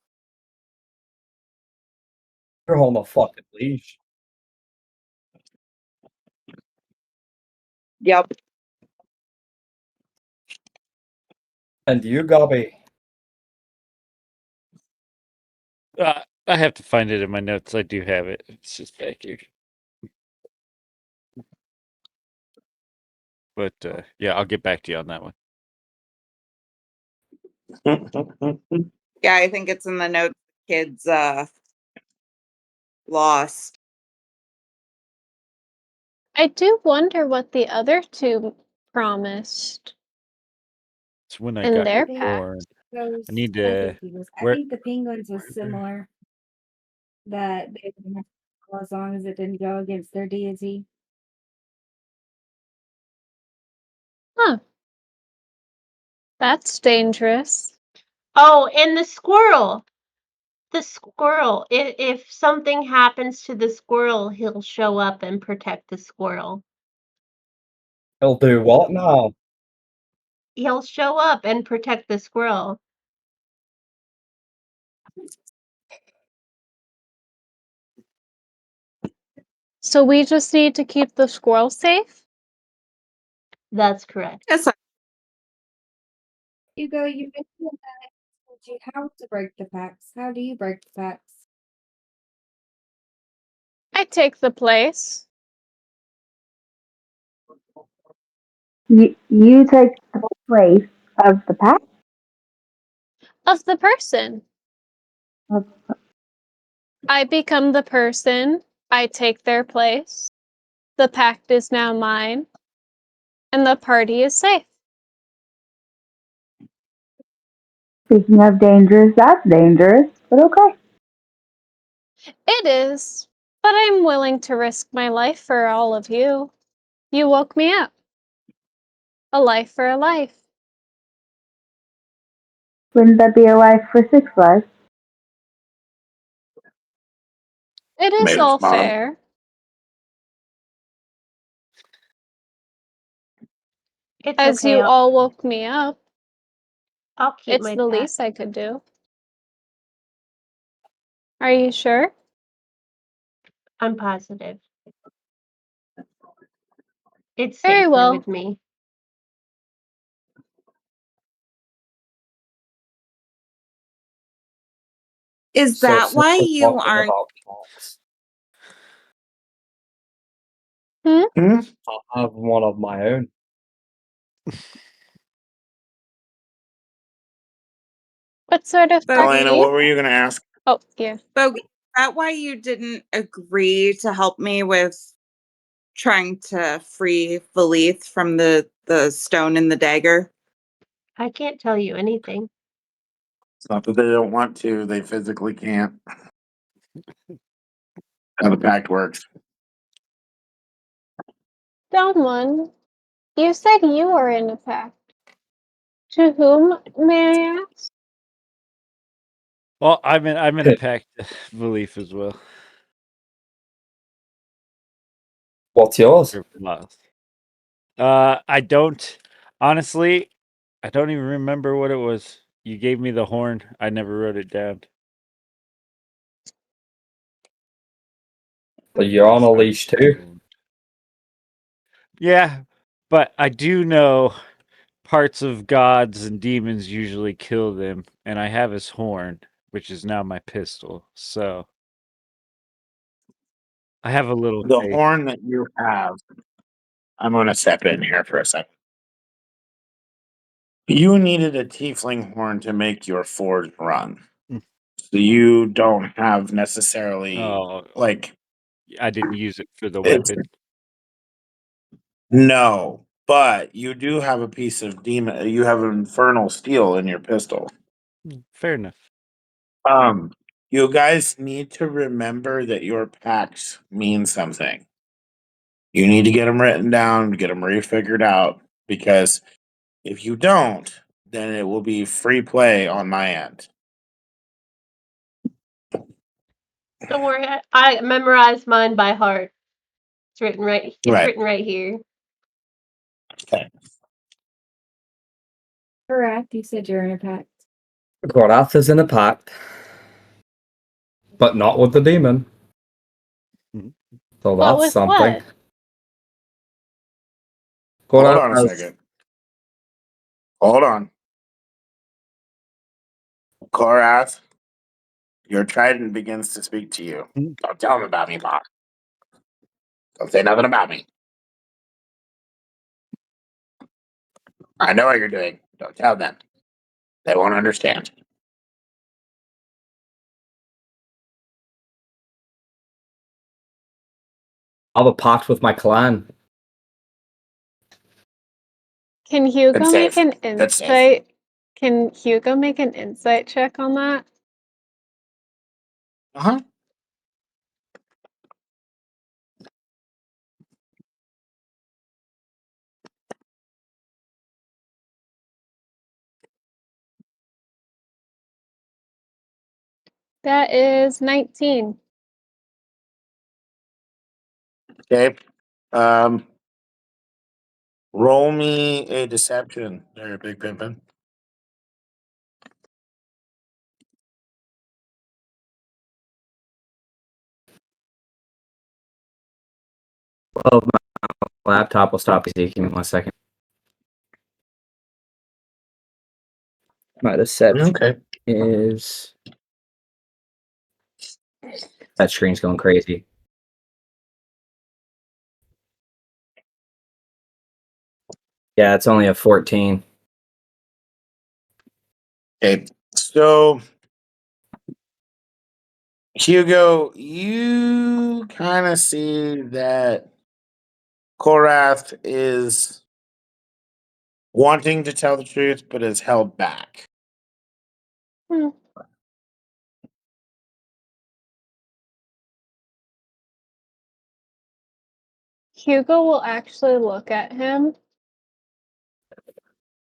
You're on a fucking leash. Yep. And you, Gabby? I have to find it in my notes. I do have it. It's just back here. But yeah, I'll get back to you on that one. Yeah, I think it's in the notes. Kids lost. I do wonder what the other two promised It's when I in got their your pack. corn. Those, I need I to. think he was. I Where? think the penguins was similar. That they didn't have to go as long as it didn't go against their deity. Huh. That's dangerous. Oh, and the squirrel. The squirrel. If something happens to the squirrel, he'll show up and protect the squirrel. He'll do what now? He'll show up and protect the squirrel. So we just need to keep the squirrel safe? That's correct. Yes, Hugo, you mentioned that I told you how to break the pacts. How do you break the pacts? I take the place. You take the place of the pack. Of the person. Of, I become the person. I take their place. The pact is now mine. And the party is safe. speaking of dangerous, that's dangerous, but okay. It is. But I'm willing to risk my life for all of you. You woke me up. A life for a life. Wouldn't that be a life for 6 lives? It is Tomatoes, all bottom. fair. It's As okay. you all woke me up. I'll keep It's my the pact. least I could do. Are you sure? I'm positive. It's Very safer well. with me. is So that since why we're you talking aren't? about packs, Hmm? I have one of my own. What sort of pact Bogey, do Elena, you what were have? you going to ask? Oh, yeah. Bogey, is that why you didn't agree to help me with trying to free Valith from the stone and the dagger? I can't tell you anything. It's not that they don't want to; they physically can't. How the pact works. Someone, you said you were in a pact. To whom, may I ask? Well, I'm in a pact belief as well. What's yours? I don't honestly. I don't even remember what it was. You gave me the horn. I never wrote it down. So you're on a leash too. Yeah, but I do know parts of gods and demons usually kill them, and I have his horn, which is now my pistol. So I have a little The faith. horn that you have, I'm going to step in here for a second. You needed a tiefling horn to make your forge run. Mm. So you don't have necessarily Oh, like I didn't use it for the it's weapon. no, but you do have a piece of demon. You have infernal steel in your pistol. Fair enough. You guys need to remember that your pacts mean something. You need to get them written down, get them refigured out, because if you don't, then it will be free play on my end. Don't worry, I memorized mine by heart. It's written right. It's Right. written right here. Okay. Correct. You said you're in a pact. Gorath is in a pact, but not with the demon. Mhm. So But that's with something. what? Hold Gorath on a has second. Hold on. Korath, your trident begins to speak to you. Mhm. Don't tell him about me, Bob. Don't say nothing about me. I know what you're doing. Don't tell them. They won't understand. I have a pact with my clan. Can Hugo Good make save. an Good save. insight? Can Hugo make an insight check on that? Uh-huh. That is 19. Okay. Roll me a deception there, Big Pimpin. Well, my laptop will stop easy. Give me 1 second. My deception Okay. is that screen's going crazy. Yeah, it's only a 14. Okay. So, Hugo, you kind of see that Korath is wanting to tell the truth, but is held back. Hmm. Hugo will actually look at him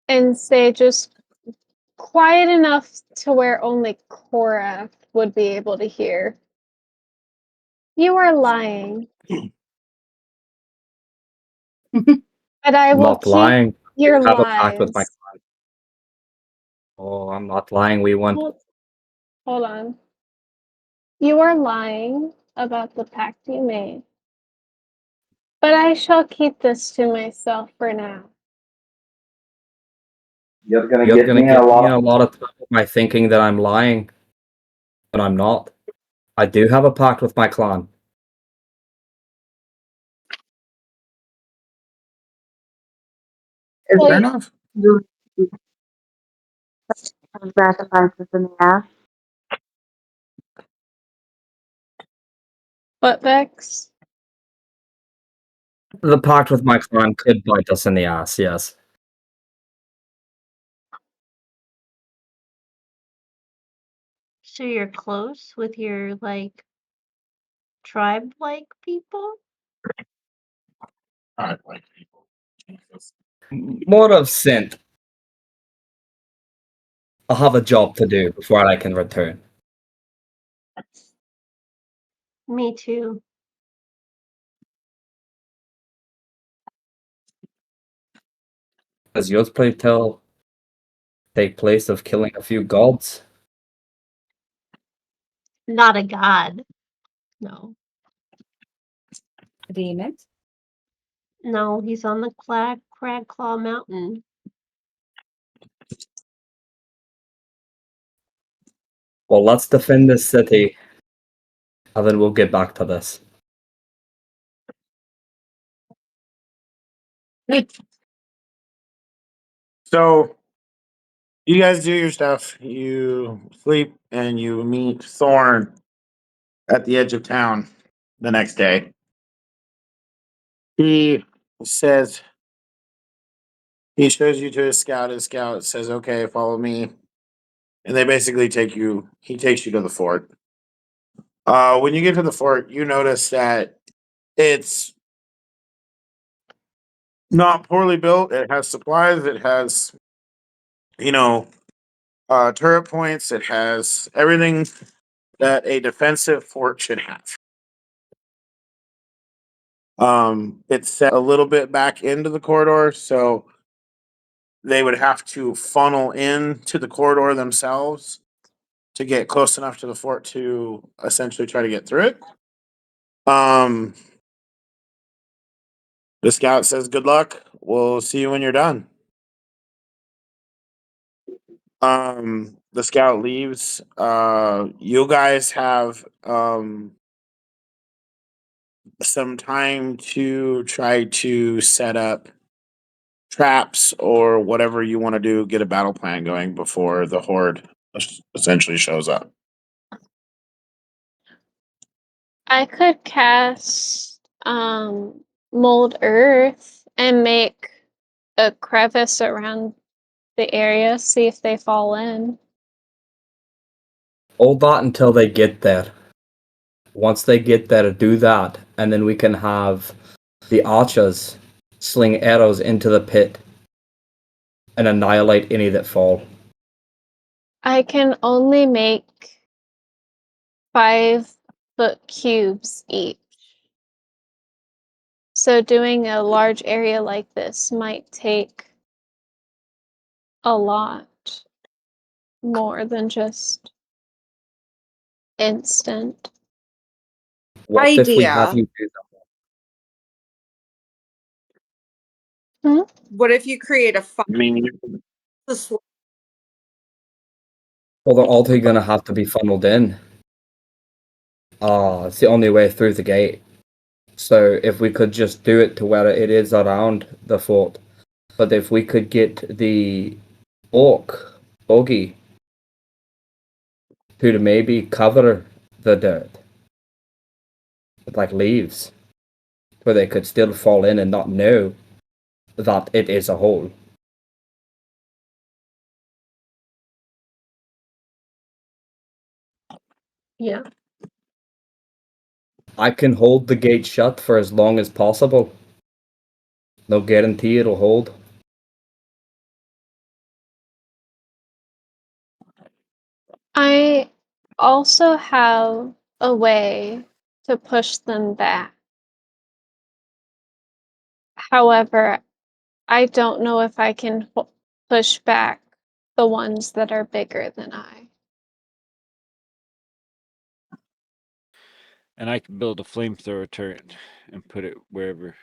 and say just quiet enough to where only Cora would be able to hear. You are lying. But I I'm will not keep lying. your I have a pact with my lies. clan. Oh, I'm not lying. We won. Hold on. You are lying about the pact you made. But I shall keep this to myself for now. You're gonna get me in a lot of trouble by thinking that I'm lying, but I'm not. I do have a pact with my clan. Is Well, Fair enough. you sacrifices in the ass? But Vex, The pact with my clan could bite us in the ass, yes. So you're close with your tribe-like people? All right, like people. Jesus. More of synth. I'll have a job to do before I can return. Me too. Does yours play tell take place of killing a few gods? Not a god. No. A demon? No, he's on the Crag Claw Mountain. Well, let's defend this city, and then we'll get back to this. So you guys do your stuff. You sleep and you meet Thorn at the edge of town the next day. He says he shows you to his scout. His scout says, "Okay, follow me," and they basically take you. He takes you to the fort. When you get to the fort, you notice that it's not poorly built. It has supplies. It has, you know, turret points. It has everything that a defensive fort should have. It's set a little bit back into the corridor, so they would have to funnel in to the corridor themselves to get close enough to the fort to essentially try to get through it. Um, the scout says, "Good luck. We'll see you when you're done." The scout leaves. You guys have some time to try to set up traps or whatever you want to do, get a battle plan going before the horde essentially shows up. I could cast mold earth and make a crevice around the area, see if they fall in. Hold that until they get there. Once they get there, do that, and then we can have the archers sling arrows into the pit and annihilate any that fall. I can only make 5-foot cubes each. So doing a large area like this might take a lot more than just instant. What if we have Idea. you do What if you create a fire? I mean, that? Well, they're all gonna have to be funneled in. It's the only way through the gate. So if we could just do it to where it is around the fort, but if we could get the orc bogey to maybe cover the dirt with like leaves, where they could still fall in and not know that it is a hole. Yeah. I can hold the gate shut for as long as possible. No guarantee it'll hold. I also have a way to push them back. However, I don't know if I can push back the ones that are bigger than I. And I can build a flamethrower turret and put it wherever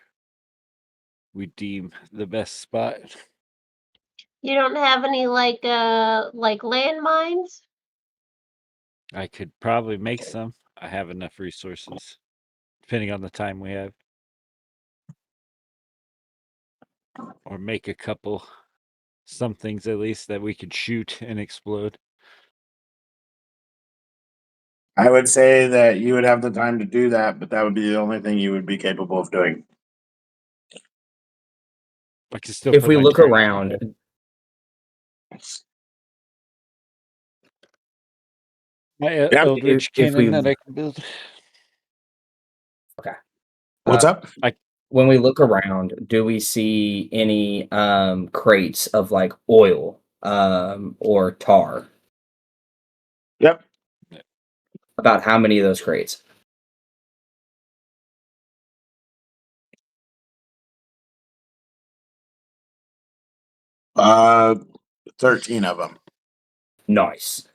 we deem the best spot. You don't have any like landmines? I could probably make some. I have enough resources, depending on the time we have. Or make a couple, some things at least that we could shoot and explode. I would say that you would have the time to do that, but that would be the only thing you would be capable of doing. I can still If put we my look turret around, together. My Yep. eldritch if we cannon that I can build. okay, What's up? when we look around, do we see any crates of like oil or tar? Yep. About how many of those crates? Uh, 13 of them. Nice.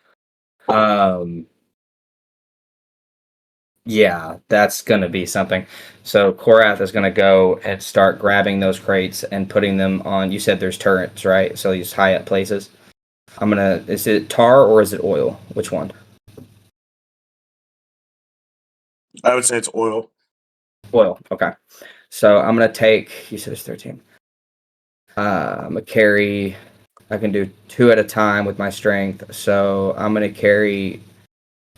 Yeah, that's gonna be something. So Korath is gonna go and start grabbing those crates and putting them on. You said there's turrets, right? So these high up places. Is it tar or is it oil? Which one? I would say it's oil. Oil. Okay. So I'm gonna take. You said it's 13. I'm gonna carry. I can do 2 at a time with my strength. So I'm gonna carry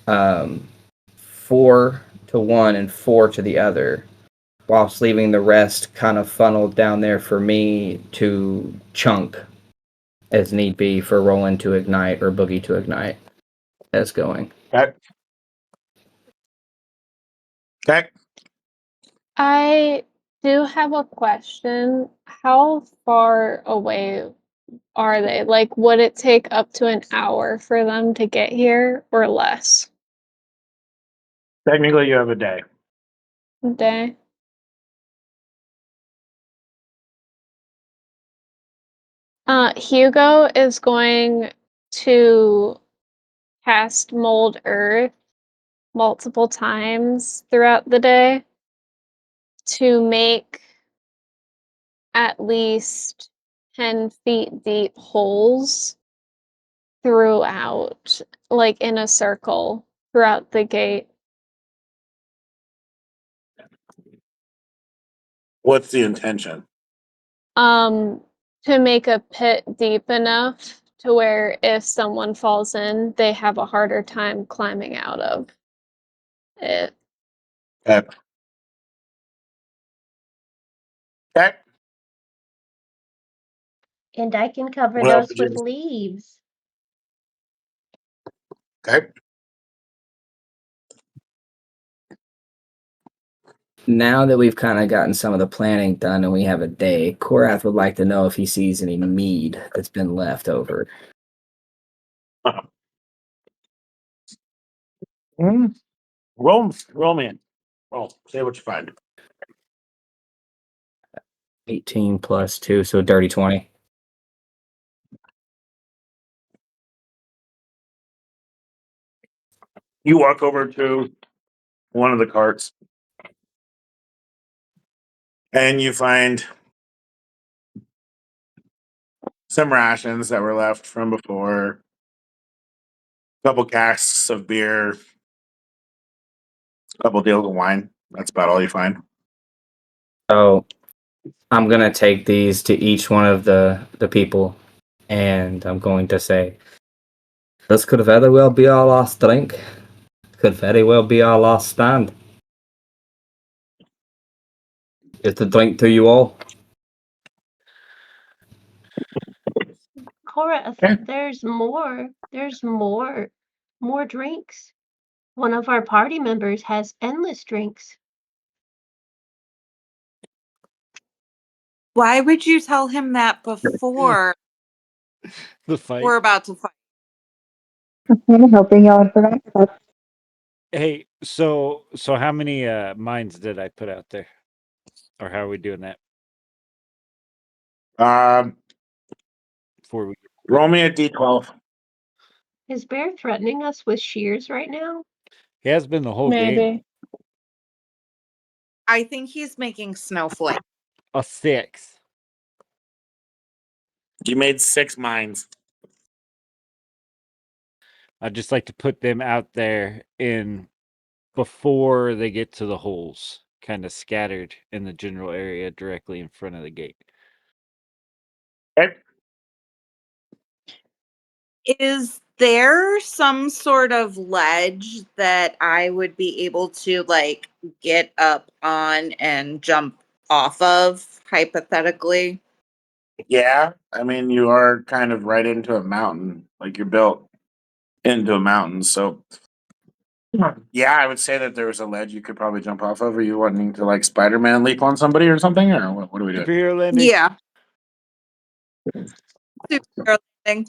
4 to one and 4 to the other, whilst leaving the rest kind of funneled down there for me to chunk as need be for Roland to ignite or Boogie to ignite as going. Okay. Okay. I do have a question. How far away are they? Like, would it take up to an hour for them to get here or less? Technically, you have a day. A day? Hugo is going to cast Mold Earth multiple times throughout the day to make at least 10 feet deep holes throughout, like in a circle throughout the gate. What's the intention? To make a pit deep enough to where if someone falls in, they have a harder time climbing out of it. Okay. Okay. And I can cover What else those did you? with leaves. Okay. Now that we've kind of gotten some of the planning done and we have a day, Korath would like to know if he sees any mead that's been left over. Roll me in. Roll. Say what you find. 18 plus 2, so dirty 20. You walk over to one of the carts and you find some rations that were left from before, a couple casks of beer, a couple deals of wine. That's about all you find. So I'm going to take these to each one of the people and I'm going to say, this could very well be our last drink. Could very well be our last stand. It's the drink to you all. Cora, Okay. there's more. There's more. More drinks. One of our party members has endless drinks. Why would you tell him that before The fight. we're about to fight? I'm hoping y'all would forget that. Hey, so how many mines did I put out there? Or how are we doing that Um, before we roll me a d12. Is Bear threatening us with shears right now? He has been the whole game. Maybe. I think he's making snowflake. A 6. You made 6 mines. I'd just like to put them out there in before they get to the holes, kind of scattered in the general area directly in front of the gate. Okay. Is there some sort of ledge that I would be able to like get up on and jump off of, hypothetically? Yeah. I mean, you are kind of right into a mountain. Like you're built into a mountain. So, yeah, I would say that there was a ledge you could probably jump off of. Are you wanting to like Spider Man leap on somebody or something? Or what are we doing? Superhero landing? Yeah. Super thing.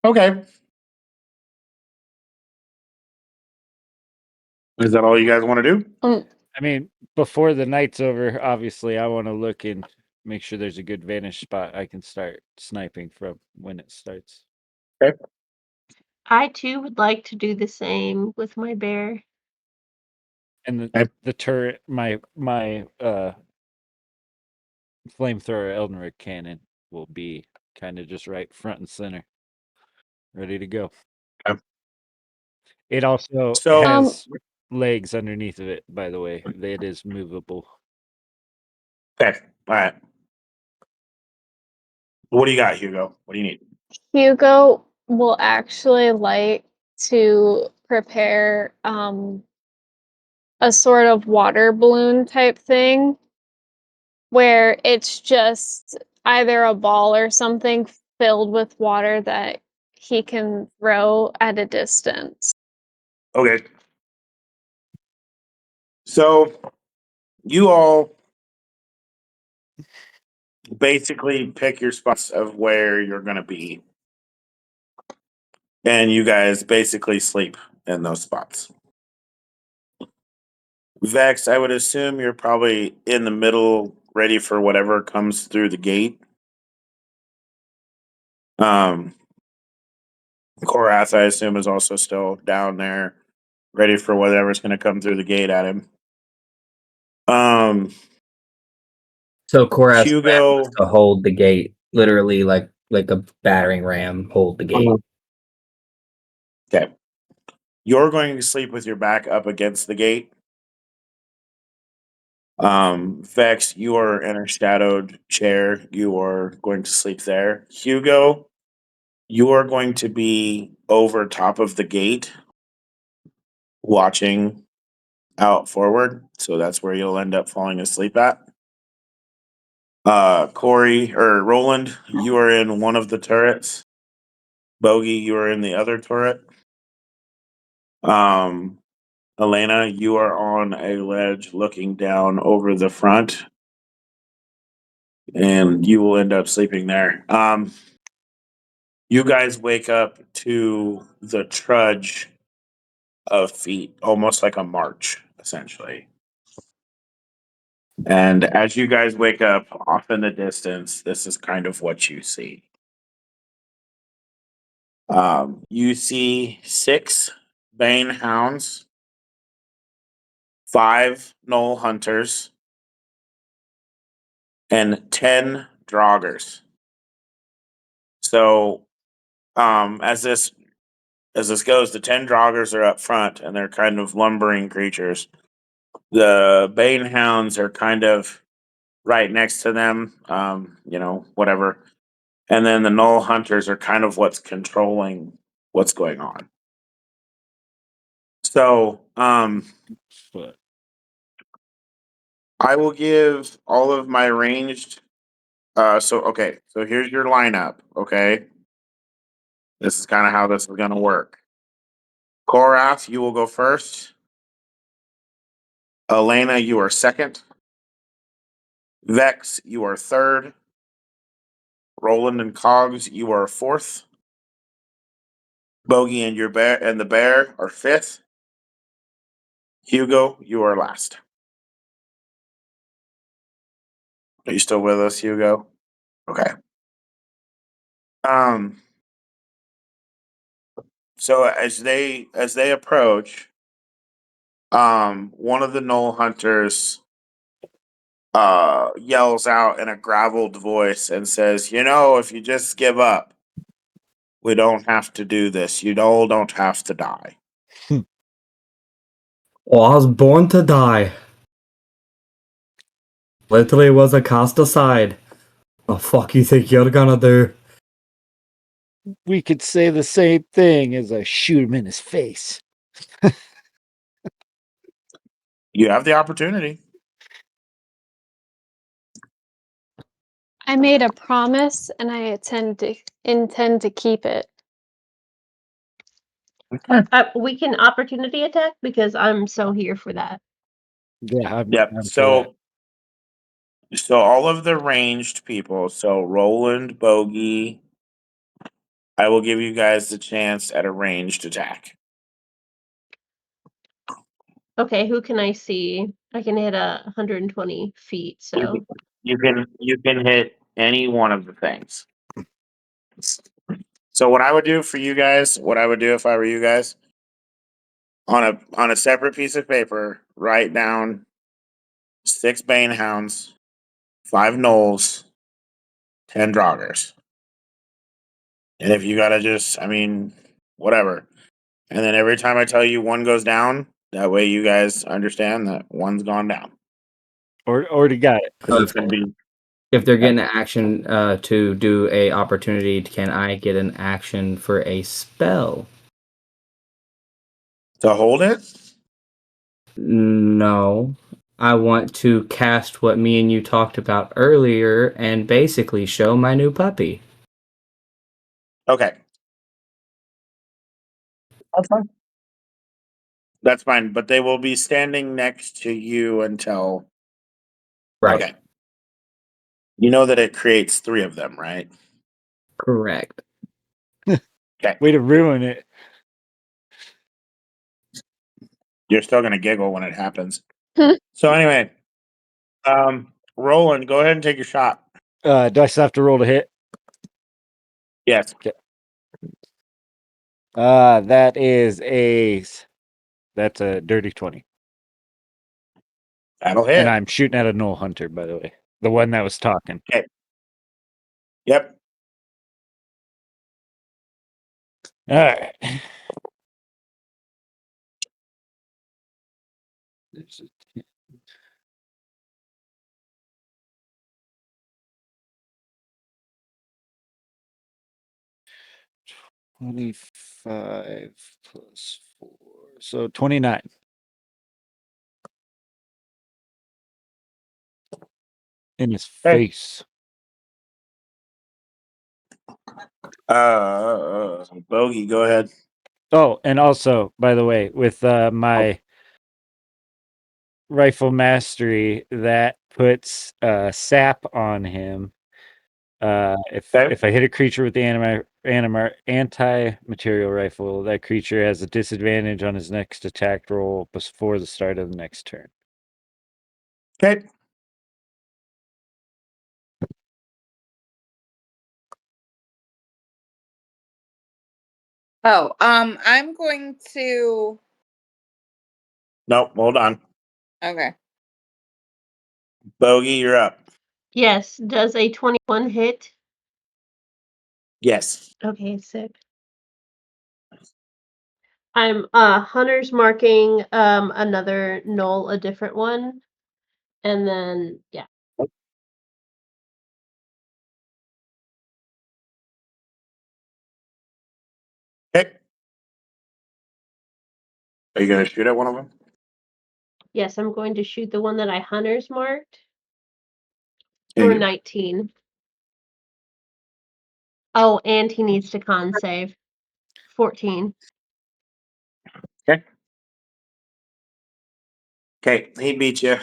Okay. Is that all you guys want to do? I mean, before the night's over, obviously, I want to look in make sure there's a good vantage spot I can start sniping from when it starts. I too would like to do the same with my bear. And Okay. the turret, my flamethrower Elden cannon will be kind of just right front and center, ready to go. Okay. It also So has legs underneath of it, by the way. It is movable. okay, all right. What do you got, Hugo? What do you need? Hugo will actually like to prepare a sort of water balloon type thing where it's just either a ball or something filled with water that he can throw at a distance. Okay. So you all basically pick your spots of where you're going to be, and you guys basically sleep in those spots. Vex, I would assume you're probably in the middle, ready for whatever comes through the gate. Korath, I assume, is also still down there, ready for whatever's going to come through the gate at him. So Korath's plan Hugo. was to hold the gate, literally like a battering ram, hold the gate. Okay. You're going to sleep with your back up against the gate. Vex, you are in a shadowed chair. You are going to sleep there. Hugo, you are going to be over top of the gate, watching out forward. So that's where you'll end up falling asleep at. Corey or Roland, you are in one of the turrets. Bogey, you are in the other turret. Elena, you are on a ledge looking down over the front, and you will end up sleeping there. You guys wake up to the trudge of feet, almost like a march, essentially. And as you guys wake up off in the distance, this is kind of what you see. You see 6 Bane hounds, 5 Knoll hunters, and 10 Draugrs. So, as this goes, the 10 Draugrs are up front, and they're kind of lumbering creatures. The Bane hounds are kind of right next to them, whatever. And then the Knoll hunters are kind of what's controlling what's going on. So, But I will give all of my ranged. So here's your lineup. Okay, this is kind of how this is going to work. Korath, you will go first. Elena, you are second. Vex, you are third. Roland and Cogs, you are fourth. Bogey and the bear are fifth. Hugo, you are last. Are you still with us, Hugo? Okay. So as they approach, one of the Knoll hunters yells out in a graveled voice and says, if you just give up, we don't have to do this. You all don't have to die. Oh, I was born to die. Literally was a cast aside. The fuck you think you're gonna do? we could say the same thing as I shoot him in his face. You have the opportunity. I made a promise and I intend to keep it. We can opportunity attack because I'm so here for that. Yeah, Yep. I'm for So all of the ranged people, so Roland, Bogey, I will give you guys the chance at a ranged attack. Okay, who can I see? I can hit 120 feet, so you can hit any one of the things. So what I would do for you guys, what I would do if I were you guys, on a separate piece of paper, write down 6 Bane Hounds, 5 Knolls, 10 Draugrs. And if you gotta just, I mean, whatever. And then every time I tell you one goes down, that way you guys understand that one's gone down. Or already got it. Because it's gonna be If they're getting an action to do a opportunity, can I get an action for a spell? to hold it. No. I want to cast what me and you talked about earlier and basically show my new puppy. Okay. That's fine. That's fine, but they will be standing next to you until. Right. Okay. You know that it creates 3 of them, right? Correct. Okay. Way to ruin it. You're still gonna giggle when it happens. So anyway, Roland, go ahead and take your shot. Do I still have to roll to hit? Yes. That's a dirty 20. That'll hit. And I'm shooting at a Knoll Hunter, by the way. The one that was talking. Okay. Yep. All right. 25 plus 4. So 29. In his Okay. face. Bogey, go ahead. Oh, and also, by the way, with my rifle mastery, that puts sap on him. If I hit a creature with the anti-material rifle, that creature has a disadvantage on his next attack roll before the start of the next turn. Okay. Oh, I'm going to. Nope, hold on. Okay. Bogey, you're up. Yes. Does a 21 hit? Yes. Okay, sick. I'm Hunter's marking another knoll, a different one. And then yeah. Okay. Are you gonna shoot at one of them? Yes, I'm going to shoot the one that I Hunter's marked And for you- 19. Oh, and he needs to con save. 14. Okay. Okay, he beat you.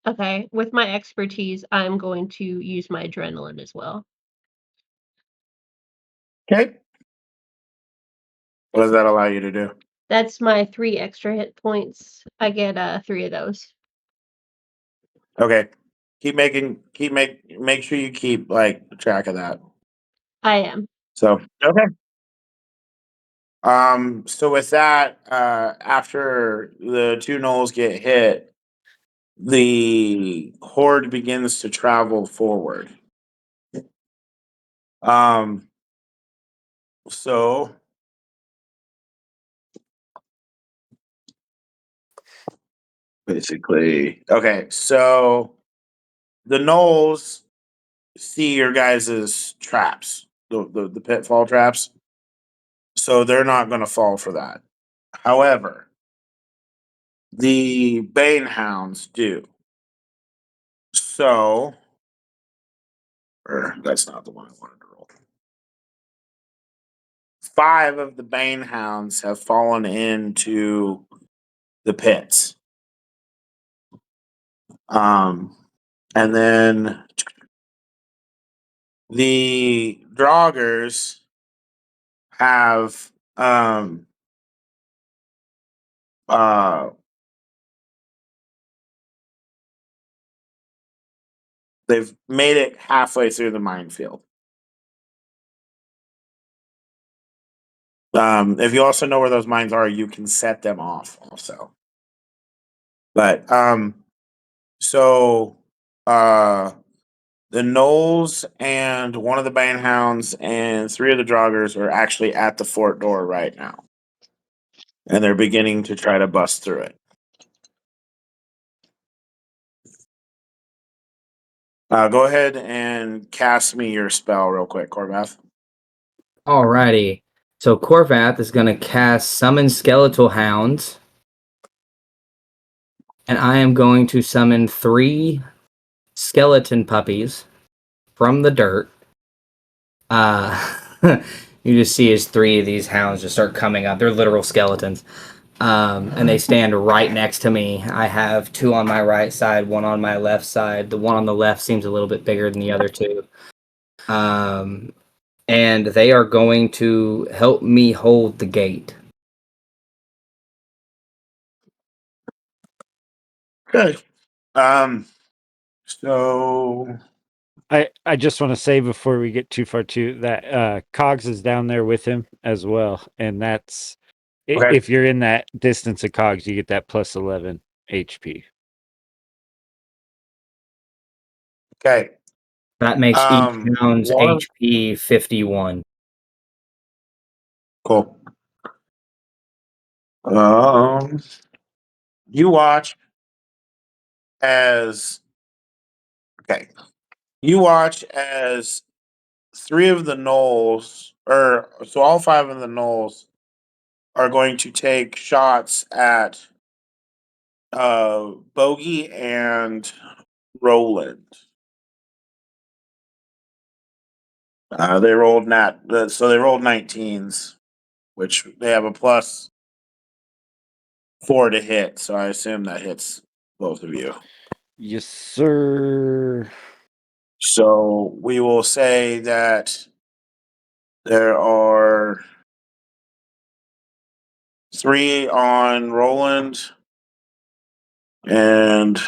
Okay, with my expertise, I'm going to use my adrenaline as well. Okay. What does that allow you to do? That's my 3 extra hit points. I get 3 of those. Okay. Make sure you keep like track of that. I am. So okay. So with that, after the 2 knolls get hit, the horde begins to travel forward. So basically, okay, so the knolls see your guys' traps, the pitfall traps. So they're not going to fall for that. However, the Bane Hounds do. So, or that's not the one I wanted to roll. 5 of the Bane Hounds have fallen into the pits. And then the Draugrs have uh They've made it halfway through the minefield. If you also know where those mines are, you can set them off also. But so the Knolls and one of the Banehounds and 3 of the Joggers are actually at the fort door right now. And they're beginning to try to bust through it. Go ahead and cast me your spell real quick, Corvath. Alrighty. So Corvath is going to cast Summon Skeletal Hounds. And I am going to summon 3 skeleton puppies from the dirt. You just see as 3 of these hounds just start coming up. They're literal skeletons. And they stand right next to me. I have 2 on my right side, 1 on my left side. The one on the left seems a little bit bigger than the other 2. And they are going to help me hold the gate. Good. So I just want to say before we get too far too that Cogs is down there with him as well, and that's Okay. if you're in that distance of Cogs, you get that plus 11 HP. okay. That makes each hound's one of- HP 51. Cool. You watch as you watch as 3 of the Knolls, or so all 5 of the Knolls are going to take shots at Bogey and Roland. They rolled so they rolled 19s, which they have a plus 4 to hit. So I assume that hits both of you. Yes, sir. So we will say that there are 3 on Roland and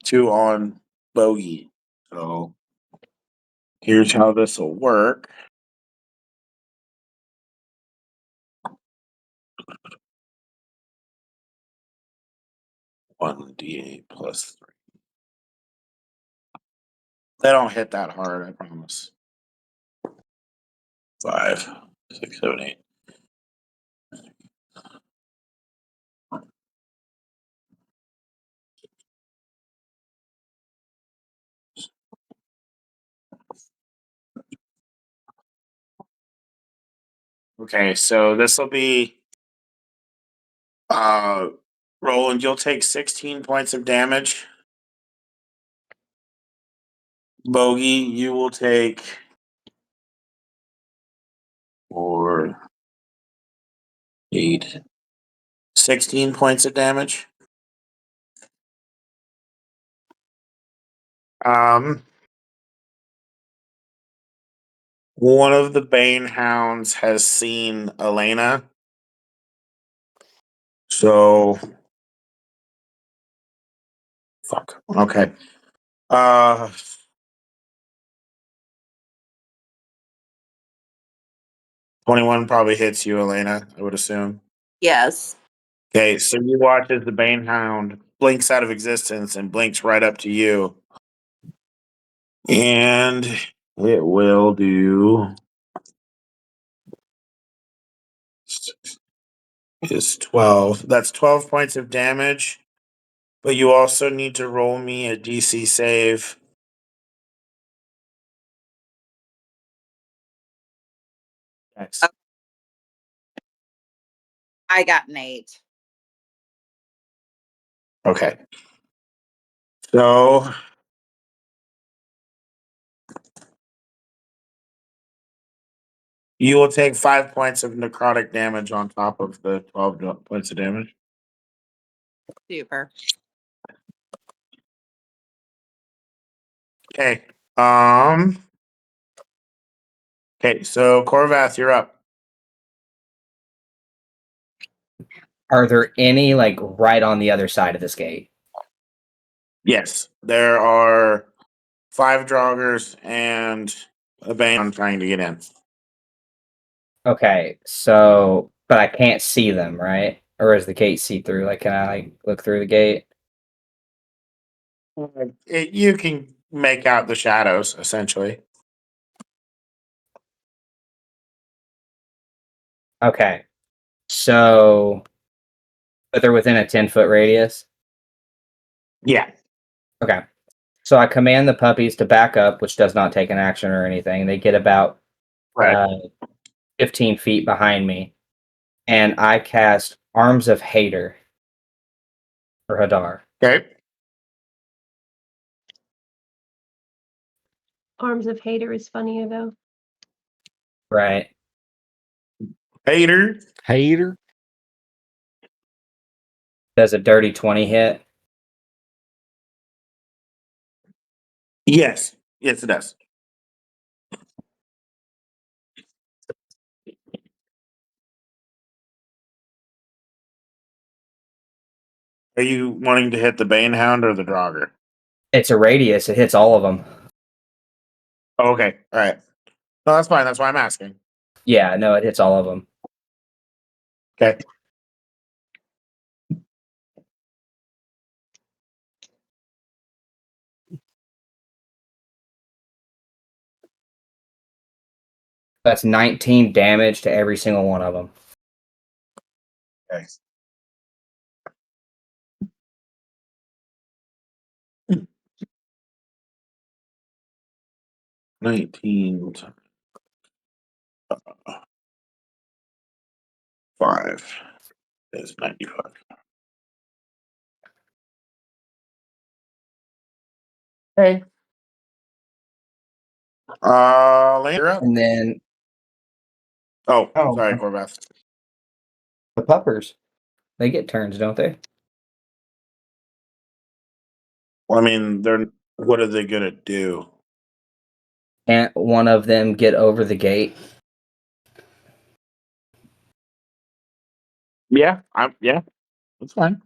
2 on Bogey. So here's how this will work. One D8 plus 3. They don't hit that hard, I promise. 5, 6, 7, 8. Okay, so this will be Roland, you'll take 16 points of damage. Bogey, you will take 4, 8, 16 points of damage. One of the Bane Hounds has seen Elena. So fuck. Okay. 21 probably hits you, Elena, I would assume. Yes. Okay, so you watch as the Bane Hound blinks out of existence and blinks right up to you. And it will do is 12. That's 12 points of damage. But you also need to roll me a DC save. X. I got an 8. Okay. So you will take 5 points of necrotic damage on top of the 12 points of damage. Super. Okay. Okay, so Corvath, you're up. Are there any like right on the other side of this gate? Yes, there are 5 joggers and a band trying to get in. Okay, so but I can't see them, right? Or is the gate see through? Like, can I like look through the gate? You can make out the shadows essentially. Okay, so but they're within a 10-foot radius. Yeah. Okay, so I command the puppies to back up, which does not take an action or anything. They get about Right. 15 feet behind me, and I cast Arms of Hater for Hadar. Okay. Arms of Hater is funnier though. Right. Hater. Hater. Does a dirty 20 hit? Yes. Yes, it does. Are you wanting to hit the Banehound or the Draugr? It's a radius. It hits all of them. Oh, okay. All right. No, that's fine. That's why I'm asking. Yeah, no, it hits all of them. Okay. That's 19 damage to every single one of them. Okay. Hmm. 19 5 is 95. Okay. Later up. And then, Oh, oh, sorry, Corvath. the puppers, they get turns, don't they? Well, I mean, they're what are they gonna do? Can't one of them get over the gate? Yeah, that's fine.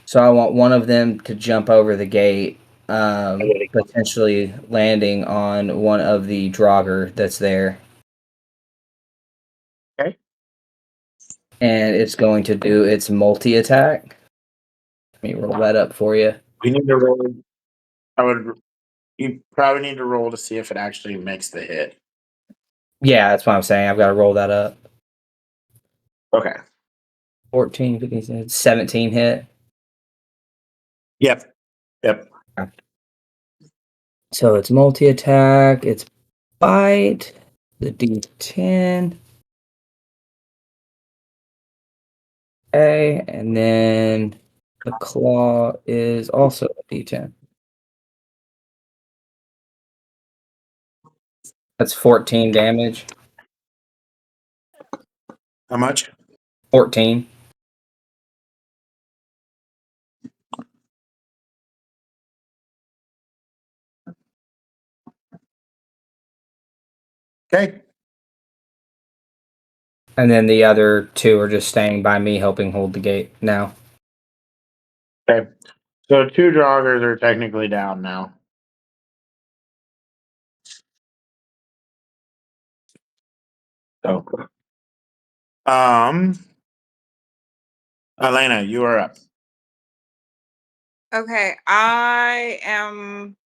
So I want one of them to jump over the gate, potentially landing on one of the Draugr that's there. Okay. And it's going to do its multi attack. Let me roll that up for you. We need to roll. I would. You probably need to roll to see if it actually makes the hit. Yeah, that's what I'm saying. I've got to roll that up. Okay. 14, 15, 17 hit. Yep. Yep. So it's multi attack, it's bite, the D10. Okay, and then the claw is also a D10. That's 14 damage. How much? 14. Okay. And then the other two are just staying by me, helping hold the gate now. Okay. So 2 joggers are technically down now. So, Elena, you are up. Okay, I am.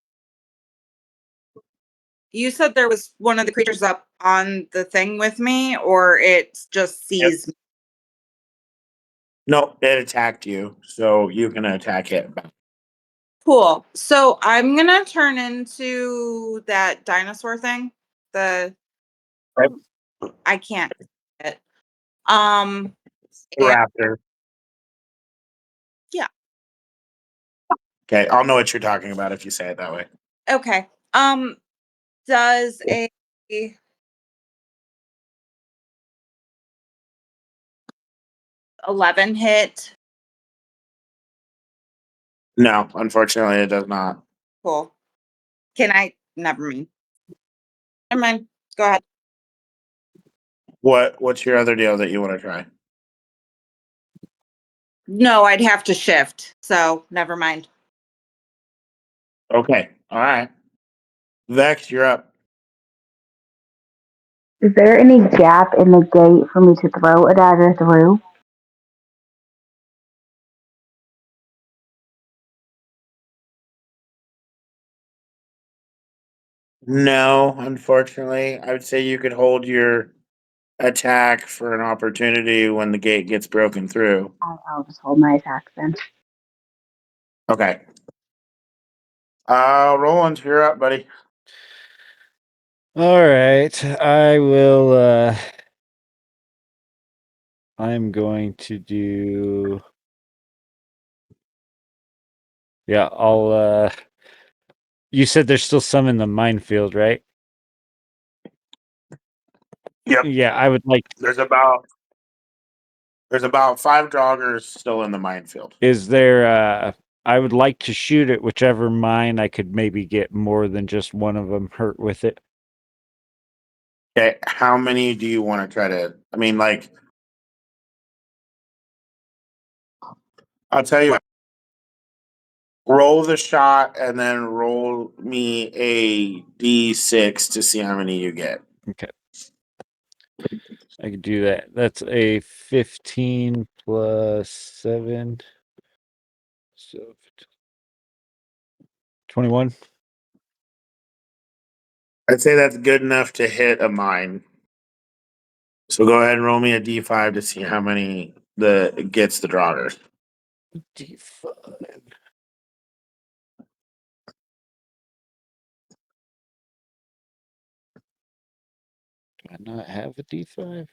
You said there was one of the creatures up on the thing with me, or it just sees me. No, it attacked you, so you can attack it. Cool. So I'm gonna turn into that dinosaur thing. The Right. I can't see it. And Raptor. yeah. Okay, I'll know what you're talking about if you say it that way. Okay. Does a 11 hit? No, unfortunately, it does not. Cool. Can I? Never mind. Never mind. Go ahead. What's your other deal that you want to try? No, I'd have to shift. So never mind. Okay. All right. Vex, you're up. Is there any gap in the gate for me to throw a dagger through? No, unfortunately. I would say you could hold your attack for an opportunity when the gate gets broken through. I'll just hold my attack then. Okay. Roland, you're up, buddy. All right. I will I'm going to do Yeah, I'll you said there's still some in the minefield, right? Yep. Yeah, I would like There's about 5 joggers still in the minefield. Is there I would like to shoot at whichever mine I could maybe get more than just one of them hurt with it. Okay, how many do you want to try to? I mean, like, I'll tell you what. Roll the shot and then roll me a d6 to see how many you get. Okay. I could do that. That's a 15 plus 7. So 21. I'd say that's good enough to hit a mine. So go ahead and roll me a d5 to see how many gets the joggers. D5. Do I not have a D5?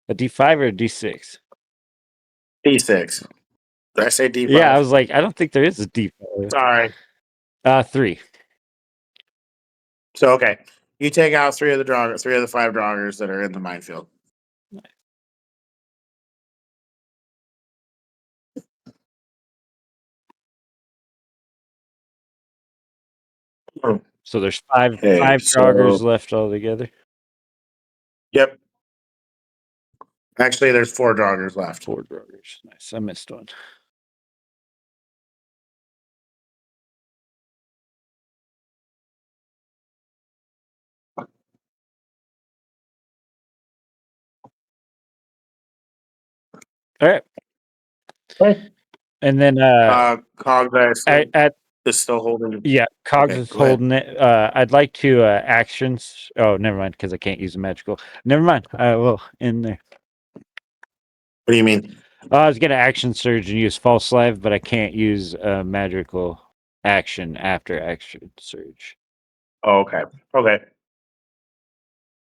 A D5 or a D6? D6. Did I say d5? Yeah, I was like, I don't think there is a D5. Sorry. 3. So okay, you take out 3 of the 5 joggers that are in the minefield. So there's five Okay, joggers so left altogether. yep. Actually, there's 4 joggers left. 4 joggers. Nice. I missed one. All right. Okay. And then Cogs, I assume, at is still holding. yeah, Cogs Okay, is go ahead. holding it. I'd like to actions. Oh, never mind, because I can't use a magical. Never mind. I will in there. What do you mean? I was gonna action surge and use false life, but I can't use a magical action after action surge. Oh, okay. Okay.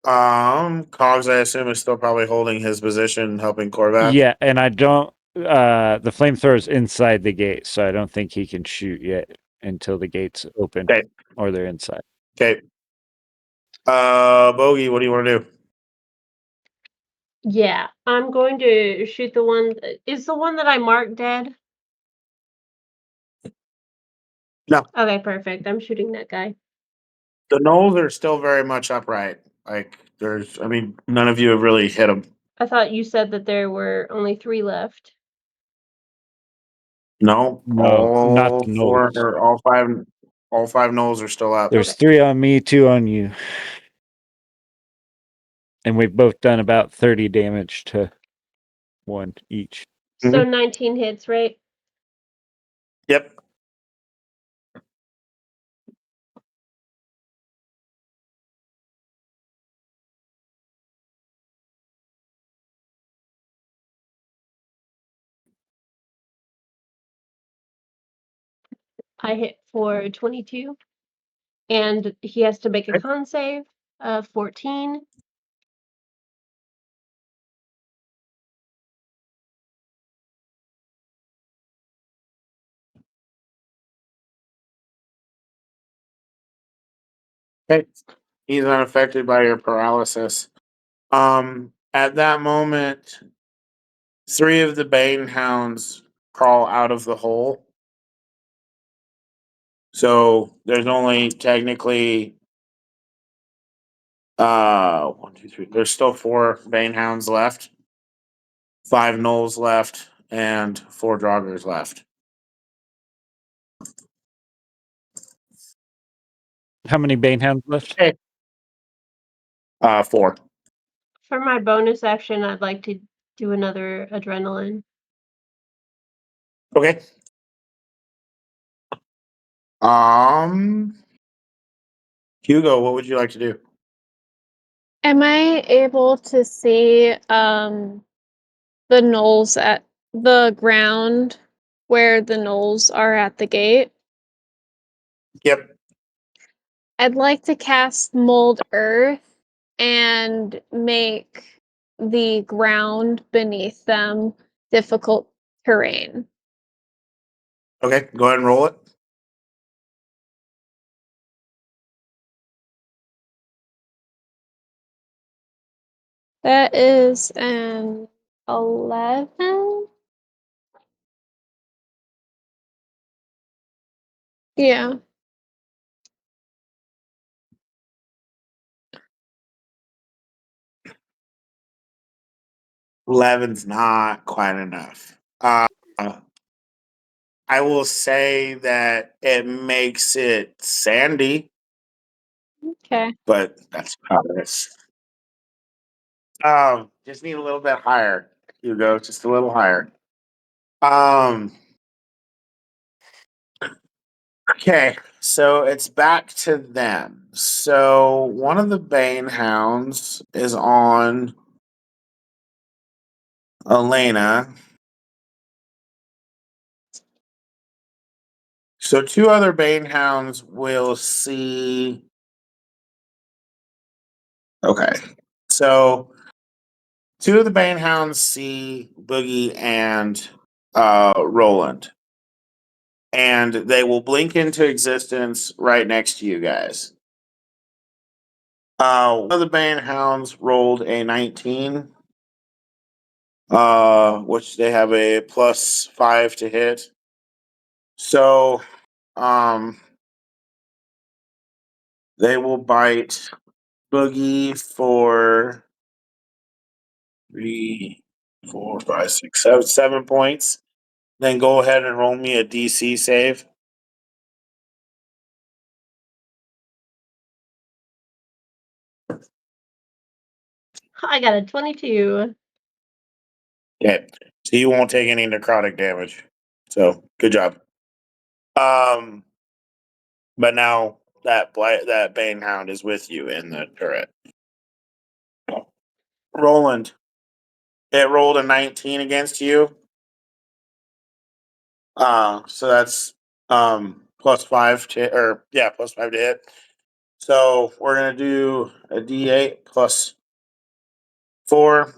Cogs, I assume, is still probably holding his position, helping Korvath. Yeah, and I don't. The flamethrower's inside the gate, so I don't think he can shoot yet until the gates open Okay. or they're inside. Okay. Bogey, what do you want to do? Yeah, I'm going to shoot the one. Is the one that I marked dead? No. Okay, perfect. I'm shooting that guy. The gnolls are still very much upright. Like, I mean, none of you have really hit them. I thought you said that there were only 3 left. No, No, not the gnolls. all 5 gnolls are still up. There's Okay. 3 on me, 2 on you. And we've both done about 30 damage to one each. So 19 hits, right? Yep. I hit for 22. And he has to make a Okay. con save of 14. Okay. He's unaffected by your paralysis. At that moment, 3 of the Bane hounds crawl out of the hole. So there's only technically 1, 2, 3. There's still 4 Bane hounds left, 5 gnolls left, and 4 joggers left. How many Banehounds left? Okay. 4. For my bonus action, I'd like to do another adrenaline. Okay. Hugo, what would you like to do? Am I able to see the knolls at the ground where the knolls are at the gate? Yep. I'd like to cast Mold Earth and make the ground beneath them difficult terrain. Okay, go ahead and roll it. That is an 11. Yeah. 11's not quite enough. I will say that it makes it sandy, Okay. but that's about it. Just need a little bit higher, Hugo. Just a little higher. Okay, so it's back to them. So one of the Bane Hounds is on Elena. So 2 other Bane Hounds will see. Okay, so 2 of the Bane Hounds see Boogie and Roland, and they will blink into existence right next to you guys. One of the Bane Hounds rolled a 19, which they have a +5 to hit. So, they will bite Boogie for 3, 4, 5, 6, 7 points. Then go ahead and roll me a DC save. I got a 22. Okay, so you won't take any necrotic damage. So good job. But now that Bane Hound is with you in the turret. Roland, it rolled a 19 against you. So that's +5 to +5 to hit. So we're gonna do a D8 +4.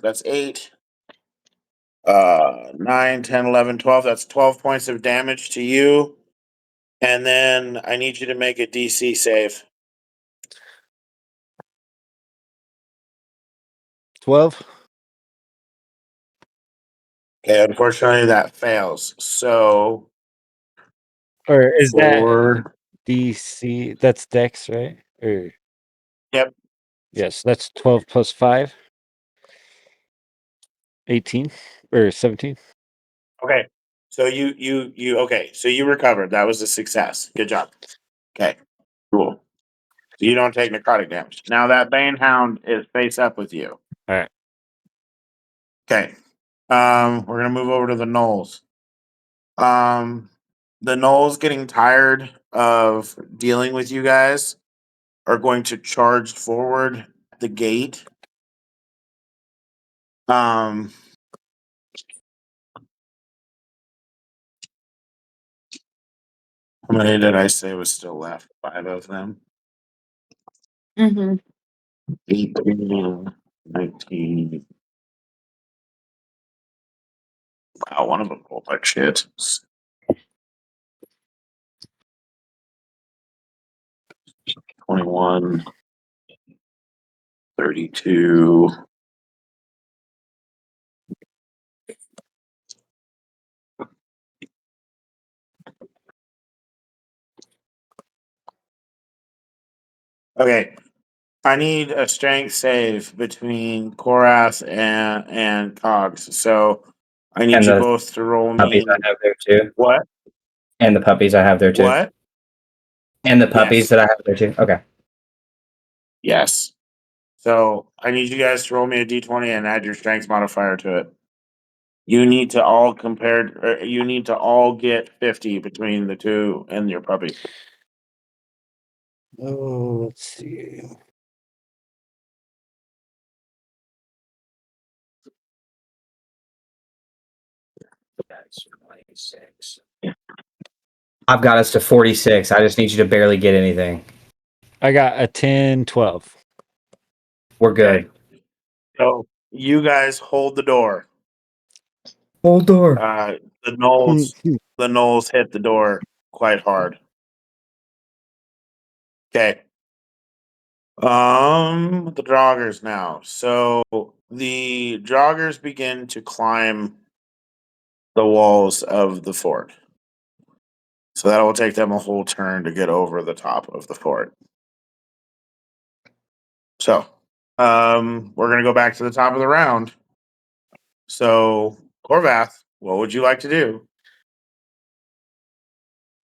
That's 8. 9, 10, 11, 12. That's 12 points of damage to you. And then I need you to make a DC save. 12. Okay, unfortunately that fails. So Or is that for DC? That's Dex, right? Or yep. yes, that's 12 plus 5. 18 or 17. Okay. So you okay, so you recovered. That was a success. Good job. Okay. Cool. So you don't take necrotic damage. Now that Bane Hound is face up with you. All right. Okay. We're gonna move over to the Knolls. The Knolls getting tired of dealing with you guys are going to charge forward at the gate. How many did I say was still left? 5 of them. Mm-hmm. 18, 19. Wow, one of them rolled like shit. 21, 32. Okay. I need a strength save between Korath and Cogs. So I need And you the both to roll puppies me I have there too. what? And the puppies I have there too. What? And the puppies Yes. that I have there too. Okay. Yes. So I need you guys to roll me a d20 and add your strength modifier to it. You need to all you need to all get 50 between the two and your puppy. Oh, let's see. That's 26. I've got us to 46. I just need you to barely get anything. I got a 10, 12. We're good. So you guys hold the door. Hold door. The Knolls hit the door quite hard. Okay. The joggers now. So the joggers begin to climb the walls of the fort. So that will take them a whole turn to get over the top of the fort. So, we're gonna go back to the top of the round. So, Corvath, what would you like to do?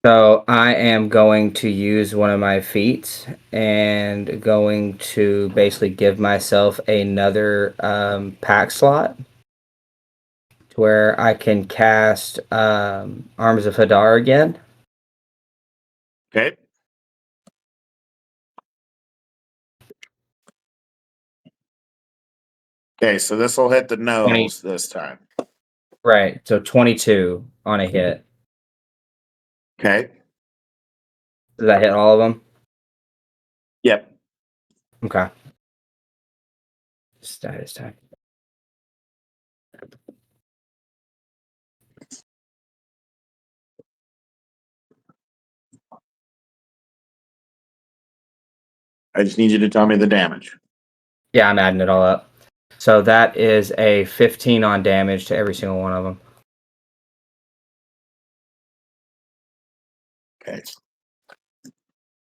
So I am going to use one of my feats and going to basically give myself another pack slot to where I can cast Arms of Hadar again. Okay. Okay, so this will hit the 20. nose this time. Right. So 22 on a hit. Okay. Does that hit all of them? Yep. Okay. Status time. I just need you to tell me the damage. Yeah, I'm adding it all up. So that is a 15 on damage to every single one of them. Okay.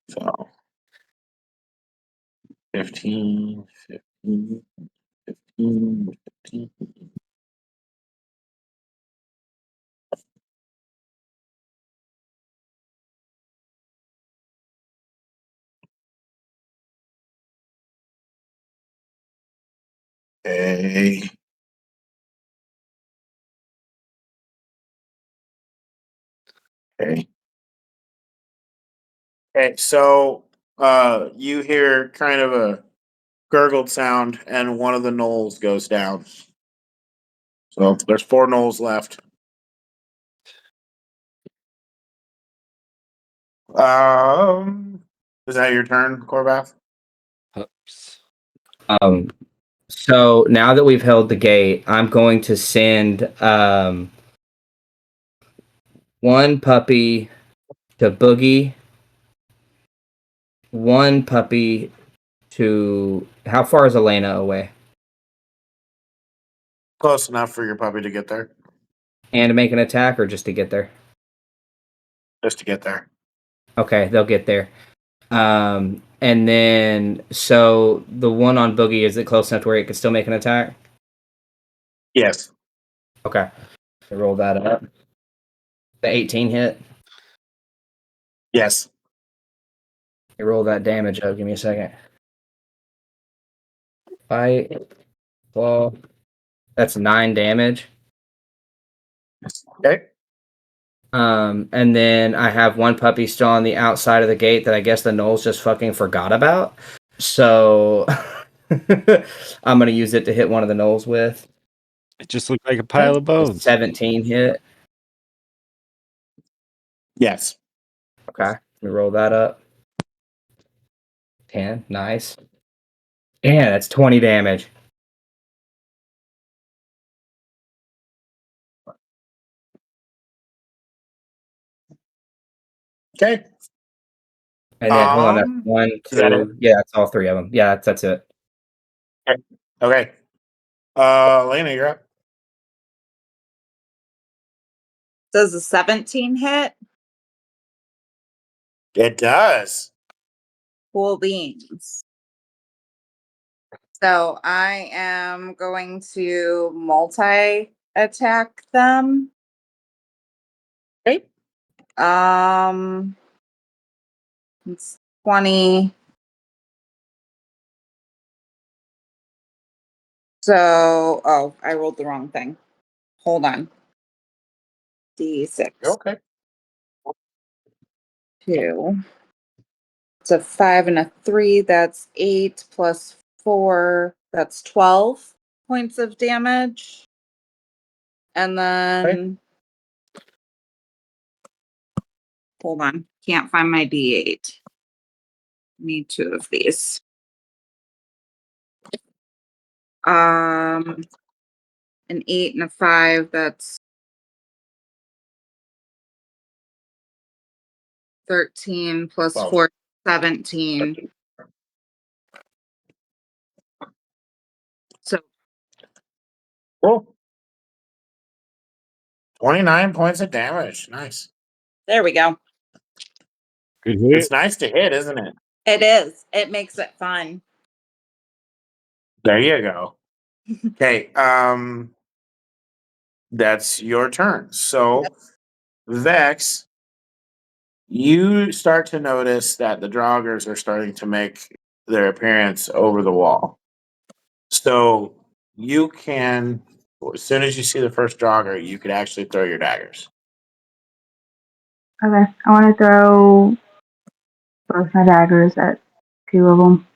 So 15, 15, 15, 15. Okay. Okay. Okay, so you hear kind of a gurgled sound and one of the knolls goes down. So there's 4 knolls left. Is that your turn, Corvath? Oops. So now that we've held the gate, I'm going to send one puppy to Boogie, one puppy to. How far is Elena away? Close enough for your puppy to get there. And to make an attack, or just to get there? Just to get there. Okay, they'll get there. And then, so the one on Boogie, is it close enough to where it could still make an attack? Yes. Okay. Roll that up. The 18 hit. Yes. You roll that damage up. Give me a second. Fight. Well, that's 9 damage. Okay. And then I have one puppy still on the outside of the gate that I guess the Knolls just fucking forgot about. So I'm gonna use it to hit one of the Knolls with. It just looked like a pile of A bones. 17 hit. Yes. Okay. Let me roll that up. 10. Nice. Yeah, that's 20 damage. Okay. And then hold on, that's one, Is that it? 2. Yeah, that's all 3 of them. Yeah, that's it. Okay. Elena, you're up. Does a 17 hit? It does. Cool beans. So I am going to multi-attack them. Okay. It's 20. So, oh, I rolled the wrong thing. Hold on. D6. Okay. 2. It's a 5 and a 3. That's 8 plus 4. That's 12 points of damage. And then, hold on. Can't find my D8. Need 2 of these. An 8 and a 5. That's 13 plus 12. 4, 17. So Cool. 29 points of damage. Nice. there we go. Good hit. It's nice to hit, isn't it? It is. It makes it fun. There you go. Okay. That's your turn. So, Vex, you start to notice that the Draugrs are starting to make their appearance over the wall. So you can, as soon as you see the first Draugr, you could actually throw your daggers. Okay, I want to throw both my daggers at 2 of them.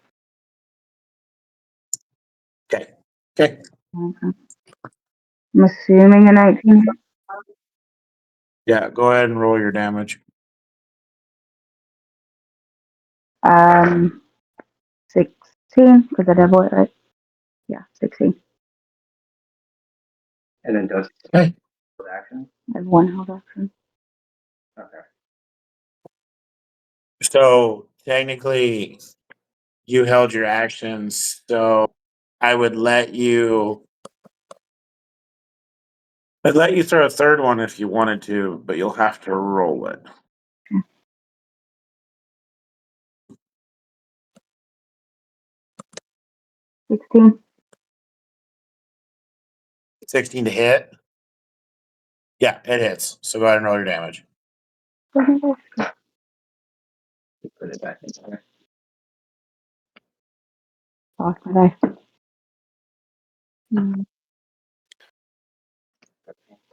Okay. Okay. Okay. I'm assuming a 19. Yeah, go ahead and roll your damage. 16, because I double it, right? Yeah, 16. And then does Okay. action. I have 1 held action. Okay. So technically, you held your actions. So I would let you. I'd let you throw a third one if you wanted to, but you'll have to roll it. 16. 16 to hit. Yeah, it hits. So go ahead and roll your damage. Put it back in there. Lost my dice.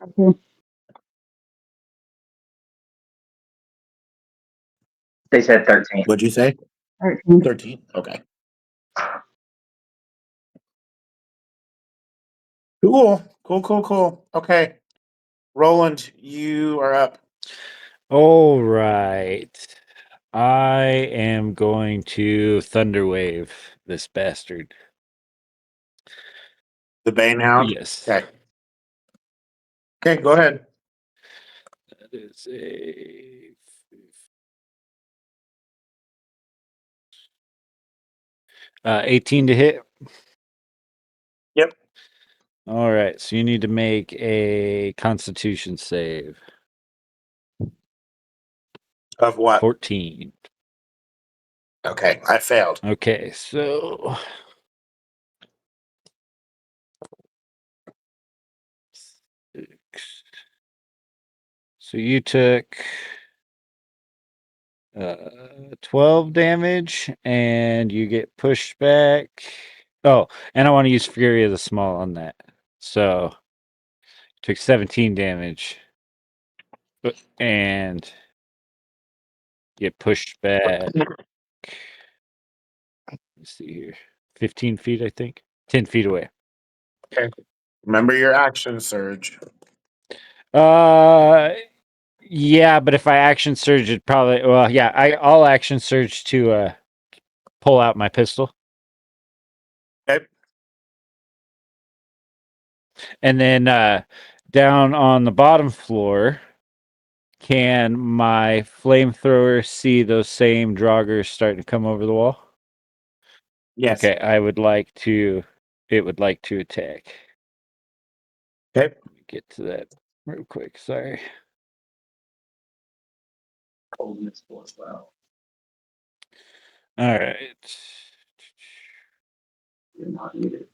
Okay. They said 13. What'd you say? 13. 13. Okay. Cool. Cool. Okay. Roland, you are up. All right. I am going to Thunderwave this bastard. The Banehound? Yes. Okay. Okay, go ahead. That is a 18 to hit. Yep. All right, so you need to make a Constitution save. Of what? 14. Okay, I failed. Okay, so so you took 12 damage and you get pushed back. Oh, and I want to use Fury of the Small on that. So took 17 damage and get pushed back. Let's see here. 15 feet, I think. 10 feet away. Okay. Remember your action surge. Yeah, but if I action surge, it probably, well, yeah, I'll action surge to pull out my pistol. Okay. And then down on the bottom floor, can my flamethrower see those same Draugrs starting to come over the wall? Yes. Okay, it would like to attack. Okay. Let me get to that real quick. Sorry. Coldness as well. All right. You're not needed.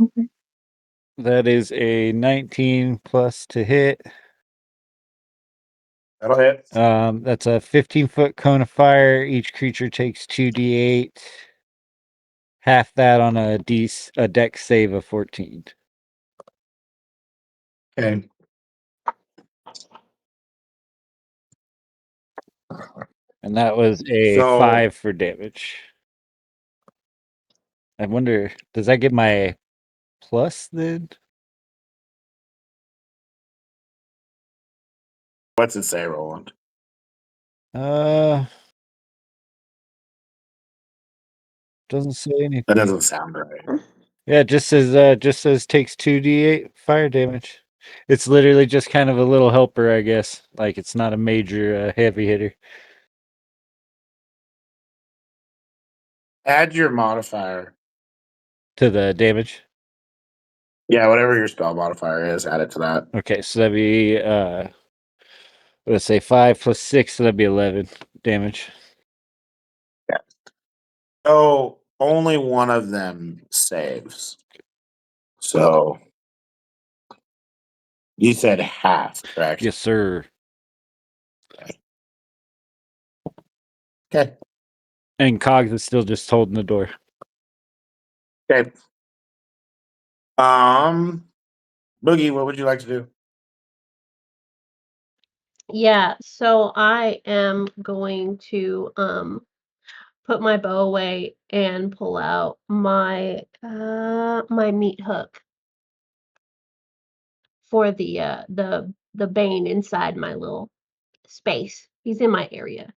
Okay. That is a 19 plus to hit. That'll hit. That's a 15-foot cone of fire. Each creature takes 2d8. Half that on a deck save of 14. Okay. And that was a So 5 for damage. I wonder, does that get my plus then? what's it say, Roland? Doesn't say anything. That doesn't sound right. Yeah, it just says takes 2d8 fire damage. It's literally just kind of a little helper, I guess. Like it's not a major heavy hitter. Add your modifier. To the damage. Yeah, whatever your spell modifier is, add it to that. Okay, so that'd be let's say 5 plus 6, so that'd be 11 damage. Yeah. So only one of them saves. So you said half, correct? Yes, sir. Okay. And Cogs is still just holding the door. Okay. Boogie, what would you like to do? Yeah, so I am going to put my bow away and pull out my meat hook for the bane inside my little space. He's in my area.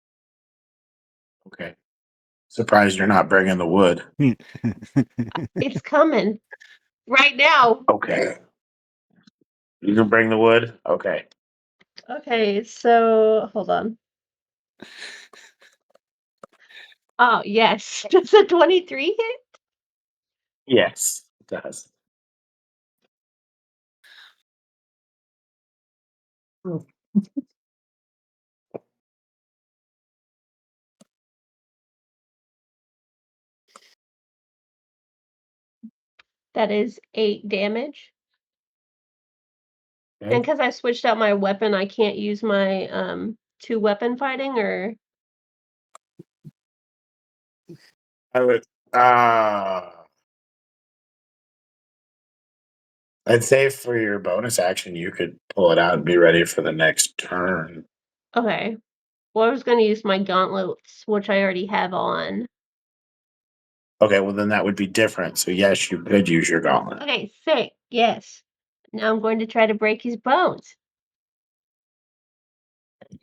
Okay. Surprised you're not bringing the wood. It's coming right now. Okay. You can bring the wood? Okay. Okay, so hold on. Oh, yes. Does a 23 hit? Yes, it does. That is 8 damage. Okay. And because I switched out my weapon, I can't use my 2-weapon fighting, or I would I'd say for your bonus action you could pull it out and be ready for the next turn. okay. Well, I was going to use my gauntlets, which I already have on. Okay, well then that would be different. So yes, you could use your gauntlet. Okay, sick. Yes. Now I'm going to try to break his bones.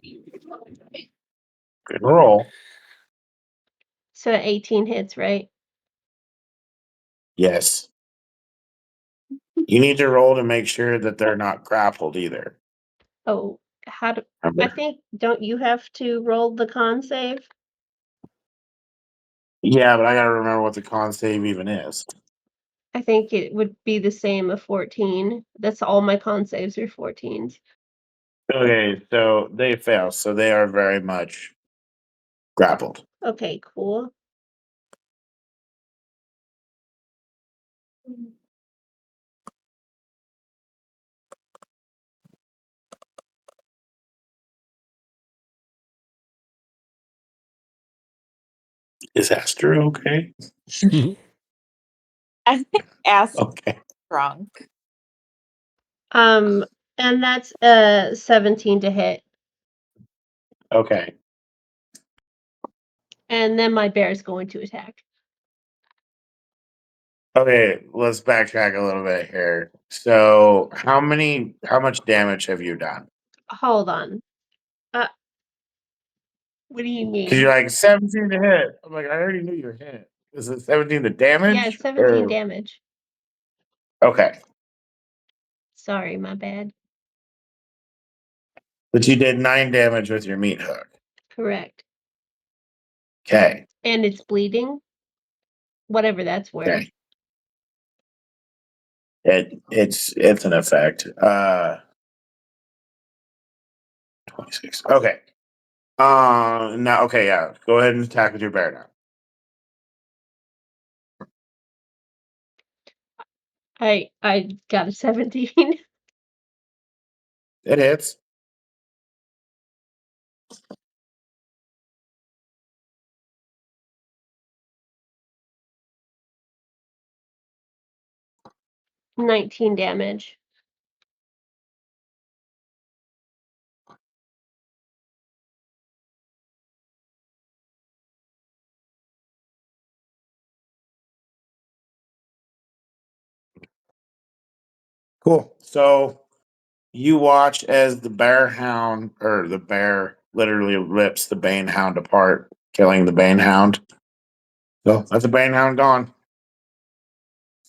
Good roll. So 18 hits, right? Yes. You need to roll to make sure that they're not grappled either. Oh, how do I Remember? think don't you have to roll the con save? Yeah, but I gotta remember what the con save even is. I think it would be the same of 14. That's all my con saves are 14s. Okay, so they fail, so they are very much grappled. Okay, cool. Is Esther okay? I think Ask Okay. drunk. And that's 17 to hit. Okay. And then my bear is going to attack. Okay, let's backtrack a little bit here. So how much damage have you done? Hold on. What do you Because you're mean? like 17 to hit. I'm like, I already knew you were hit. Is it 17 to Yeah, damage? 17 Or damage. okay. Sorry, my bad. But you did 9 damage with your meat hook. Correct. Okay. And it's bleeding. Whatever that's worth. Okay. It's an effect. 26. Okay. Now okay, yeah. Go ahead and attack with your bear now. I got a 17. It hits. 19 damage. Cool. So you watch as the bear literally rips the bane hound apart, killing the bane hound. So that's a bane hound gone.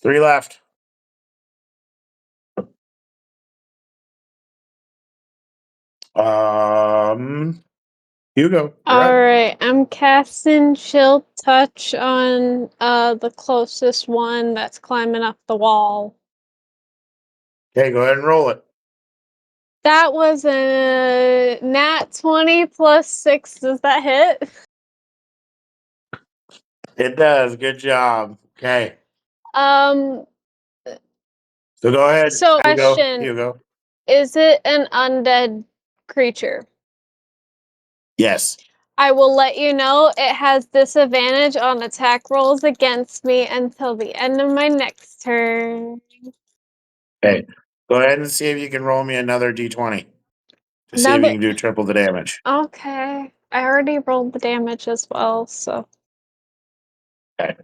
3 left. Hugo, you're up. Alright, I'm casting Chill Touch on the closest one that's climbing up the wall. Okay, go ahead and roll it. That was a nat 20 plus 6. Does that hit? It does. Good job. Okay. Um, So go ahead. so Hugo. question, Hugo. is it an undead creature? Yes. I will let you know it has disadvantage on attack rolls against me until the end of my next turn. Okay. Go ahead and see if you can roll me another d20 to see if you can do triple the damage. Okay. I already rolled the damage as well, so. Okay.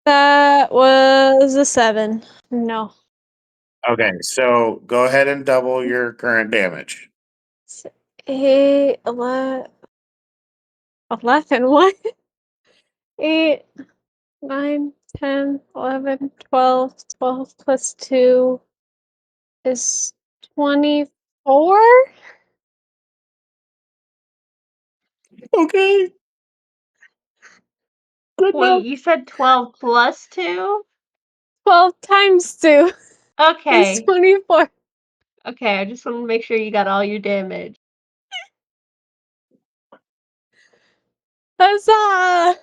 That was a 7. No. Okay. So go ahead and double your current damage. 8, 11, 11, what? 8, 9, 10, 11, 12, 12 plus 2 is 24? Okay. Good Wait, enough. you said 12 plus 2? 12 times 2 is Okay. 24. Okay, I just want to make sure you got all your damage. Huzzah!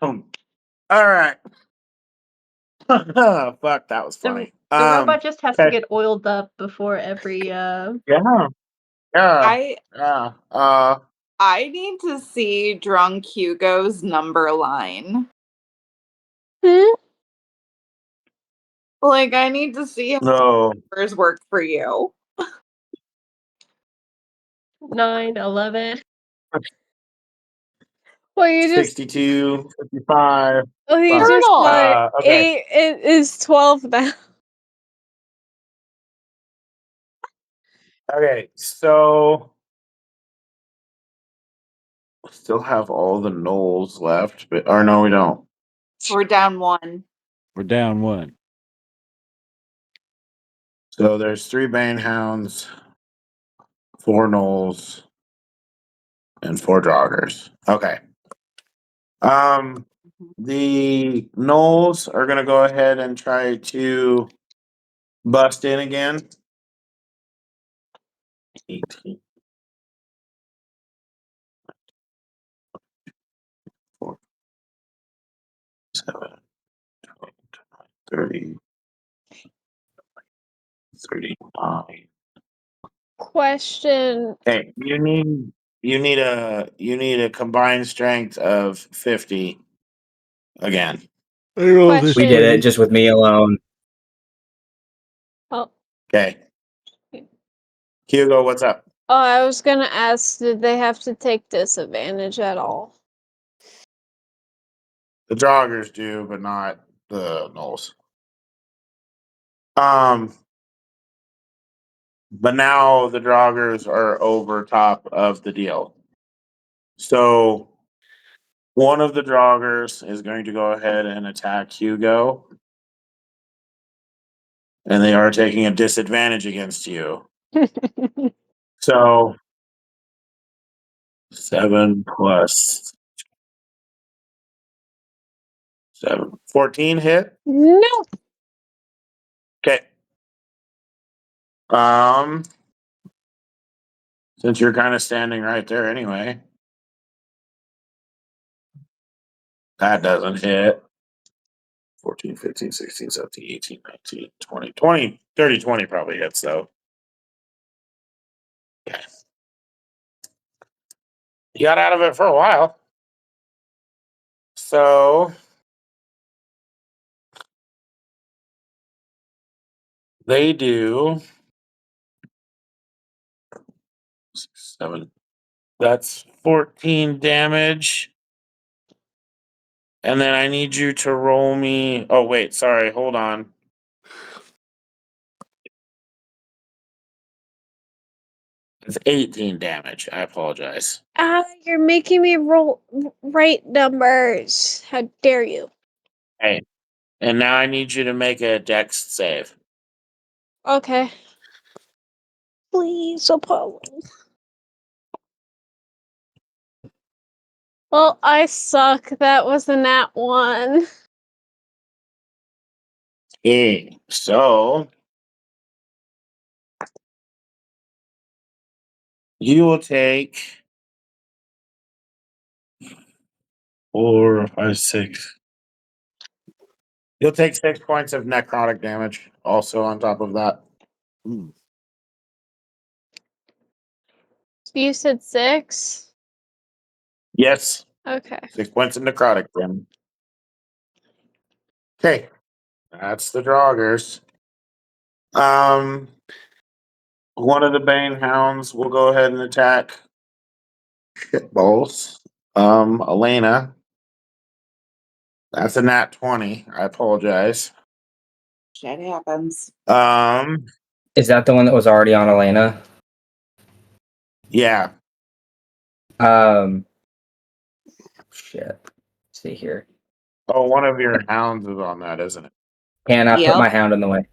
All right. Fuck, that was funny. The robot just has to Okay. get oiled up before every Yeah. Yeah. I Yeah. I need to see drunk Hugo's number line. Hmm? Like I need to see how No. numbers work for you. 9, 11. Well, you just 62, 55. well, you Fuck. just Colonel. put Okay. 8 it is 12 now. Okay. So still have all the gnolls left, but or no, we don't. We're down 1. We're down 1. So there's 3 bane hounds, 4 gnolls, and 4 joggers. Okay. The gnolls are gonna go ahead and try to bust in again. 18, 4, 7, 30, 39. Question. Okay, you need a combined strength of 50 again. I rolled a We did it Question. just with me alone. Oh, Okay. Hugo, what's up? I was gonna ask, did they have to take disadvantage at all? The joggers do, but not the gnolls. But now the joggers are over top of the deal. So one of the joggers is going to go ahead and attack Hugo. And they are taking a disadvantage against you. So 7 plus 7. 14 hit. No. Okay. Since you're kind of standing right there anyway. That doesn't hit. 14, 15, 16, 17, 18, 19, 20, 20, 30, 20 probably hits though. Okay. You got out of it for a while. So They do 6, 7. That's 14 damage. And then I need you to roll me. Oh, wait. Sorry. Hold on. It's 18 damage. I apologize. You're making me roll right numbers. How dare you? Hey. And now I need you to make a dex save. Okay. Please, Apollo. Well, I suck. That was a nat 1. Okay. So you will take 4, 5, 6. You'll take 6 points of necrotic damage also on top of that. You said 6? Yes. Okay. 6 points of necrotic damage. Okay. That's the Draugrs. One of the Bane Hounds will go ahead and attack Shitballs. Elena. That's a nat 20. I apologize. Shit happens. Is that the one that was already on Elena? Yeah. Shit. Let's see here. Oh, one of your hounds is on that, isn't it? Can I put Yep. my hound in the way?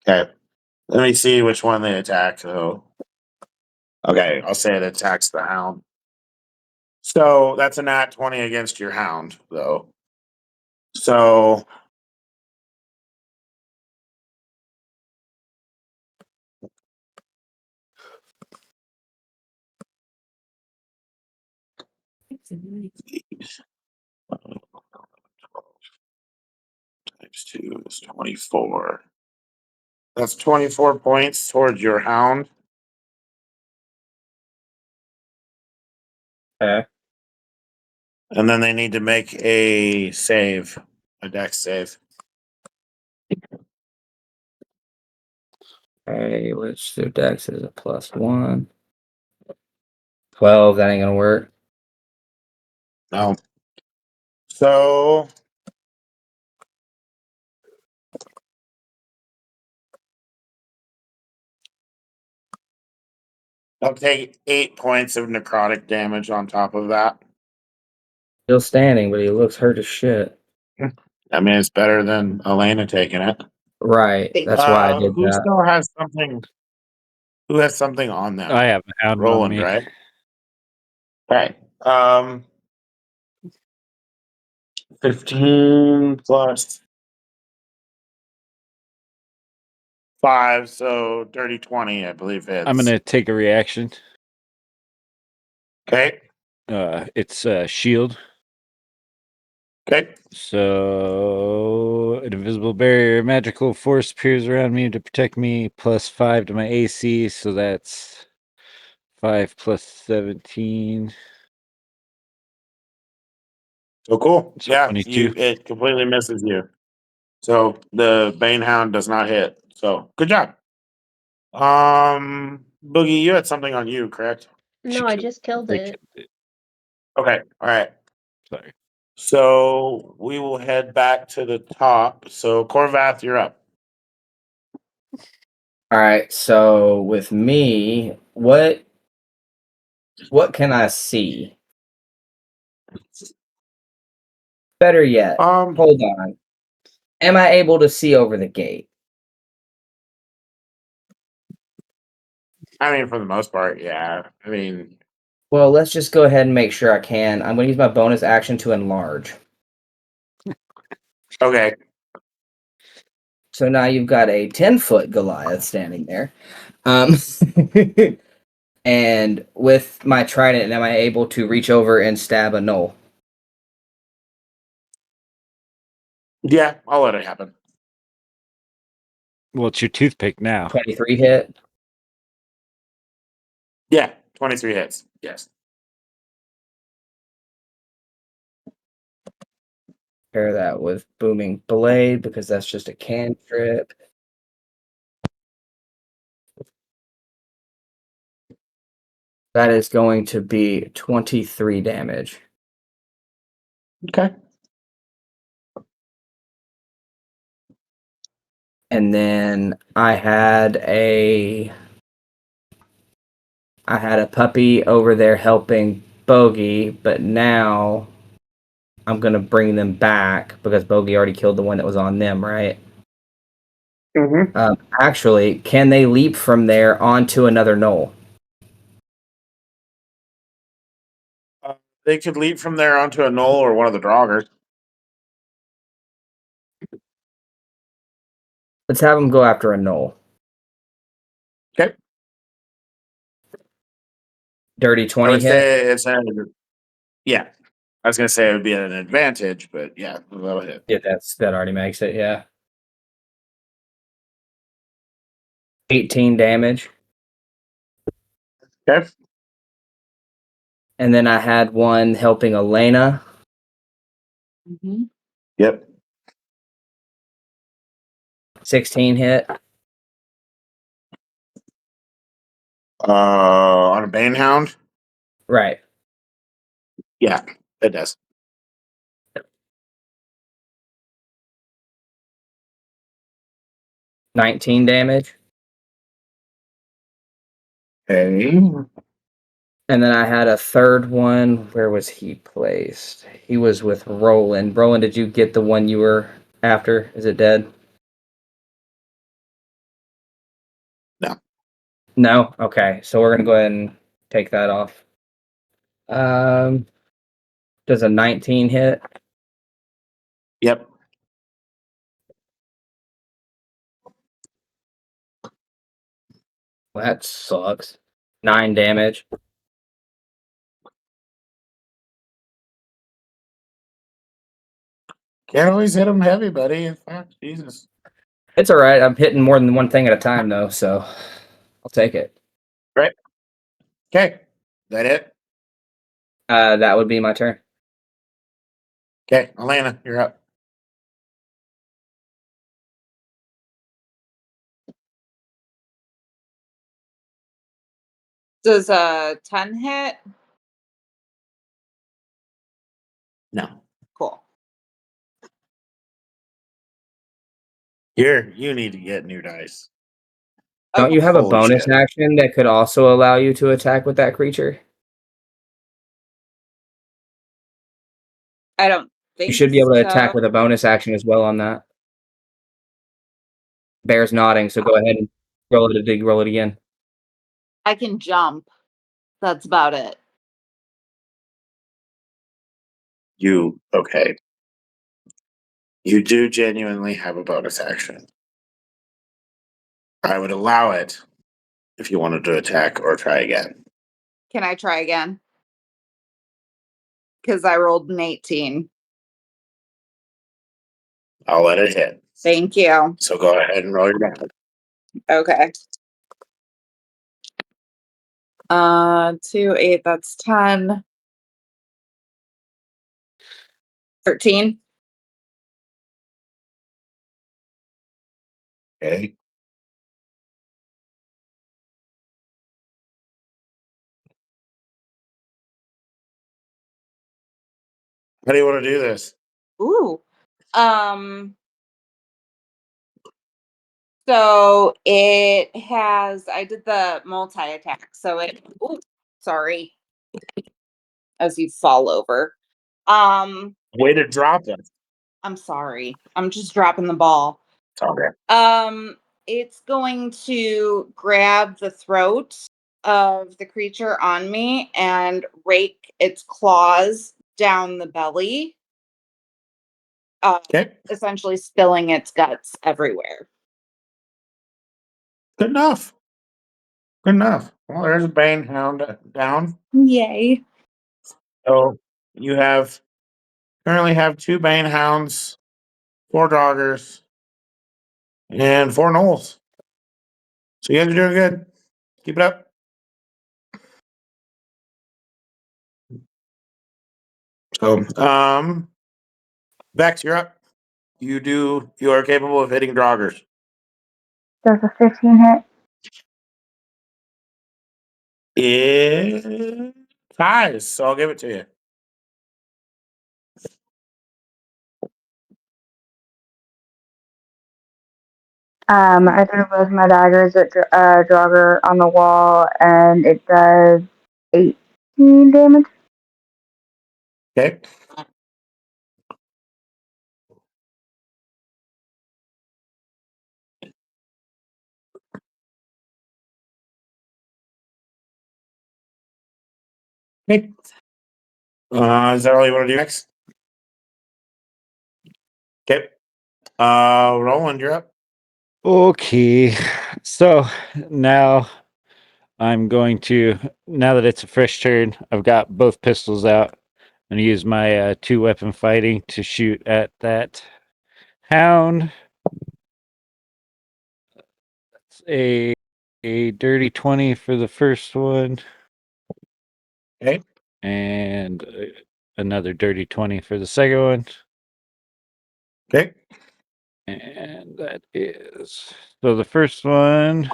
Okay. Let me see which one they attack. So, okay, I'll say it attacks the hound. So that's a nat 20 against your hound, though. So times 2 is 24. That's 24 points towards your hound. Okay. And then they need to make a save, a dex save. Okay, which their dex is a +1. 12, that ain't gonna work. No. So I'll take 8 points of necrotic damage on top of that. Still standing, but he looks hurt as shit. I mean, it's better than Elena taking it. Right. That's why I did Who that. still has something? Who has something on them? I have a hound on Roland, me. right? Okay. 15 plus 5, so dirty 20, I believe it's. I'm gonna take a reaction. Okay. It's shield. Okay. So an invisible barrier, magical force appears around me to protect me. +5 to my AC, so that's 5 plus 17. So cool. So Yeah, 22. it completely misses you. So the Bane Hound does not hit. So good job. Boogie, you had something on you, correct? No, I just killed They it. killed it. Okay. All right. Sorry. So we will head back to the top. So Corvath, you're up. All right. So with me, what can I see? Better yet, hold on. Am I able to see over the gate? I mean, for the most part, yeah. I mean, Well, let's just go ahead and make sure I can. I'm going to use my bonus action to enlarge. okay. So now you've got a 10-foot Goliath standing there. And with my trident, am I able to reach over and stab a gnoll? Yeah, I'll let it happen. Well, it's your toothpick now. 23 hit. Yeah, 23 hits. Yes. Pair that with booming blade because that's just a cantrip. That is going to be 23 damage. Okay. And then I had a puppy over there helping Bogey, but now I'm gonna bring them back because Bogey already killed the one that was on them, right? Mm-hmm. Actually, can they leap from there onto another knoll? They could leap from there onto a knoll or one of the draugrs. Let's have them go after a knoll. Okay. Dirty I 20 would hit. say it's yeah. I was gonna say it would be an advantage, but yeah, that'll hit. Yeah, that already makes it, yeah. 18 damage. Okay. And then I had one helping Elena. Mm-hmm. Yep. 16 hit. On a Banehound? Right. Yeah, it does. $19 damage. Okay. And then I had a third one. Where was he placed? He was with Roland. Roland, did you get the one you were after? Is it dead? No. No? Okay. So we're going to go ahead and take that off. Does a 19 hit? Yep. Well, that sucks. 9 damage. Can't always hit them heavy, buddy. In fact, Jesus. It's all right. I'm hitting more than one thing at a time, though, so I'll take it. Right. Okay. That it? That would be my turn. Okay, Elena, you're up. Does a 10 hit? No. Cool. Here, you need to get new dice. Don't you have a Holy bonus shit. action that could also allow you to attack with that creature? I don't think You should be able to attack so. with a bonus action as well on that. Bear's nodding, so go ahead and roll it again. I can jump. That's about it. Okay. You do genuinely have a bonus action. I would allow it if you wanted to attack or try again. Can I try again? Because I rolled an 18. I'll let it hit. Thank you. So go ahead and roll your damage. Okay. 2, 8, that's 10. 13. Okay. How do you want to do this? Ooh. So it has, I did the multi attack. So sorry, as you fall over. Way to drop it. I'm sorry. I'm just dropping the ball. It's all good. It's going to grab the throat of the creature on me and rake its claws down the belly, Okay. essentially spilling its guts everywhere. Good enough. Good enough. Well, there's a Bane Hound down. Yay. So you currently have 2 Bane Hounds, 4 Doggers, and 4 Knolls. So you guys are doing good. Keep it up. So, Vex, you're up. You are capable of hitting Doggers. Does a 15 hit? It ties, so I'll give it to you. I threw both my daggers at Draugr on the wall, and it does 18 damage. Okay. Okay. Is that all you want to do next? Okay. Roland, you're up. Okay. So now I'm going to, now that it's a fresh turn, I've got both pistols out. I'm going to use my 2-weapon fighting to shoot at that hound. It's a dirty 20 for the first one. Okay. And another dirty 20 for the second one. Okay. And that is, so the first one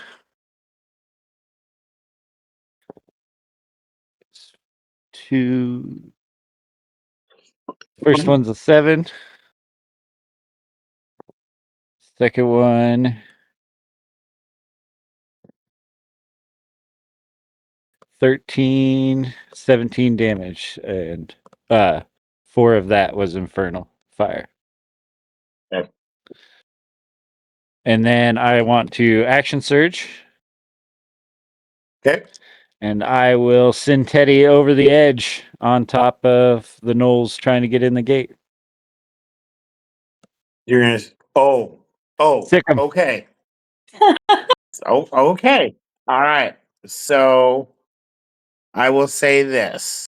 is 2. First one's a 7. Second one, 13, 17 damage, and 4 of that was infernal fire. Okay. And then I want to action surge, Okay. and I will send Teddy over the edge on top of the gnolls trying to get in the gate. You're gonna. Sick 'em. Okay. Okay. All right. So I will say this.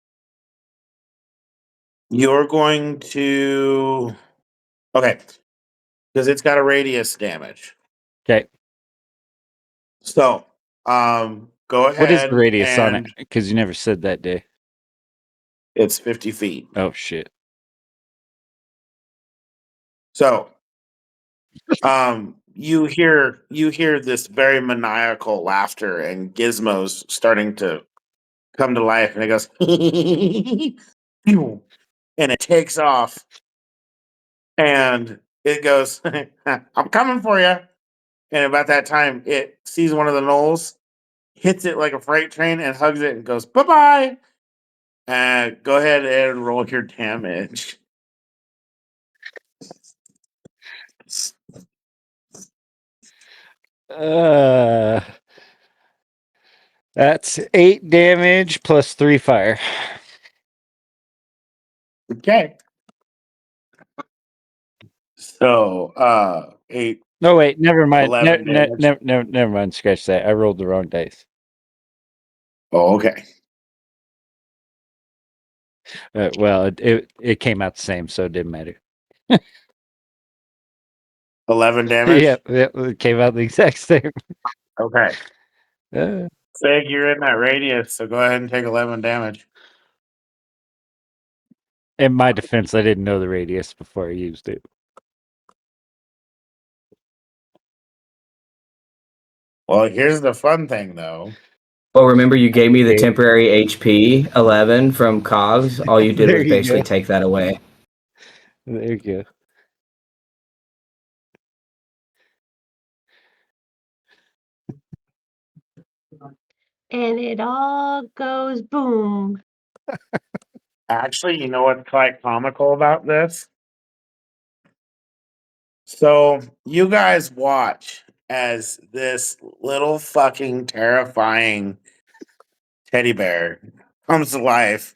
You're going to. Okay. Because it's got a radius damage. Okay. So, go What is the ahead radius on it? and Because you never said that day. it's 50 feet. Oh shit. So, you hear this very maniacal laughter, and Gizmo's starting to come to life, and it goes, and it takes off, and it goes, I'm coming for you. And about that time, it sees one of the gnolls, hits it like a freight train, and hugs it, and goes, bye bye. Go ahead and roll your damage. Uh, that's 8 damage plus 3 fire. Okay. So, 8, No, wait, never mind. 11 damage. Never mind. Scratch that. I rolled the wrong dice. Oh, okay. Well, it came out the same, so it didn't matter. 11 Yeah, damage. it came out the exact same. Okay. Uh, Fig, you're in that radius, so go ahead and take 11 damage. in my defense, I didn't know the radius before I used it. Well, here's the fun thing, though. Well, remember you gave me the Okay. temporary HP 11 from Cogs. All you did There was you basically go. take that away. There you go. And it all goes boom. Actually, you know what's quite comical about this? So, you guys watch as this little fucking terrifying teddy bear comes to life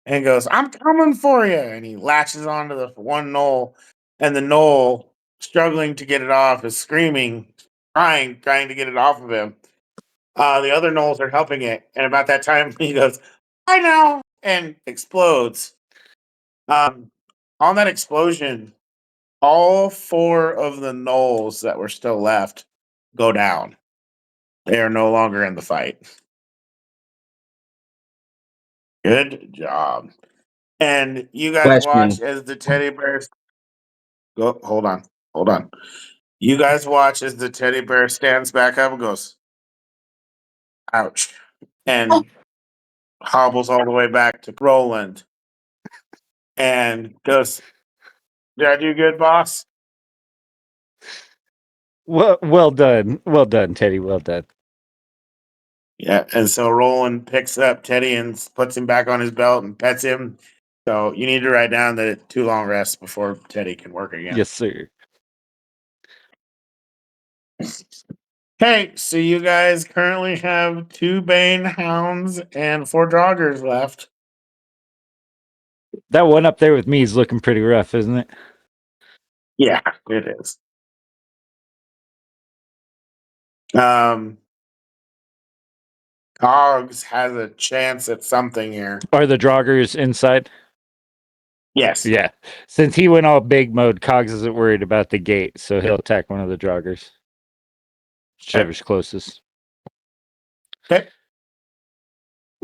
and goes, I'm coming for you. And he latches onto the one knoll, and the knoll, struggling to get it off, is screaming, trying to get it off of him. The other gnolls are helping it. And about that time, he goes, I know, and explodes. On that explosion, all 4 of the gnolls that were still left go down. They are no longer in the fight. Good job. And you guys watch Question. as the teddy bears go. Hold on. Hold on. You guys watch as the teddy bear stands back up and goes, ouch. And hobbles all the way back to Roland and goes, "Did I do good, boss?" Well done, Teddy. Well done. Yeah, and so Roland picks up Teddy and puts him back on his belt and pets him. So you need to write down that 2 long rests before Teddy can work again. Yes, sir. Okay, so you guys currently have 2 Bane hounds and 4 joggers left. That one up there with me is looking pretty rough, isn't it? Yeah, it is. Cogs has a chance at something here. Are the joggers inside? Yes. Yeah. Since he went all big mode, Cogs isn't worried about the gate, so he'll attack one of the joggers. Whichever's closest. Okay.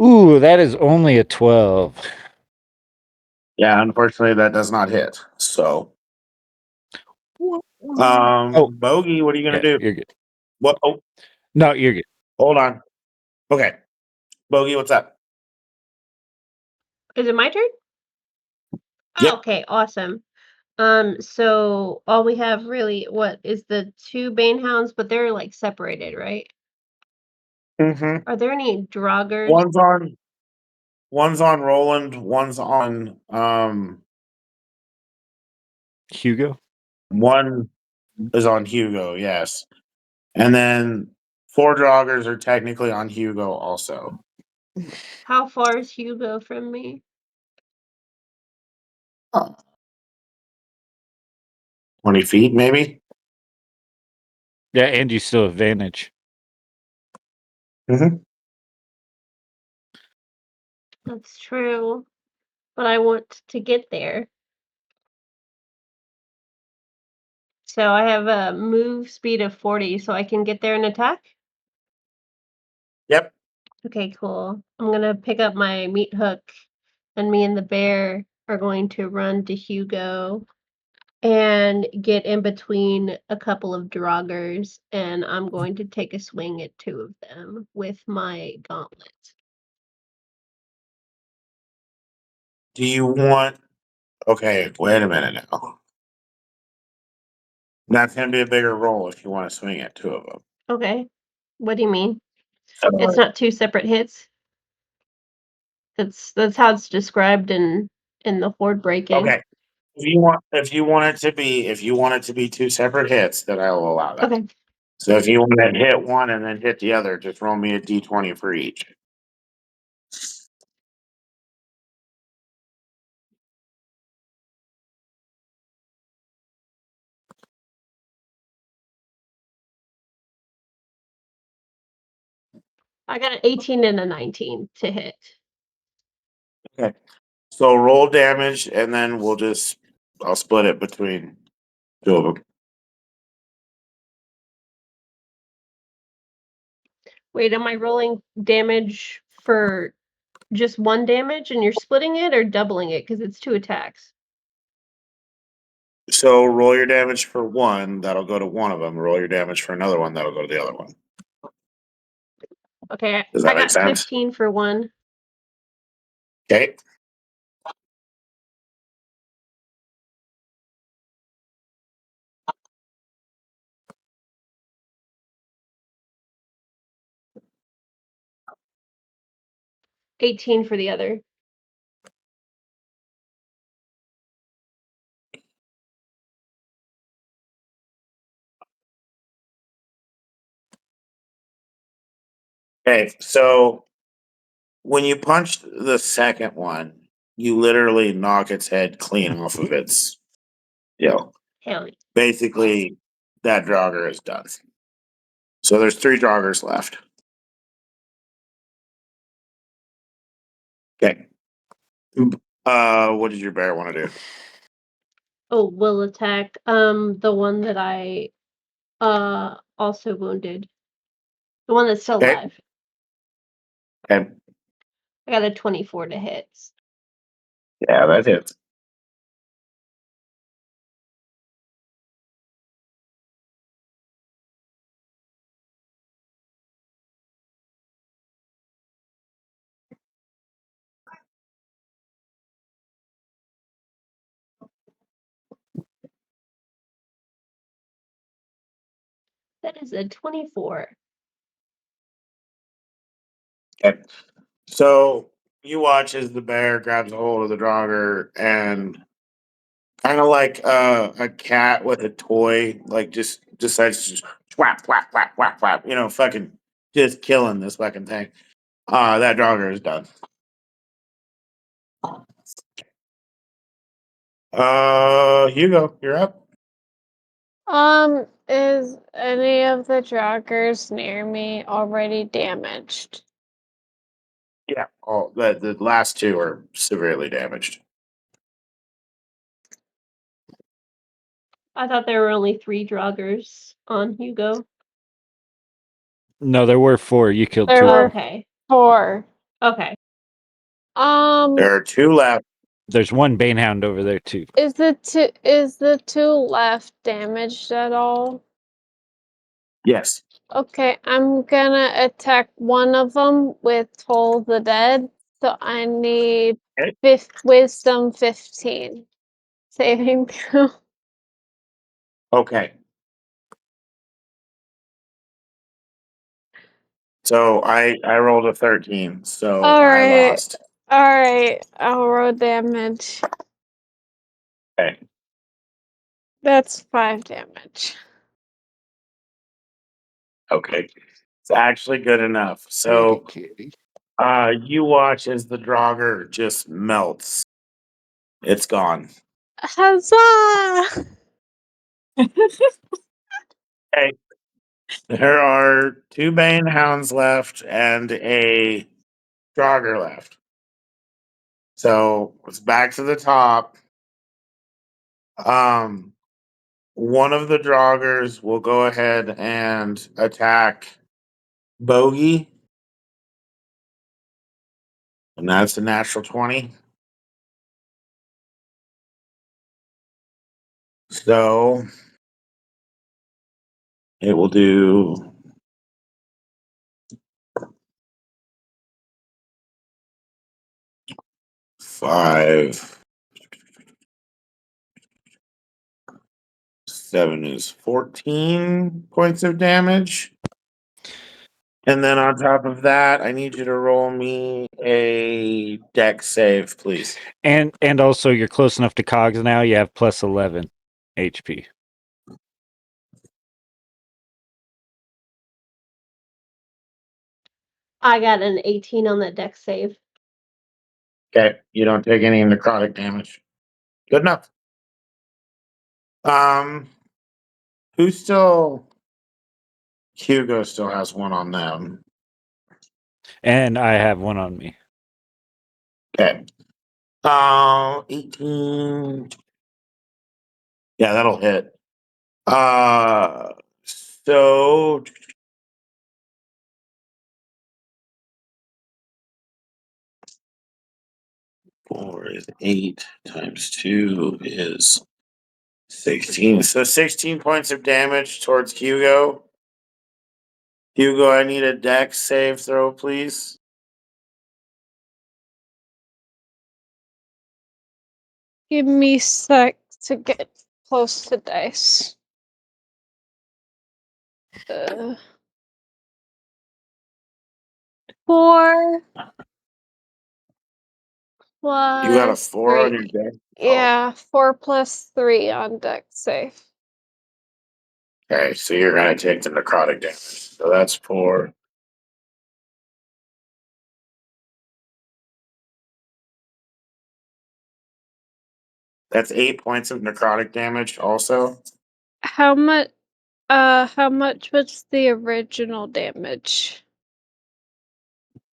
Ooh, that is only a 12. Yeah, unfortunately that does not hit. So Oh, Bogey, what are you gonna yeah, do? you're good. What No, you're good. hold on. Okay. Bogey, what's up? Is it my turn? Yep. Okay, awesome. So all we have really what is the 2 Bane hounds, but they're like separated, right? Mm-hmm. Are there any draugrs? One's on Roland, one's on Hugo? one is on Hugo, yes. And then 4 joggers are technically on Hugo also. How far is Hugo from me? 20 feet, maybe? Yeah, and you still have advantage. Mm-hmm. That's true, but I want to get there. So I have a move speed of 40, so I can get there and attack? Yep. Okay, cool. I'm gonna pick up my meat hook, and me and the bear are going to run to Hugo and get in between a couple of draugrs, and I'm going to take a swing at 2 of them with my gauntlet. Do you want okay, wait a minute now. That's gonna be a bigger roll if you want to swing at 2 of them. Okay. What do you mean? So, It's not 2 separate hits? That's how it's described in the horde breaking. okay. If you want it to be 2 separate hits, then I will allow that. Okay. So if you want to hit one and then hit the other, just roll me a d20 for each. I got an 18 and a 19 to hit. Okay. So roll damage and then I'll split it between 2 of them. Wait, am I rolling damage for just 1 damage and you're splitting it or doubling it? Because it's 2 attacks. So roll your damage for one, that'll go to one of them. Roll your damage for another one, that'll go to the other one. Okay, Does I that make got sense? 15 for 1. Okay. $18 for the other. Okay. So when you punch the second one, you literally knock its head clean off of its, Hell yeah. basically that jogger is done. So there's 3 joggers left. Okay. What did your bear want to do? Oh, will attack the one that I also wounded. The one that's still Okay. alive. Okay. I got a 24 to hit. Yeah, that hits. That is a 24. Okay. So you watch as the bear grabs a hold of the Draugr and kind of like a cat with a toy, like just decides to just whap, whap, whap, whap, whap, fucking just killing this fucking thing. That Draugr is done. Hugo, you're up. Is any of the joggers near me already damaged? Yeah. Oh, the last two are severely damaged. I thought there were only 3 Draugrs on Hugo. No, there were 4. You killed There 2 were of them. Okay. 4. Okay. There are 2 left. There's one Banehound over there too. Is the 2 left damaged at all? Yes. Okay, I'm gonna attack one of them with Toll the Dead. So I need Okay. wisdom 15 saving throw. Okay. So I rolled a 13, so All I right, lost. all right. I'll roll damage. Okay. That's 5 damage. Okay. It's actually good enough. So you watch as the Draugr just melts. It's gone. Huzzah! Okay. There are 2 Bane Hounds left and a Draugr left. So it's back to the top. One of the Draugrs will go ahead and attack Bogey. And that's a natural 20. So it will do 5. 7 is 14 points of damage. And then on top of that, I need you to roll me a dex save, please. And also you're close enough to cogs now. You have plus 11 HP. I got an 18 on that dex save. Okay, you don't take any necrotic damage. Good enough. Who's still? Hugo still has one on them. And I have one on me. Okay. 18. Yeah, that'll hit. So 4 is 8 times 2 is 16. So 16 points of damage towards Hugo. Hugo, I need a dex save throw, please. Give me a sec to get close to dice. 4 plus You got a 4 on 3. your dex? Yeah, 4 plus 3 on deck save. Okay, so you're going to take the necrotic damage. So that's 4. That's 8 points of necrotic damage also. How much was the original damage?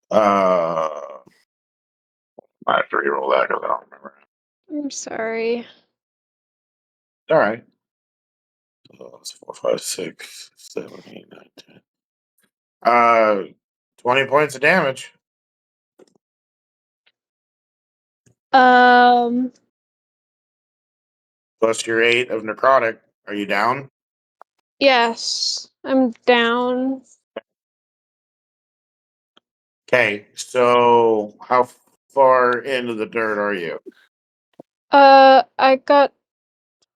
I have to reroll that because I don't remember. I'm sorry. All right. So it's 4, 5, 6, 7, 8, 9, 10. 20 points of damage. Plus your 8 of necrotic. Are you down? Yes, I'm down. Okay, so how far into the dirt are you? I got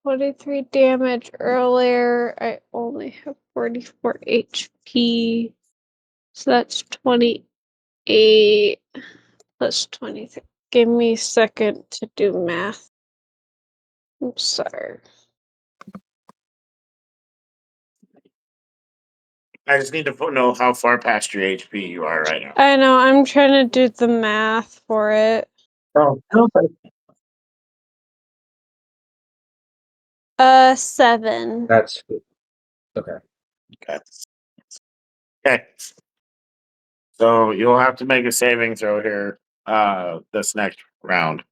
23 damage earlier. I only have 44 HP. So that's 28 plus 23. Give me a second to do math. I'm sorry. I just need to know how far past your HP you are right now. I know, I'm trying to do the math for it. Oh, okay. 7. That's okay. Okay. Okay. So you'll have to make a saving throw here this next round.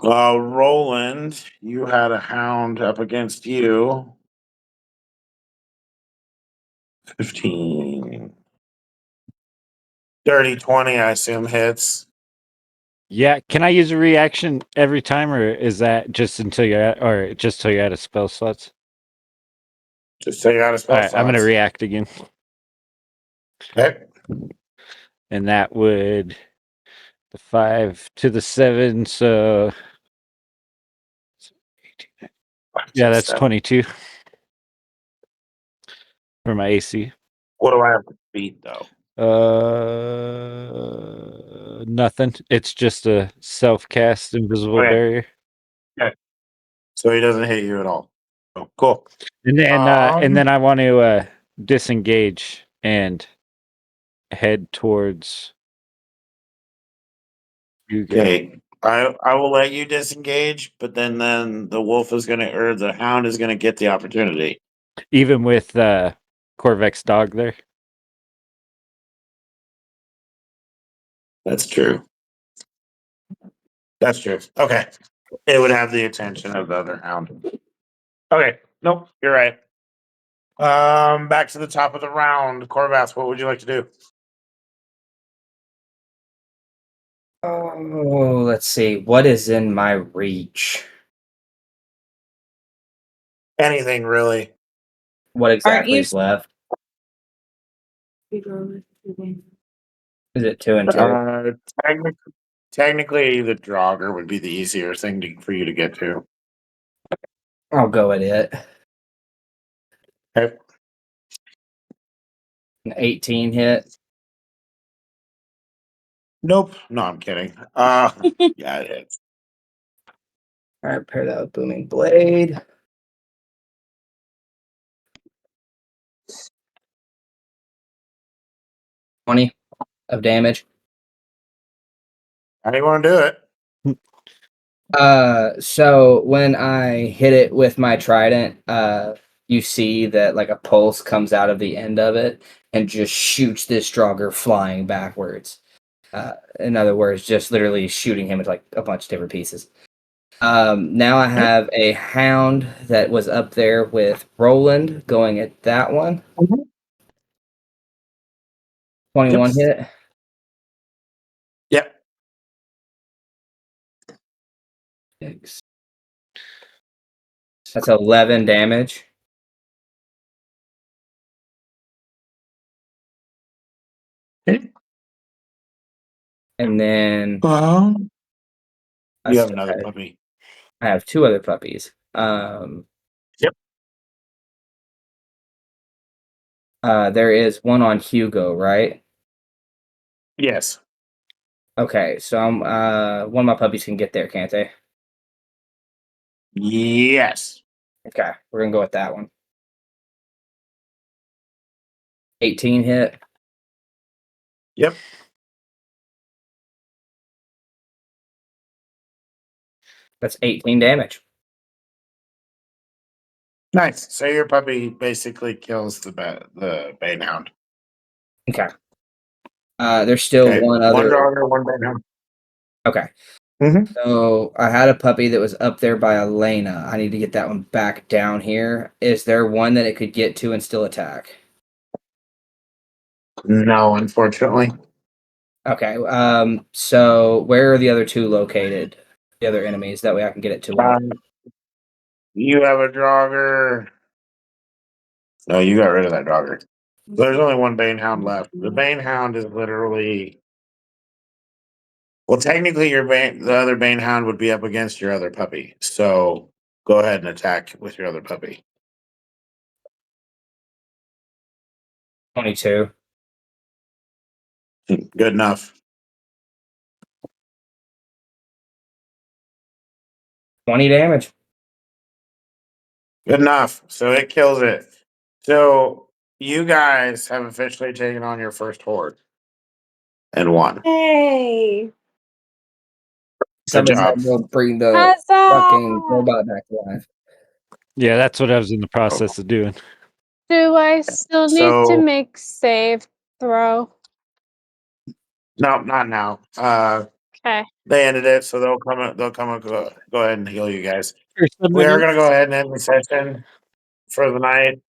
Roland, you had a hound up against you. 15. Dirty 20, I assume, hits. Yeah, can I use a reaction every time, or is that just until you're at, or just till you're out of spell slots? Just so you out of All spell right, I'm gonna slots. react again, Okay. and that would the 5 to the 7, so yeah, that's 22 for my AC. What do I have to beat, though? Nothing. It's just a self-cast invisible Okay. barrier, Okay. So he doesn't hit you at all. Oh, cool. and then I want to disengage and head towards Hugo. Okay. I will let you disengage, but then the wolf is gonna or the hound is gonna get the opportunity. Even with Corvex's dog there. That's true. That's true. Okay. It would have the attention of the other hound. Okay. Nope, you're right. Back to the top of the round. Corvass, what would you like to do? Oh, let's see. What is in my reach? Anything really. What Aren't exactly you is left? Is it 2 and 2? Technically, the Draugr would be the easier thing for you to get to. I'll go at it. Okay. An 18 hit. Nope. No, I'm kidding. Yeah, it is. All right, pair that with Booming Blade. 20 of damage. How do you want to do it? So when I hit it with my trident, you see that like a pulse comes out of the end of it and just shoots this Draugr flying backwards. In other words, just literally shooting him with like a bunch of different pieces. Now I have a hound that was up there with Roland going at that one. 21 hit. Yep. That's 11 damage. Okay. And then You have another puppy. I have 2 other puppies. Yep. There is one on Hugo, right? Yes. Okay, so I'm one of my puppies can get there, can't they? Yes. Okay, we're gonna go with that one. 18 hit. Yep. That's 18 damage. Nice. So your puppy basically kills the Bane Hound. Okay. There's still Okay. one One other. Draugr, one Bane Hound. Okay. Mm-hmm. So I had a puppy that was up there by Elena. I need to get that one back down here. Is there one that it could get to and still attack? No, unfortunately. Okay. So where are the other 2 located? The other enemies. That way I can get it to one. You have a Draugr. No, you got rid of that Draugr. There's only one Bane Hound left. The Bane Hound is literally Well, technically, the other Bane Hound would be up against your other puppy. So go ahead and attack with your other puppy. 22. Good enough. 20 damage. Good enough. So it kills it. So you guys have officially taken on your first horde and won. Hey! Somebody said job. we'll bring the fucking Huzzah! robot back to life. Yeah, that's what I was in the process of doing. Do I still need to So make save throw? no, not now. Okay. They ended it, so they'll come. Go ahead and heal you guys. For some We are going to minutes. go ahead and end the session for the night.